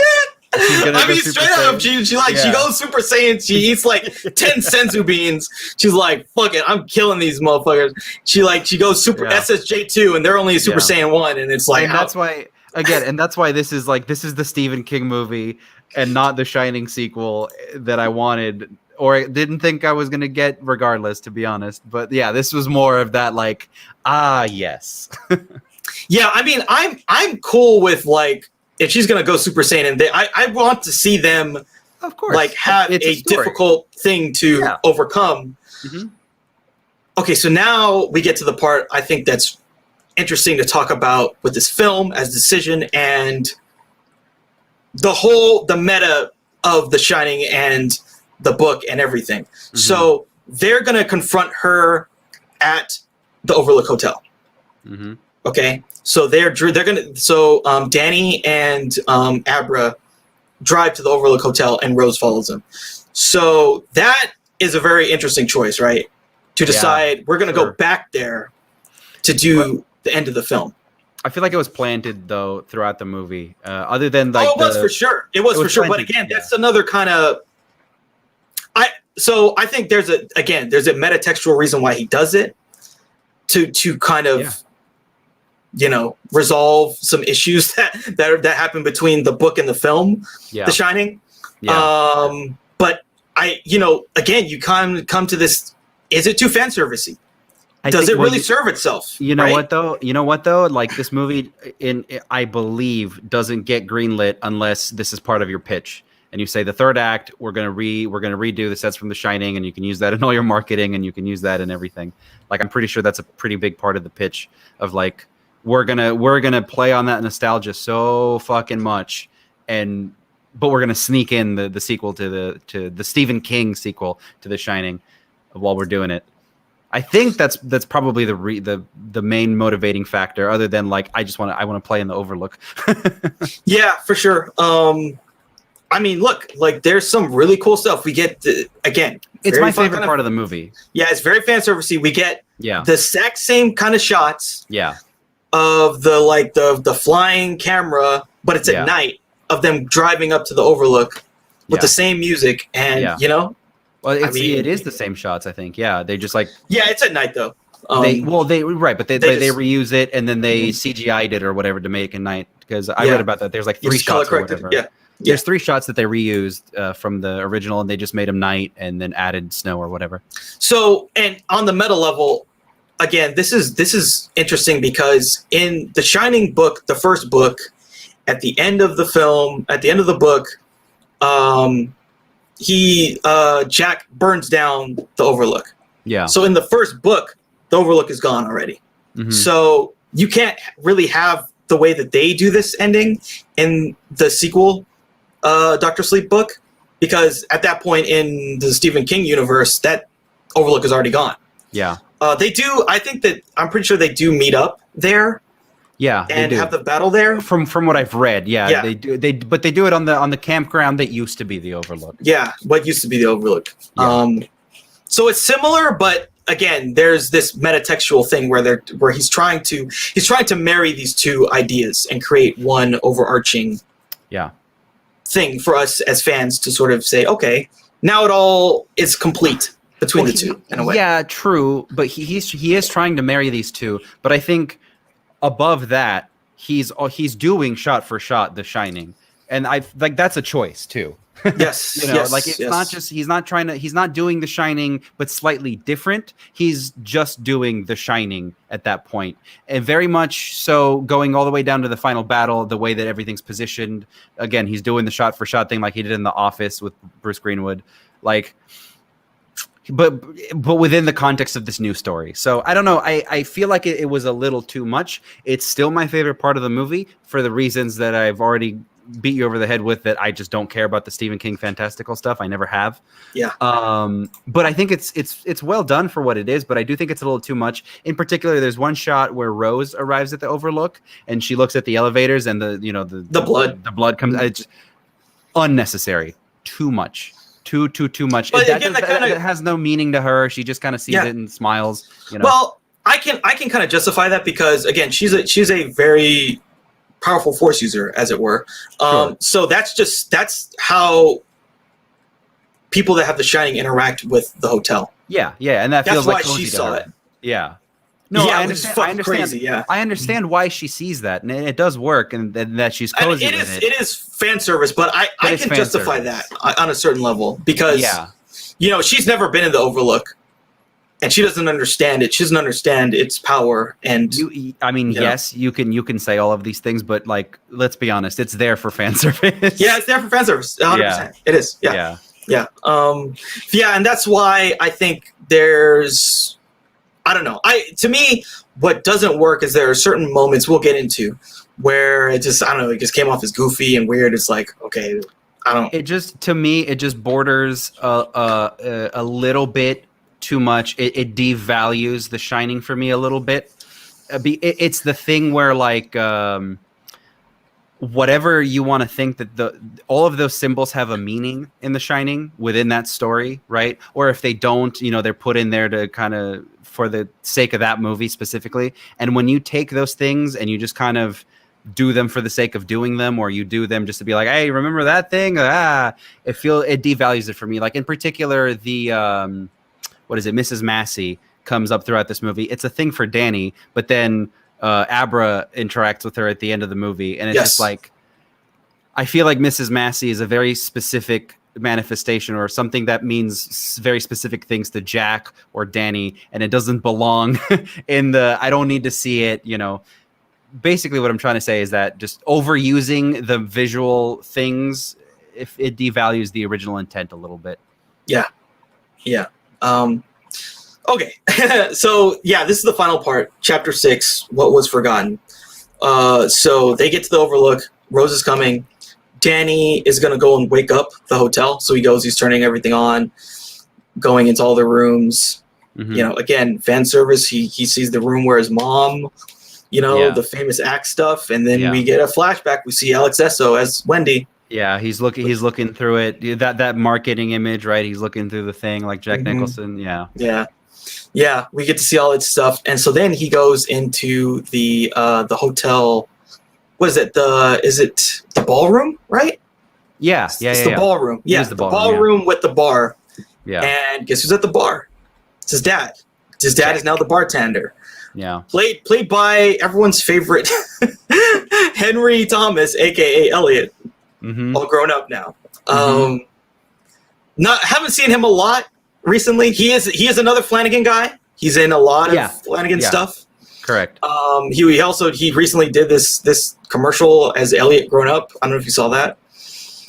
Straight up, she goes Super Saiyan. She eats like 10 senzu beans. She's like, fuck it, I'm killing these motherfuckers. She goes Super SSJ2, and they're only a Super Saiyan 1, and it's like, and that's why this is the Stephen King movie and not the Shining sequel that I wanted or didn't think I was gonna get, regardless, to be honest. But yeah, this was more of that like, yes. Yeah, I mean, I'm cool with like. If she's gonna go Super Saiyan, I want to see them, of course, like have a difficult thing to overcome. Mm-hmm. Okay, so now we get to the part I think that's interesting to talk about with this film as decision and the meta of The Shining and the book and everything. Mm-hmm. So they're gonna confront her at the Overlook Hotel. Mm-hmm. Okay. So Danny and Abra drive to the Overlook Hotel, and Rose follows them. So that is a very interesting choice, right? To decide we're going to go back there to do the end of the film. I feel like it was planted though throughout the movie. Other than like, it was for sure. It was for sure. But again, that's another kind of. I think there's a metatextual reason why he does it to kind of. Yeah. Resolve some issues that happen between the book and the film, The Shining. Yeah. But again, you come to this. Is it too fan servicey? Does it really serve itself? You know what though? Like this movie, I believe, doesn't get greenlit unless this is part of your pitch. And you say the third act, we're gonna redo the sets from The Shining, and you can use that in all your marketing, and you can use that in everything. Like I'm pretty sure that's a pretty big part of the pitch of like. We're gonna play on that nostalgia so fucking much, but we're gonna sneak in the sequel to the Stephen King sequel to The Shining while we're doing it. I think that's probably the main motivating factor, other than like I want to play in the Overlook. Yeah, for sure. I mean, look, like there's some really cool stuff we get. It's my favorite part of the movie. Yeah, it's very fan servicey. We get the exact same kind of shots. Yeah. Of the flying camera, but it's at night of them driving up to the Overlook with the same music, and well, it is the same shots. I think, they just like it's at night though. But they reuse it and then they CGI'd it or whatever to make it night Because I read about that. There's like 3 shots or whatever. Yeah. There's 3 shots that they reused from the original, and they just made them night and then added snow or whatever. So, and on the meta level, again, this is interesting because in the Shining book, the first book, at the end of the film, at the end of the book, Jack burns down the Overlook. Yeah. So in the first book, the Overlook is gone already. Mm-hmm. So you can't really have the way that they do this ending in the sequel Dr. Sleep book, because at that point in the Stephen King universe, that Overlook is already gone. Yeah. They do. I'm pretty sure they do meet up there. Yeah, and have the battle there. From what I've read, yeah, they do. But they do it on the campground that used to be the Overlook. Yeah, what used to be the Overlook. Yeah. So it's similar, but again, there's this metatextual thing where he's trying to marry these two ideas and create one overarching thing for us as fans to sort of say, okay, now it all is complete between the two in a way. Yeah, true, but he is trying to marry these two, but I think above that, he's doing shot for shot The Shining, and I like that's a choice too. Yes, it's not just he's not doing The Shining, but slightly different. He's just doing The Shining at that point, and very much so going all the way down to the final battle. The way that everything's positioned, again, he's doing the shot for shot thing like he did in The Office with Bruce Greenwood, like. But within the context of this new story. So I don't know. I feel like it was a little too much. It's still my favorite part of the movie for the reasons that I've already beat you over the head with, that I just don't care about the Stephen King fantastical stuff. I never have. Yeah. But I think it's well done for what it is, but I do think it's a little too much. In particular, there's one shot where Rose arrives at the Overlook and she looks at the elevators and the blood comes. It's unnecessary. Too much. Too much. But that has no meaning to her. She just kind of sees it and smiles. Well, I can kind of justify that because again, she's a very powerful Force user, as it were. Sure. So that's how people that have The Shining interact with the hotel. Yeah, and that's feels why like she saw it. Yeah. No, yeah, I understand. Crazy. Yeah, I understand why she sees that, and it does work, and that she's cozy with it. It is fan service, but I can justify that on a certain level because she's never been in the Overlook, and she doesn't understand it. She doesn't understand its power. And yes, you can say all of these things, but like, let's be honest, it's there for fan service. Yeah, it's there for fan service. 100%. It is. Yeah. And that's why I think there's. I don't know. To me, what doesn't work is there are certain moments we'll get into where it just came off as goofy and weird. It's like, okay, I don't. It just borders a little bit too much. It devalues The Shining for me a little bit. It's the thing where like whatever you want to think that all of those symbols have a meaning in The Shining within that story, right? Or if they don't, they're put in there to kind of for the sake of that movie specifically. And when you take those things and you just kind of do them for the sake of doing them, or you do them just to be like, hey, remember that thing? It devalues it for me. Like in particular, the Mrs. Massey comes up throughout this movie. It's a thing for Danny, but then Abra interacts with her at the end of the movie, and it's just like, I feel like Mrs. Massey is a very specific manifestation or something that means very specific things to Jack or Danny, and it doesn't belong in I don't need to see it. Basically what I'm trying to say is that just overusing the visual things, if it devalues the original intent a little bit. Yeah. Okay, so this is the final part, Chapter 6, What Was Forgotten. So they get to the Overlook, Rose is coming, Danny is going to go and wake up the hotel, so he's turning everything on, going into all the rooms. Mm-hmm. Again, fan service, he sees the room where his mom, the famous axe stuff, and then we get a flashback, we see Alex Esso as Wendy. Yeah, he's looking through it, that marketing image, right? He's looking through the thing like Jack Nicholson, Yeah, we get to see all that stuff, and so then he goes into the hotel. What is it? Is it the ballroom? Right? Yeah. It's the ballroom. Yeah, the ballroom with the bar. Yeah. And guess who's at the bar? It's his dad. His dad is now the bartender. Yeah. Played by everyone's favorite Henry Thomas, aka Elliot, all grown up now. Haven't seen him a lot recently. He is another Flanagan guy. He's in a lot of Flanagan stuff. Correct. He recently did this commercial as Elliot grown up. I don't know if you saw that.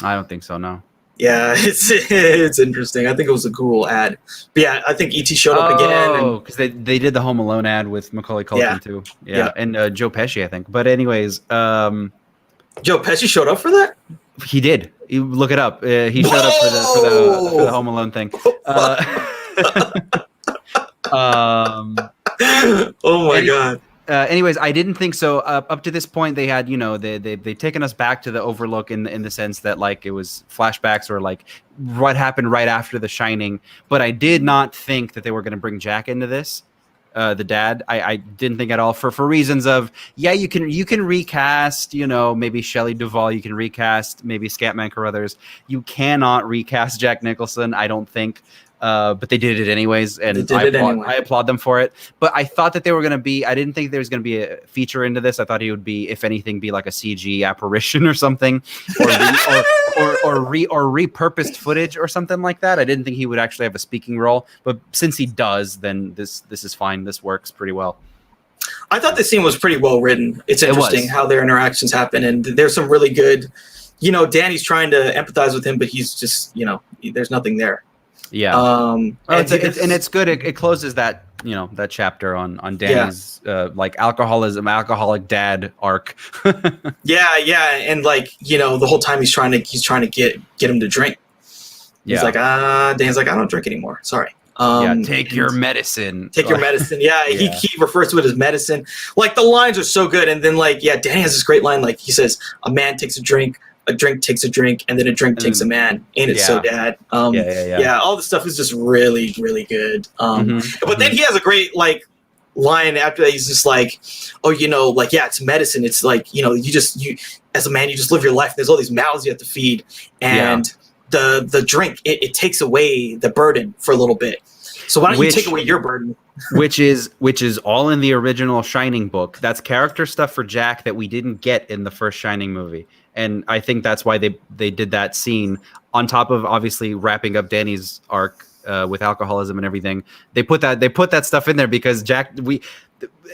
I don't think so. No. Yeah, it's interesting. I think it was a cool ad. But yeah, I think E.T. showed up again. Oh, because they did the Home Alone ad with Macaulay Culkin too. Yeah, and Joe Pesci, I think. But anyways, Joe Pesci showed up for that? He did. You look it up. He showed up for the Home Alone thing. Oh my God. Anyways, I didn't think so. Up to this point, they had, they've taken us back to the Overlook in the sense that like it was flashbacks or like what happened right after The Shining. But I did not think that they were going to bring Jack into this, the dad. I didn't think at all for reasons of you can recast, maybe Shelley Duvall. You can recast maybe Scatman Carruthers. You cannot recast Jack Nicholson. I don't think. But they did it anyways, and I applaud them for it. But I thought that they were going to be. I didn't think there was going to be a feature into this. I thought he would be, if anything, be like a CG apparition or something, or repurposed footage or something like that. I didn't think he would actually have a speaking role. But since he does, then this is fine. This works pretty well. I thought the scene was pretty well written. It's interesting how their interactions happen, and there's some really good. Danny's trying to empathize with him, but he's just, there's nothing there. Yeah. It's good. It closes that that chapter on Danny's like alcoholic dad arc. yeah, and like the whole time he's trying to get him to drink. He's like, Danny's like, I don't drink anymore. Sorry. Take your medicine. Take your medicine. Yeah, he refers to it as medicine. Like the lines are so good, and then Danny has this great line. Like he says, a man takes a drink takes a drink, and then a drink takes a man. Ain't it so, Dad? All the stuff is just really, really good. But then he has a great line after that. He's just like, oh, it's medicine. It's like, you as a man, you just live your life. There's all these mouths you have to feed, and the drink it takes away the burden for a little bit. So why don't you take away your burden? which is all in the original Shining book. That's character stuff for Jack that we didn't get in the first Shining movie. And I think that's why they did that scene on top of obviously wrapping up Danny's arc with alcoholism and everything. They put that stuff in there because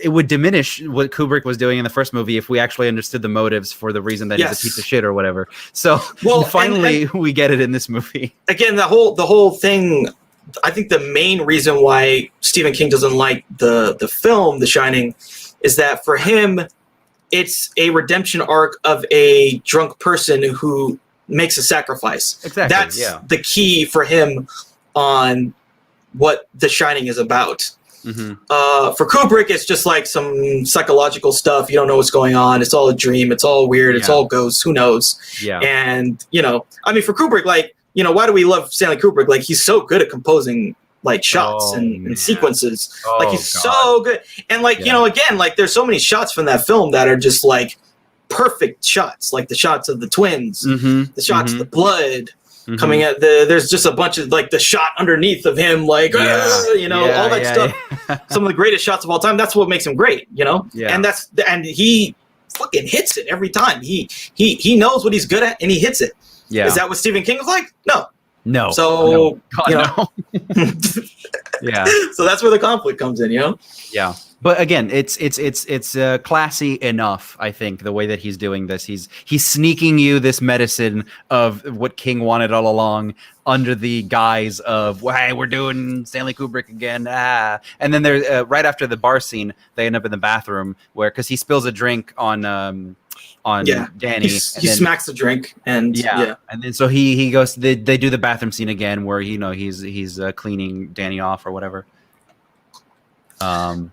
it would diminish what Kubrick was doing in the first movie if we actually understood the motives for the reason that he's a piece of shit or whatever. So finally we get it in this movie. Again, the whole thing. I think the main reason why Stephen King doesn't like the film The Shining is that for him, it's a redemption arc of a drunk person who makes a sacrifice. Exactly. That's the key for him on what The Shining is about. For Kubrick, it's just like some psychological stuff. You don't know what's going on. It's all a dream. It's all weird. It's all ghosts. Who knows? Yeah. And, for Kubrick, why do we love Stanley Kubrick? Like, he's so good at composing shots and sequences. He's so good. And again, there's so many shots from that film that are just perfect shots, like the shots of the twins, the shots of the blood coming at there's just a bunch of the shot underneath of him, all that stuff. Some of the greatest shots of all time. That's what makes him great, and he fucking hits it every time. He knows what he's good at and he hits it. Yeah. Is that what Stephen King was like? No. So no. Yeah. So that's where the conflict comes in, Yeah. But again, it's classy enough. I think the way that he's doing this, he's sneaking you this medicine of what King wanted all along under the guise of, hey, we're doing Stanley Kubrick again. And then there, right after the bar scene, they end up in the bathroom because he spills a drink on Danny. He smacks the drink and and then so he goes. They do the bathroom scene again where he's cleaning Danny off or whatever. So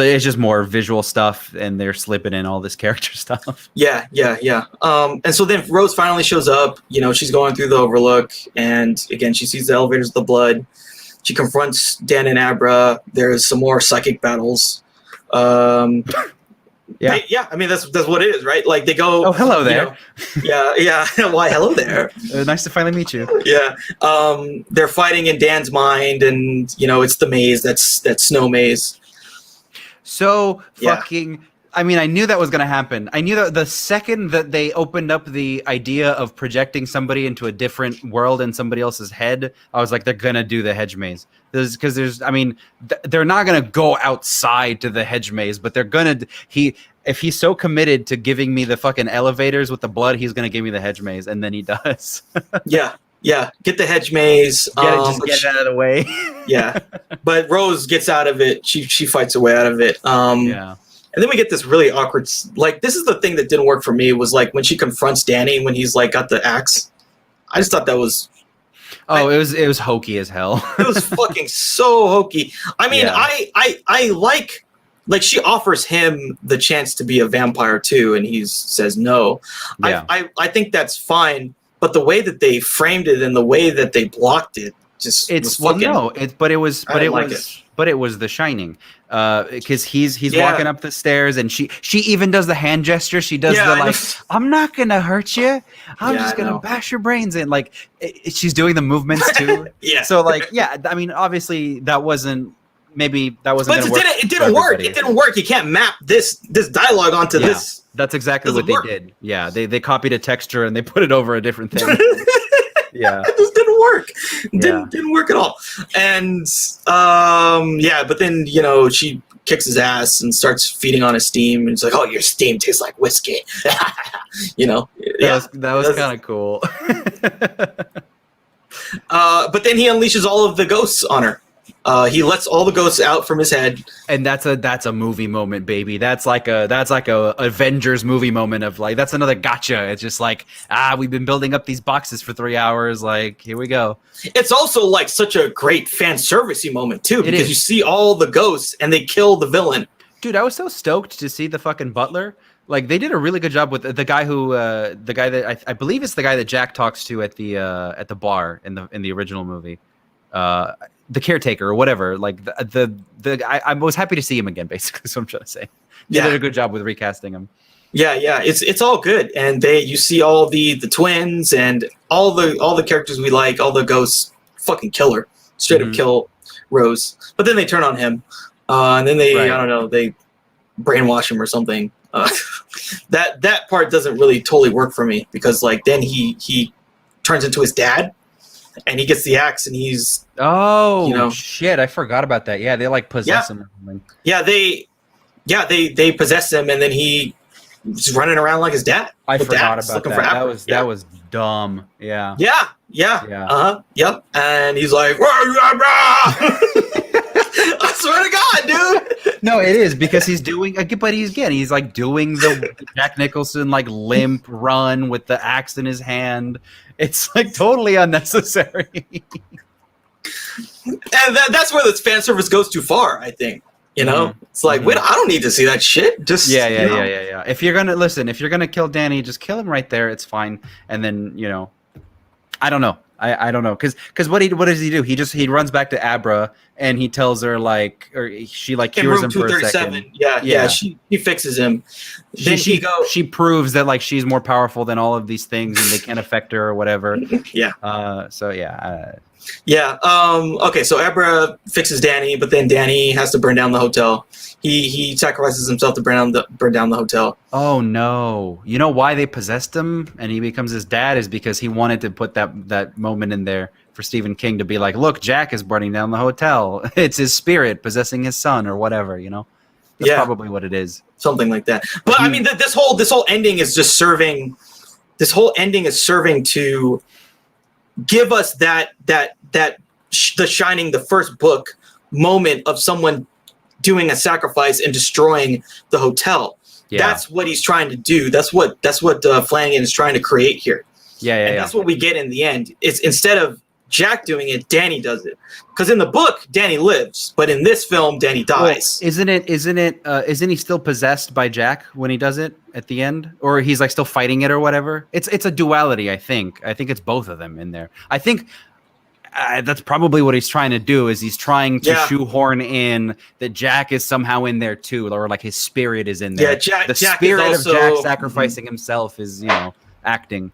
it's just more visual stuff, and they're slipping in all this character stuff. Yeah. And so then Rose finally shows up. She's going through the Overlook, and again, she sees the elevators of the blood. She confronts Dan and Abra. There's some more psychic battles. Yeah. I mean, that's what it is, right? They go. Oh, hello there. Yeah. Why, hello there. Nice to finally meet you. Yeah. They're fighting in Dan's mind, and it's the maze. That's Snow Maze. So fucking I mean, I knew that was going to happen. I knew that the second that they opened up the idea of projecting somebody into a different world in somebody else's head, I was like, they're going to do the hedge maze. Because they're not going to go outside to the hedge maze, but they're going to, if he's so committed to giving me the fucking elevators with the blood, he's going to give me the hedge maze. And then he does. Yeah. Get the hedge maze. Just get it out of the way. Yeah. But Rose gets out of it. She fights her way out of it. Yeah. And then we get this really awkward, like, this is the thing that didn't work for me, was like when she confronts Danny when he's like got the axe. I just thought that was. It was hokey as hell. It was fucking so hokey. I mean, yeah. I like she offers him the chance to be a vampire too, and he says no. Yeah. I think that's fine, but the way that they framed it and the way that they blocked it just it was The Shining, because he's walking up the stairs and she even does the hand gesture. She does I'm not gonna hurt you. I'm just gonna bash your brains in. Like she's doing the movements too. Yeah. So I mean, obviously that wasn't gonna work. It didn't work. It didn't work. You can't map this dialogue onto this. That's exactly what they did. Yeah, they copied a texture and they put it over a different thing. Yeah, it just didn't work. Didn't work at all. And but then she kicks his ass and starts feeding on his steam, and it's like, oh, your steam tastes like whiskey. That was kind of cool. But then he unleashes all of the ghosts on her. He lets all the ghosts out from his head, and that's a movie moment, baby. That's like a Avengers movie moment of like, that's another gotcha. It's just like, we've been building up these boxes for 3 hours. Like, here we go. It's also like such a great fan servicey moment too, because you see all the ghosts and they kill the villain. Dude, I was so stoked to see the fucking butler. Like, they did a really good job with the guy that I believe it's the guy that Jack talks to at the bar in the original movie. The caretaker or whatever, like I was happy to see him again. Basically, is what I'm trying to say. They did a good job with recasting him. Yeah, it's all good, and you see all the twins and all the characters we like, all the ghosts fucking kill her, straight up kill Rose. But then they turn on him, and then they I don't know, they brainwash him or something. That part doesn't really totally work for me, because like then he turns into his dad. And he gets the axe, and he's shit! I forgot about that. Yeah, they like possess him or something. Yeah, they possess him, and then he's running around like his dad. I forgot about that. That was dumb. Yeah. Yeah. Yep. And he's like, I swear to God, dude. No, it is, because he's doing, but he's like doing the Jack Nicholson like limp run with the axe in his hand. It's like totally unnecessary. And that's where the fan service goes too far, I think. It's like, wait, I don't need to see that shit. Just yeah. If you're gonna kill Danny, just kill him right there. It's fine. And then I don't know. I don't know, because what does he do? He runs back to Abra and he tells her she cures him for a second. Yeah. She fixes him. Then she proves that she's more powerful than all of these things and they can't affect her or whatever. Okay, so Abra fixes Danny, but then Danny has to burn down the hotel. He sacrifices himself to burn down the hotel. Oh no! You know why they possessed him and he becomes his dad is because he wanted to put that moment in there for Stephen King to be like, look, Jack is burning down the hotel. It's his spirit possessing his son or whatever. That's probably what it is. Something like that. But I mean, this whole ending is just serving. This whole ending is serving to give us that The Shining, the first book moment of someone doing a sacrifice and destroying the hotel. Yeah. That's what he's trying to do. That's what Flanagan is trying to create here. And that's what we get in the end. It's instead of Jack doing it, Danny does it. Because in the book, Danny lives, but in this film, Danny dies. Well, isn't he still possessed by Jack when he does it at the end? Or he's still fighting it or whatever? It's a duality, I think. I think it's both of them in there. I think that's probably what he's trying to do, is he's trying to shoehorn in that Jack is somehow in there too, or his spirit is in there. Yeah, the spirit of Jack sacrificing himself is, acting.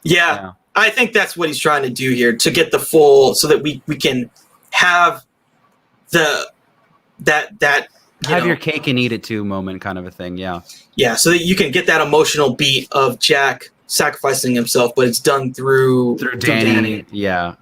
Yeah, I think that's what he's trying to do here, to get the full, so that we can have that have your cake and eat it too moment kind of a thing. Yeah. Yeah. So that you can get that emotional beat of Jack sacrificing himself, but it's done through Danny. Yeah.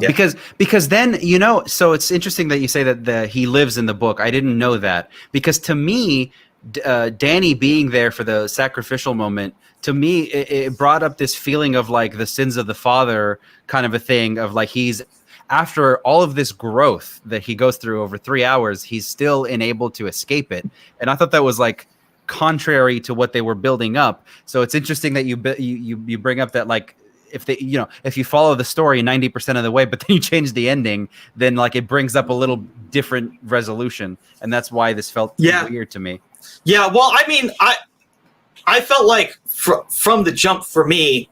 Because then, so it's interesting that you say that he lives in the book. I didn't know that, because to me, Danny being there for the sacrificial moment, to me, it brought up this feeling of like the sins of the father kind of a thing, of like he's, after all of this growth that he goes through over 3 hours, he's still unable to escape it. And I thought that was like contrary to what they were building up. So it's interesting that you bring up that, like, if you follow the story 90% of the way, but then you change the ending, then like it brings up a little different resolution. And that's why this felt weird to me. Yeah. Well, I mean, I felt like from the jump for me,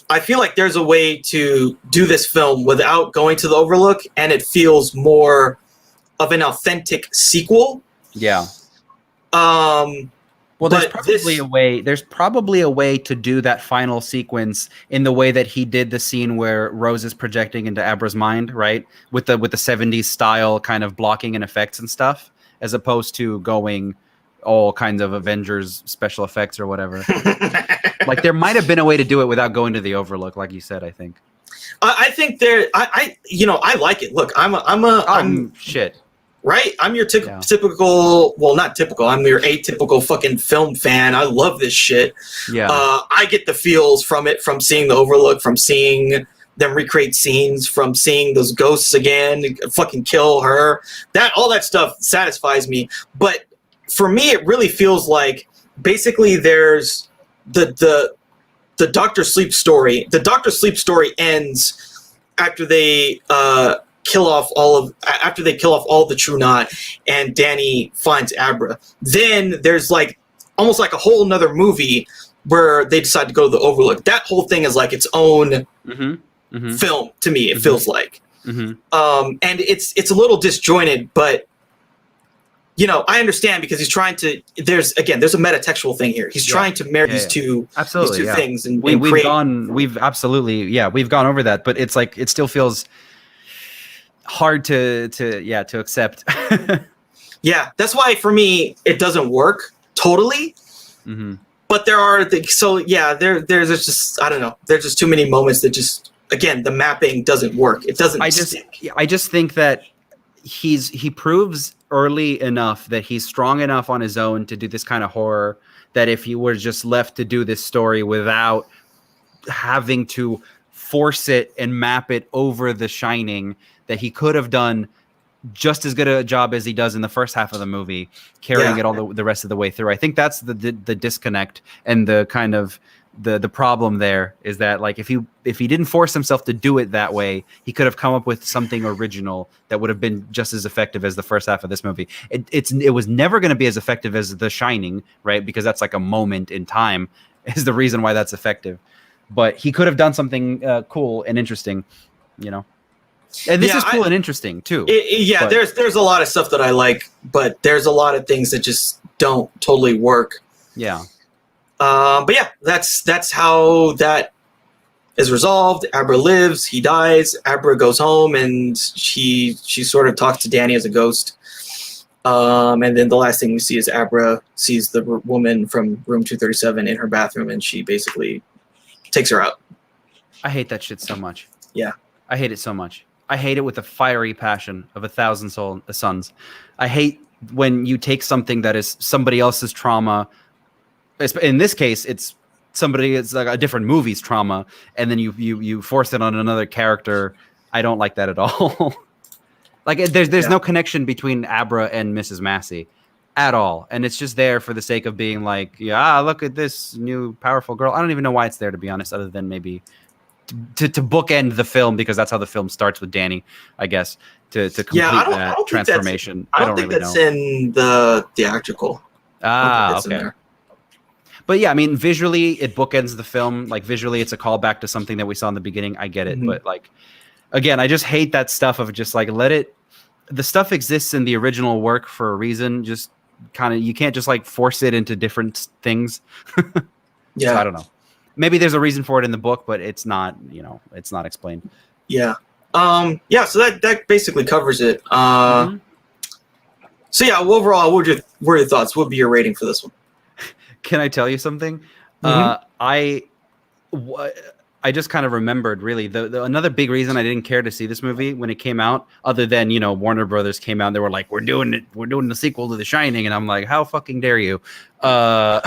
I feel like there's a way to do this film without going to the Overlook, and it feels more of an authentic sequel. Yeah. Well, there's probably a way to do that final sequence in the way that he did the scene where Rose is projecting into Abra's mind, right? With the 70s style kind of blocking and effects and stuff, as opposed to going all kinds of Avengers special effects or whatever. Like, there might have been a way to do it without going to the Overlook, like you said. I think. I think I like it. Look, I'm shit. Right? I'm your typical, well, not typical. I'm your atypical fucking film fan. I love this shit. Yeah. I get the feels from it, from seeing the Overlook, from seeing them recreate scenes, from seeing those ghosts again, fucking kill her. All that stuff satisfies me. But for me, it really feels like basically there's the Dr. Sleep story. The Dr. Sleep story ends after they kill off all the True Knot and Danny finds Abra. Then there's like almost like a whole nother movie where they decide to go to the Overlook. That whole thing is like its own film to me. It feels like, and it's a little disjointed, but I understand, because he's trying to. There's a metatextual thing here. He's trying to marry these two things, and we've gone over that, but it's like it still feels hard to accept. Yeah, that's why for me it doesn't work totally. But there are there's just, I don't know, there's just too many moments that just, again, the mapping doesn't work. It doesn't stick. I just think that he proves early enough that he's strong enough on his own to do this kind of horror, that if he were just left to do this story without having to force it and map it over The Shining, that he could have done just as good a job as he does in the first half of the movie, carrying it all the rest of the way through. I think that's the disconnect, and the kind of the problem there is that, like, if he didn't force himself to do it that way, he could have come up with something original that would have been just as effective as the first half of this movie. It was never going to be as effective as The Shining, right? Because that's like a moment in time is the reason why that's effective. But he could have done something cool and interesting, And this is cool and interesting too. There's a lot of stuff that I like, but there's a lot of things that just don't totally work. Yeah. But yeah, that's how that is resolved. Abra lives, he dies. Abra goes home, and she sort of talks to Danny as a ghost. And then the last thing we see is Abra sees the woman from room 237 in her bathroom, and she basically takes her out. I hate that shit so much. Yeah. I hate it so much. I hate it with the fiery passion of 1,000 suns. I hate when you take something that is somebody else's trauma. In this case, it's like a different movie's trauma, and then you force it on another character. I don't like that at all. Like, there's no connection between Abra and Mrs. Massey at all, and it's just there for the sake of being like, look at this new powerful girl. I don't even know why it's there, to be honest, other than maybe to bookend the film, because that's how the film starts with Danny, I guess, to complete that transformation. I don't think that's in the theatrical. Okay. But yeah, I mean, visually, it bookends the film. Like, visually, it's a callback to something that we saw in the beginning. I get it. But, like, again, I just hate that stuff of just, like, the stuff exists in the original work for a reason. Just kind of, you can't just, like, force it into different things. Yeah. So, I don't know. Maybe there's a reason for it in the book, but it's not, it's not explained. Yeah. So that basically covers it. So yeah, overall, what were your thoughts? What would be your rating for this one? Can I tell you something? I just kind of remembered really the another big reason I didn't care to see this movie when it came out, other than Warner Brothers came out and they were like, we're doing the sequel to The Shining, and I'm like, how fucking dare you? That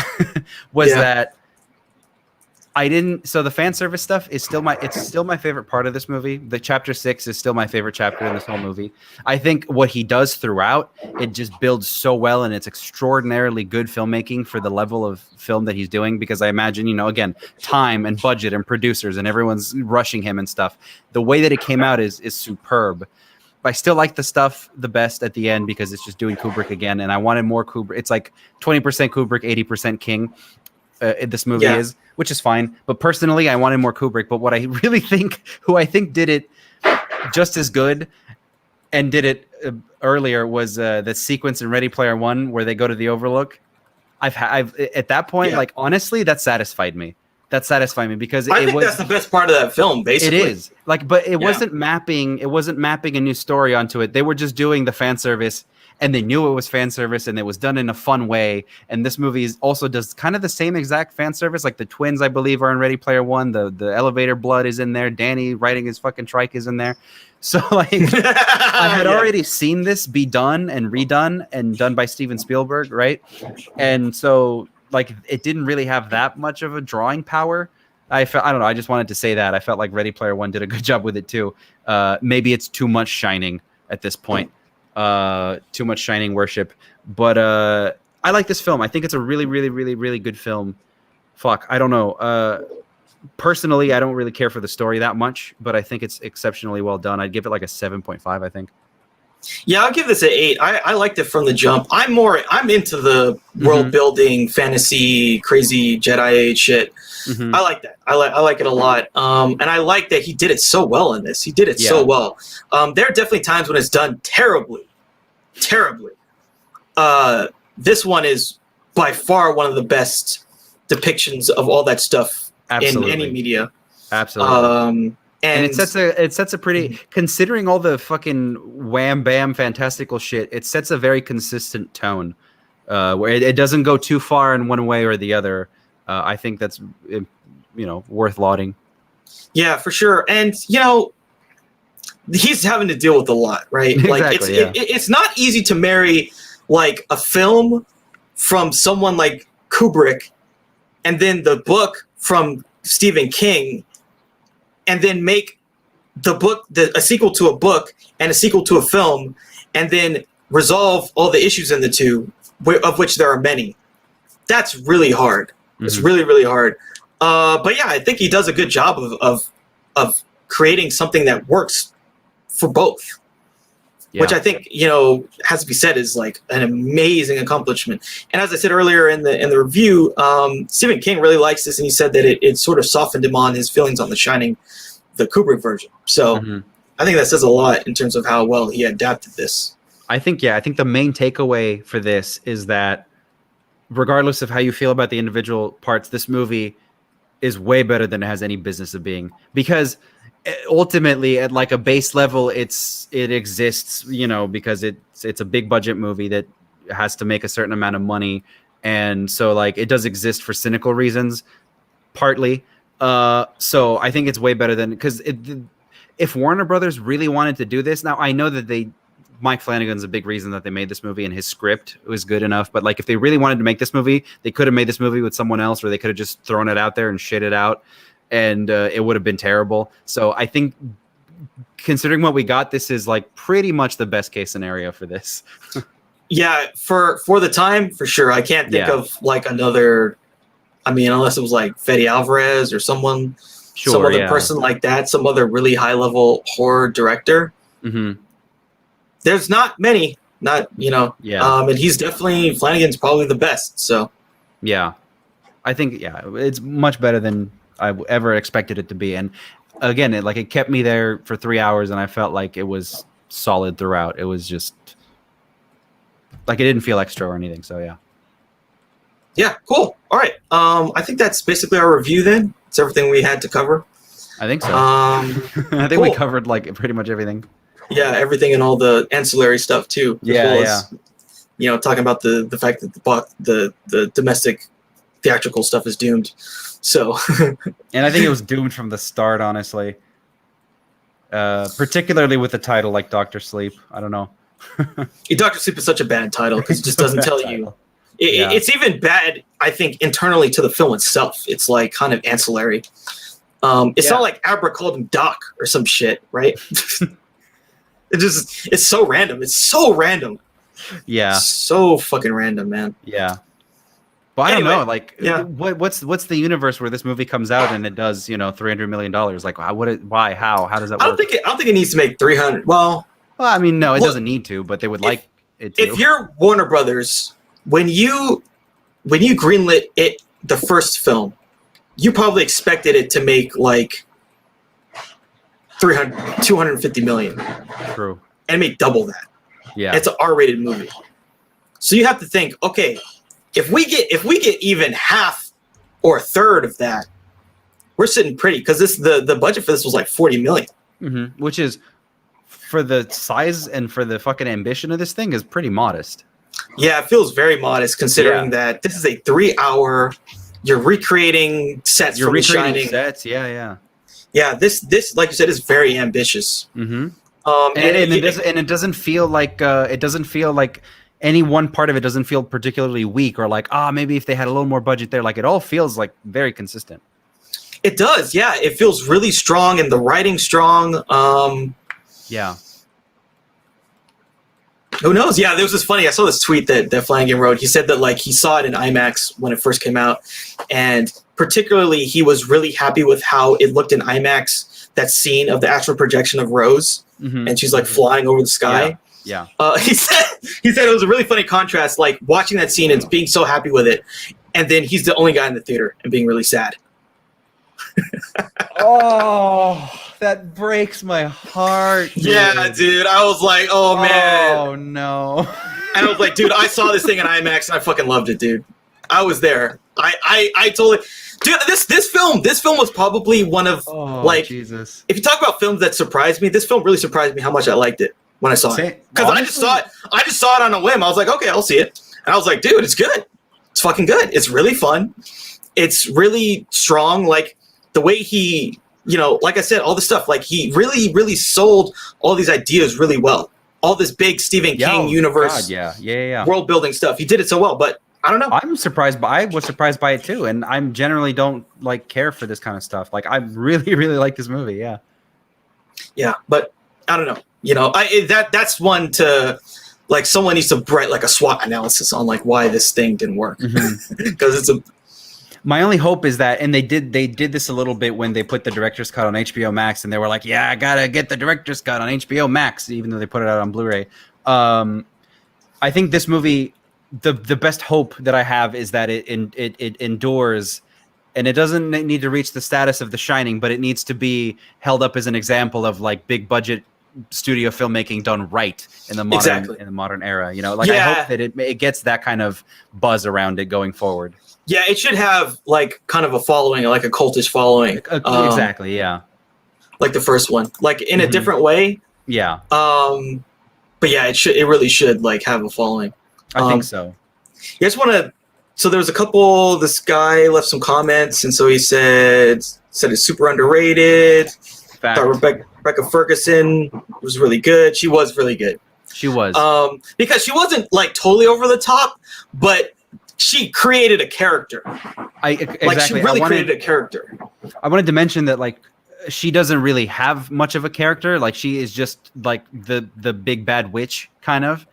I didn't. So the fan service stuff is still my favorite part of this movie. The chapter 6 is still my favorite chapter in this whole movie. I think what he does throughout, it just builds so well, and it's extraordinarily good filmmaking for the level of film that he's doing. Because I imagine, again, time and budget and producers and everyone's rushing him and stuff. The way that it came out is superb. But I still like the stuff the best at the end because it's just doing Kubrick again, and I wanted more Kubrick. It's like 20% Kubrick, 80% King. This movie is, which is fine. But personally, I wanted more Kubrick. But what I really think, who I think did it just as good and did it earlier, was the sequence in Ready Player One where they go to the Overlook. I've at that point, like, honestly, that satisfied me. Because I think that's the best part of that film. Basically, it is but it wasn't mapping. It wasn't mapping a new story onto it. They were just doing the fan service. And they knew it was fan service, and it was done in a fun way. And this movie also does kind of the same exact fan service. Like the twins, I believe, are in Ready Player One. The elevator blood is in there. Danny writing his fucking trike is in there. So like, I had already seen this be done and redone and done by Steven Spielberg, right? And so like, it didn't really have that much of a drawing power. I don't know. I just wanted to say that I felt like Ready Player One did a good job with it too. Maybe it's too much Shining at this point. Too much Shining worship, but I like this film. I think it's a really, really, really, really good film. I don't know. Personally, I don't really care for the story that much, but I think it's exceptionally well done. I'd give it like a 7.5, I think. Yeah, I'll give this an 8. I liked it from the jump. I'm into the world building, fantasy, crazy Jedi shit. I like that. I like it a lot. And I like that he did it so well in this. He did it so well. There are definitely times when it's done terribly. This one is by far one of the best depictions of all that stuff in any media. Absolutely. And it sets a pretty, considering all the fucking wham bam fantastical shit, it sets a very consistent tone where it doesn't go too far in one way or the other. I think that's worth lauding. Yeah, for sure. And he's having to deal with a lot, right? Exactly, like it's not easy to marry like a film from someone like Kubrick and then the book from Stephen King, and then make the book a sequel to a book and a sequel to a film, and then resolve all the issues in the two, of which there are many. That's really hard. It's really, really hard. But yeah, I think he does a good job of creating something that works for both, which I think has to be said is like an amazing accomplishment. And as I said earlier in the review, Stephen King really likes this, and he said that it sort of softened him on his feelings on The Shining, the Kubrick version. So I think that says a lot in terms of how well he adapted this. I think the main takeaway for this is that regardless of how you feel about the individual parts, this movie is way better than it has any business of being, because ultimately at like a base level it exists because it's a big budget movie that has to make a certain amount of money, and so like it does exist for cynical reasons partly. So I think it's way better than, because if Warner Brothers really wanted to do this, now I know that Mike Flanagan's a big reason that they made this movie, and his script was good enough. But like, if they really wanted to make this movie, they could have made this movie with someone else, or they could have just thrown it out there and shit it out, and it would have been terrible. So I think, considering what we got, this is like pretty much the best case scenario for this. Yeah, for the time, for sure. I can't think of like another. I mean, unless it was like Fede Alvarez or some other person like that, some other really high level horror director. There's not many, and he's definitely, Flanagan's probably the best. So, yeah, I think, it's much better than I ever expected it to be. And again, it kept me there for 3 hours, and I felt like it was solid throughout. It was just like, it didn't feel extra or anything. So, yeah. Yeah, cool. All right. I think that's basically our review then. It's everything we had to cover. I think so. I think we covered like pretty much everything. Yeah, everything and all the ancillary stuff too. talking about the fact that the domestic theatrical stuff is doomed. So, and I think it was doomed from the start, honestly. Particularly with the title like Dr. Sleep. I don't know. Dr. Sleep is such a bad title because it just doesn't tell you. It's even bad, I think, internally to the film itself. It's like kind of ancillary. It's not like Abra called him Doc or some shit, right? It's so random. It's so random. Yeah. So fucking random, man. Yeah. But I don't know, like, what's the universe where this movie comes out and it does, $300 million? Like, why, how does that work? I don't think it needs to make 300. Well, I mean, no, it doesn't need to, but they would like it to. If you're Warner Brothers, when you greenlit it, the first film, you probably expected it to make like 250 million. True. And make double that. Yeah. It's an R-rated movie. So you have to think, okay, if we get even half or a third of that, we're sitting pretty, because the budget for this was like 40 million. Mm-hmm. Which is, for the size and for the fucking ambition of this thing, is pretty modest. Yeah, it feels very modest considering that this is a 3-hour. You're recreating sets from The Shining. Sets, yeah. Yeah, this like you said is very ambitious. Mm-hmm. It doesn't feel like any one part of it doesn't feel particularly weak or like maybe if they had a little more budget there. Like, it all feels like very consistent. It does, yeah. It feels really strong and the writing's strong. Yeah. Who knows? Yeah, there was this funny. I saw this tweet that Flanagan wrote. He said that like he saw it in IMAX when it first came out, and particularly he was really happy with how it looked in IMAX. That scene of the astral projection of Rose, and she's like flying over the sky. Yeah. He said it was a really funny contrast, like watching that scene and being so happy with it, and then he's the only guy in the theater and being really sad. Oh, that breaks my heart. Dude. Yeah, dude. I was like, oh man. Oh no. And I was like, dude, I saw this thing in IMAX and I fucking loved it, dude. I was there. I totally, dude. This film was probably one of Jesus. If you talk about films that surprised me, this film really surprised me how much I liked it when I saw it. Because I just saw it on a whim. I was like, okay, I'll see it. And I was like, dude, it's good. It's fucking good. It's really fun. It's really strong. Like the way he, like I said, all the stuff, like he really, really sold all these ideas really well. All this big Stephen King universe, world building stuff. He did it so well, but I don't know. I was surprised by it too, and I generally don't like care for this kind of stuff. Like I really, really like this movie. Yeah. Yeah, but I don't know. That's one to like someone needs to write like a SWOT analysis on like why this thing didn't work because it's a. My only hope is that, and they did this a little bit when they put the director's cut on HBO Max, and they were like, "Yeah, I gotta get the director's cut on HBO Max," even though they put it out on Blu-ray. I think this movie, the best hope that I have is that it endures, and it doesn't need to reach the status of The Shining, but it needs to be held up as an example of like big budget studio filmmaking done right in the modern era. I hope that it gets that kind of buzz around it going forward. Yeah, it should have like kind of a following, like a cultish following. Exactly, yeah. Like the first one, like in a different way. Yeah. But yeah, it really should like have a following. I think so. You guys want to? So there was a couple. This guy left some comments, and so he said it's super underrated. Fact. Thought Rebecca Ferguson was really good. She was really good. She was. Because she wasn't like totally over the top, but she created a character. She really created a character. I wanted to mention that like she doesn't really have much of a character. Like she is just like the big bad witch kind of.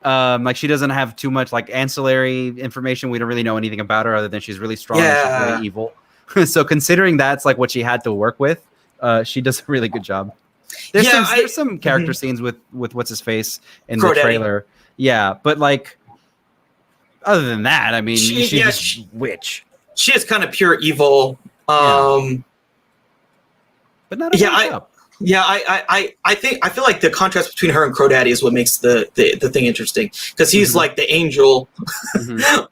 Like she doesn't have too much like ancillary information. We don't really know anything about her other than she's really strong and she's really evil. So considering that's like what she had to work with, she does a really good job. There's some character scenes with what's his face in the trailer. Yeah, but like other than that, I mean, she's a witch. She is kind of pure evil. But not over the top. I feel like the contrast between her and Crow Daddy is what makes the thing interesting, because he's like the angel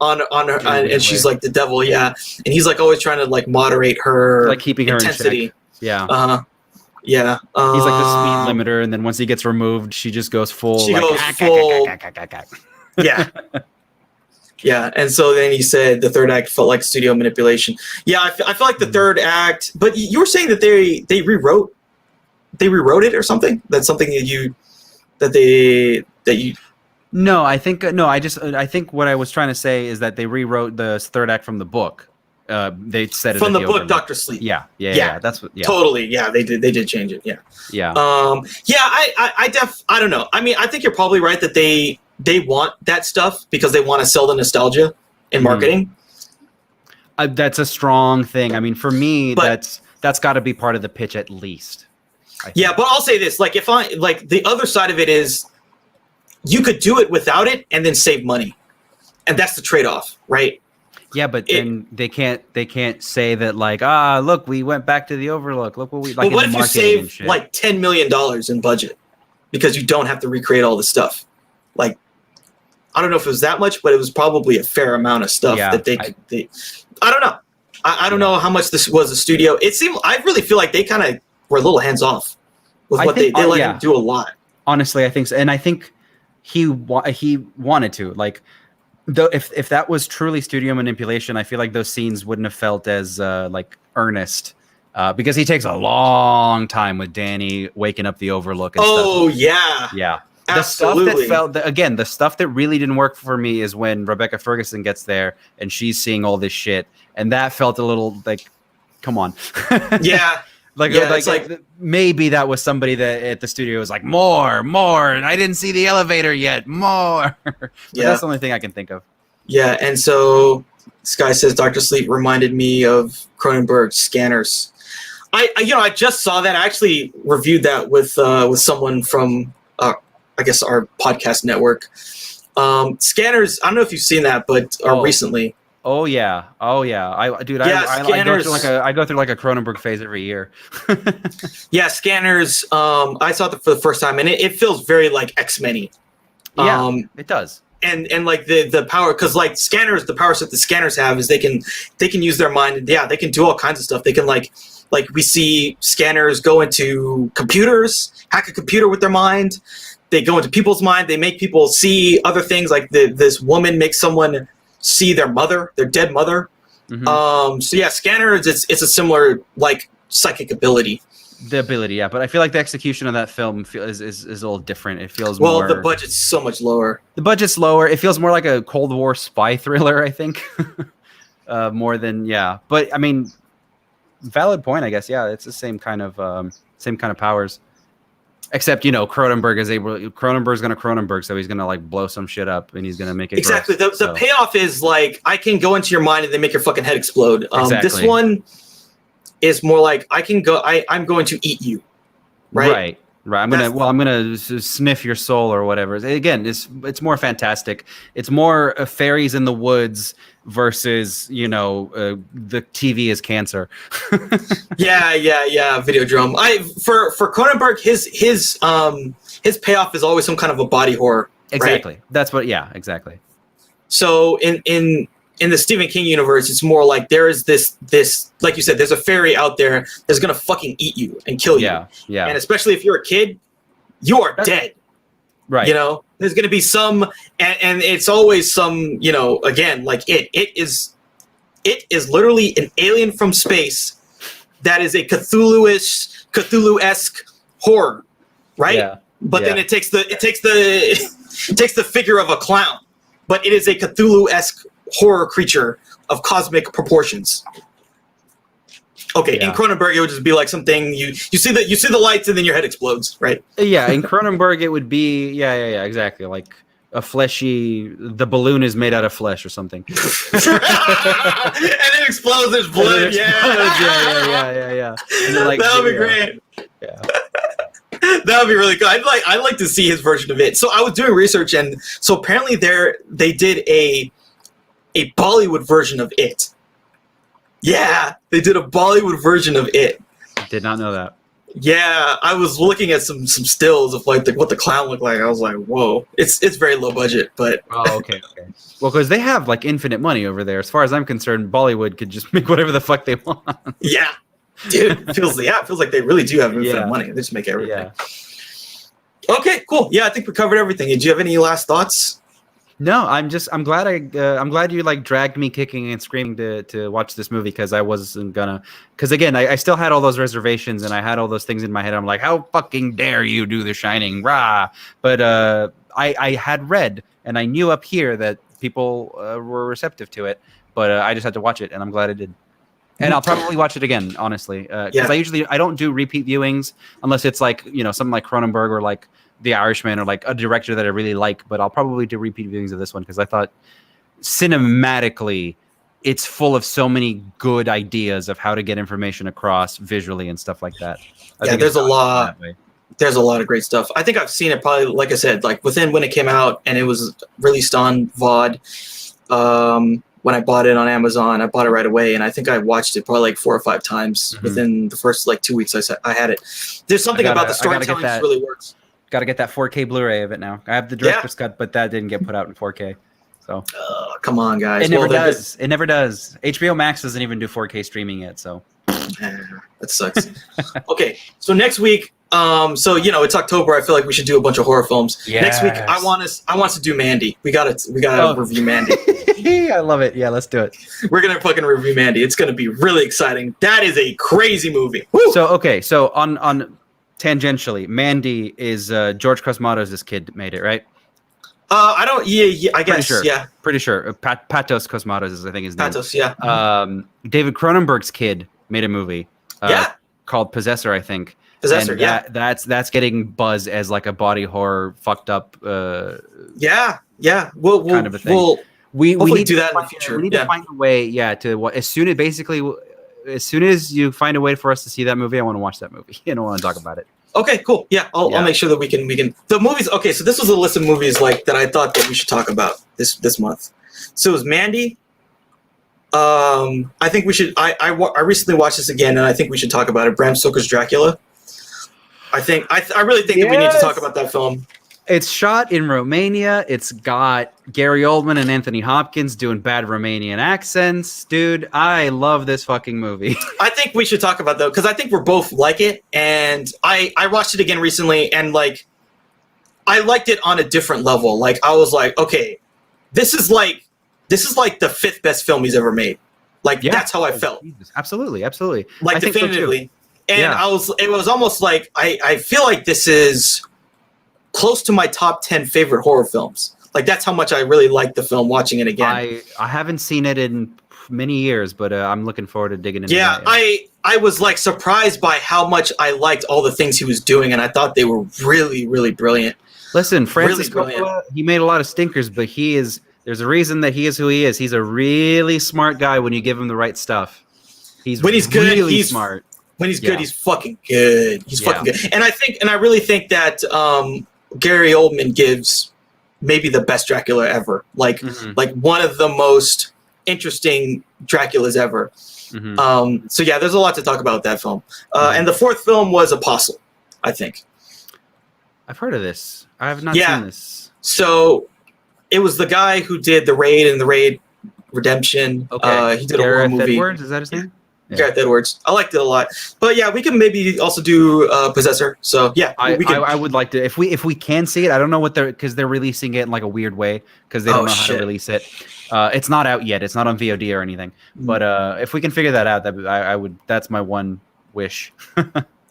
on her, and she's like the devil, and he's like always trying to like moderate her, like keeping her intensity. In check. He's like the speed limiter, and then once he gets removed, she just goes full. She goes full. Yeah. Yeah, and so then he said the third act felt like studio manipulation. Yeah, I feel like the third act, but you were saying that they rewrote it or something. That's something that you. No, I think I think what I was trying to say is that they rewrote the third act from the book. They said it from at the book, Overlook. Dr. Sleep. Yeah. That's what. Yeah, totally. Yeah, they did change it. Yeah. Yeah. I don't know. I mean, I think you're probably right that they want that stuff because they want to sell the nostalgia in marketing. That's a strong thing. I mean, for me, that's got to be part of the pitch at least. Yeah, but I'll say this: like, if the other side of it is, you could do it without it and then save money, and that's the trade-off, right? Yeah, but then they can't say that like, look, we went back to the Overlook. Look what we like. But what if you save like $10 million in budget because you don't have to recreate all the stuff? Like, I don't know if it was that much, but it was probably a fair amount of stuff that they I don't know. I don't know how much this was a studio. It seemed, I really feel like they kind of were a little hands off with what they let him do a lot. Honestly, I think so. And I think he wanted to, like, though, if that was truly studio manipulation, I feel like those scenes wouldn't have felt as like earnest, because he takes a long time with Danny waking up the Overlook and stuff. Yeah. Absolutely. The stuff that really didn't work for me is when Rebecca Ferguson gets there and she's seeing all this shit, and that felt a little like, come on. Yeah. Like maybe that was somebody that at the studio was like, more, and I didn't see the elevator yet, more. That's the only thing I can think of. Yeah, and so this guy says Dr. Sleep reminded me of Cronenberg's Scanners. I just saw that. I actually reviewed that with someone from I guess our podcast network. Scanners, I don't know if you've seen that, but recently. Oh yeah. I go through like a Cronenberg phase every year. Yeah, Scanners. I saw it for the first time, and it feels very like X-Men-y. Yeah, it does. And like the power, because like Scanners, the power set the Scanners have is they can use their mind. And they can do all kinds of stuff. They can like we see Scanners go into computers, hack a computer with their mind. They go into people's mind. They make people see other things. Like this woman makes someone see their mother, their dead mother. Mm-hmm. So yeah, Scanners, it's a similar like psychic ability. The ability, yeah, but I feel like the execution of that film is a little different. It feels more. Well, the budget's so much lower. The budget's lower. It feels more like a Cold War spy thriller, I think, more than But I mean, valid point, I guess. Yeah, it's the same kind of powers. Except, Cronenberg's going to Cronenberg, so he's going to like blow some shit up and he's going to make it exactly. The payoff is like, I can go into your mind and then make your fucking head explode. Exactly. This one is more like I'm going to eat you. Right. I'm gonna sniff your soul or whatever. Again, it's more fantastic. It's more fairies in the woods versus the TV is cancer. yeah. Videodrome. For Cronenberg, his payoff is always some kind of a body horror. Exactly. Right? That's what. Yeah. Exactly. So in the Stephen King universe, it's more like there is this, like you said, there's a fairy out there that's going to fucking eat you and kill you. Yeah. And especially if you're a kid, you are dead. Right. There's going to be some, and it's always some, again, like it is literally an alien from space that is a Cthulhu-esque horror. Right. Yeah. But then it takes the figure of a clown, but it is a Cthulhu-esque horror creature of cosmic proportions. Okay, in Cronenberg it would just be like something you see the lights and then your head explodes, right? Yeah, in Cronenberg it would be exactly, like a fleshy. The balloon is made out of flesh or something, and it explodes. There's blood. Yeah. Like, that would be great. Yeah. That would be really good. I'd like to see his version of it. So I was doing research, and so apparently they did a Bollywood version of it. Yeah, they did a Bollywood version of it. Did not know that. Yeah, I was looking at some stills of like what the clown looked like. I was like, whoa, it's very low budget, but okay. Well, because they have like infinite money over there. As far as I'm concerned, Bollywood could just make whatever the fuck they want. Yeah, dude, it feels like they really do have infinite money. They just make everything. Yeah. Okay, cool. Yeah, I think we covered everything. Do you have any last thoughts? No, I'm glad you like dragged me kicking and screaming to watch this movie because I wasn't gonna. Because again, I still had all those reservations and I had all those things in my head. I'm like, how fucking dare you do The Shining, rah! But I had read and I knew up here that people were receptive to it, but I just had to watch it, and I'm glad I did. And I'll probably watch it again, honestly, because I don't do repeat viewings unless it's like something like Cronenberg or like The Irishman or like a director that I really like. But I'll probably do repeat viewings of this one because I thought cinematically it's full of so many good ideas of how to get information across visually and stuff like that. I think there's a lot. There's a lot of great stuff. I think I've seen it probably, like I said, like within when it came out and it was released on VOD. When I bought it on Amazon, I bought it right away, and I think I watched it probably like 4 or 5 times within the first like 2 weeks I had it. There's something about the storytelling that really works. Got to get that 4K Blu-ray of it now. I have the director's cut, but that didn't get put out in 4K. So come on, guys. It never does. It never does. HBO Max doesn't even do 4K streaming yet, so that sucks. Okay, so next week, it's October. I feel like we should do a bunch of horror films. Yes. Next week, I want us to do Mandy. We gotta review Mandy. I love it. Yeah, let's do it. We're gonna fucking review Mandy. It's gonna be really exciting. That is a crazy movie. Woo! So on tangentially, Mandy is George Cosmatos' kid made it, right? I don't. Yeah. I guess. Pretty sure. Patos Cosmatos is, I think, his name. Patos. Yeah. David Cronenberg's kid made a movie. Called Possessor, I think. Possessor. And that's getting buzz as like a body horror, fucked up. Yeah. We'll kind of a thing. We need to do that in the future. We need to find a way, to as soon as you find a way for us to see that movie, I want to watch that movie and I want to talk about it. Okay, cool. Yeah, I'll make sure that we can. The movies. Okay, so this was a list of movies like that I thought that we should talk about this month. So it was Mandy. I think we should. I recently watched this again, and I think we should talk about it. Bram Stoker's Dracula. I really think that we need to talk about that film. It's shot in Romania. It's got Gary Oldman and Anthony Hopkins doing bad Romanian accents. Dude, I love this fucking movie. I think we should talk about that because I think we're both like it. And I watched it again recently, and like I liked it on a different level. Like I was like, okay, this is like the 5th best film he's ever made. Like that's how I felt. Absolutely. Like I think definitively. So too. And it was almost like I feel like this is close to my top 10 favorite horror films. Like that's how much I really liked the film watching it again. I haven't seen it in many years, but I'm looking forward to digging into it. Yeah, I was like surprised by how much I liked all the things he was doing, and I thought they were really, really brilliant. Listen, Francis Coppola, he made a lot of stinkers, but there's a reason that he is who he is. He's a really smart guy when you give him the right stuff. When he's good, he's smart. When he's good, he's fucking good. He's fucking good. And I really think that Gary Oldman gives maybe the best Dracula ever. Like one of the most interesting Draculas ever. So yeah, there's a lot to talk about with that film. And the 4th film was Apostle, I think. I've heard of this. I have not seen this. So it was the guy who did The Raid and The Raid Redemption. Okay. He did a horror movie. Edwards, is that his name? Yeah. Gareth Edwards. I liked it a lot. But yeah, we can maybe also do Possessor. So yeah, I would like to if we can see it. I don't know what because they're releasing it in like a weird way because they don't know how to release it. It's not out yet. It's not on VOD or anything. But if we can figure that out, I would. That's my one wish.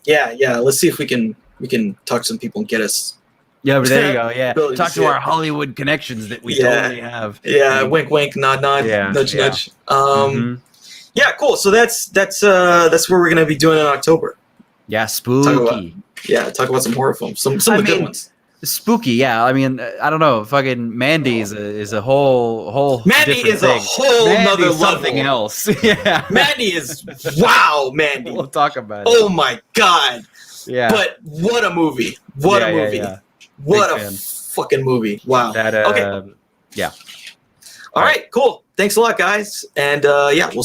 Yeah. Let's see if we can talk to some people and get us. Yeah, but there you go. Yeah, talk to our Hollywood connections that we totally have. Yeah, wink, wink, nod, nod, nudge, nudge. Yeah, cool. So that's where we're gonna be doing in October. Yeah, spooky. Talk about some horror films, some of the good ones. Spooky, yeah. I mean, I don't know. Fucking Mandy is a whole. Mandy is a whole nother level. Something else. Yeah. Mandy is Mandy. We'll talk about it. Oh my god. Yeah. But what a movie! What a movie! Yeah. What a fucking movie! Wow. Okay. Yeah. All right. Cool. Thanks a lot, guys. And we'll see.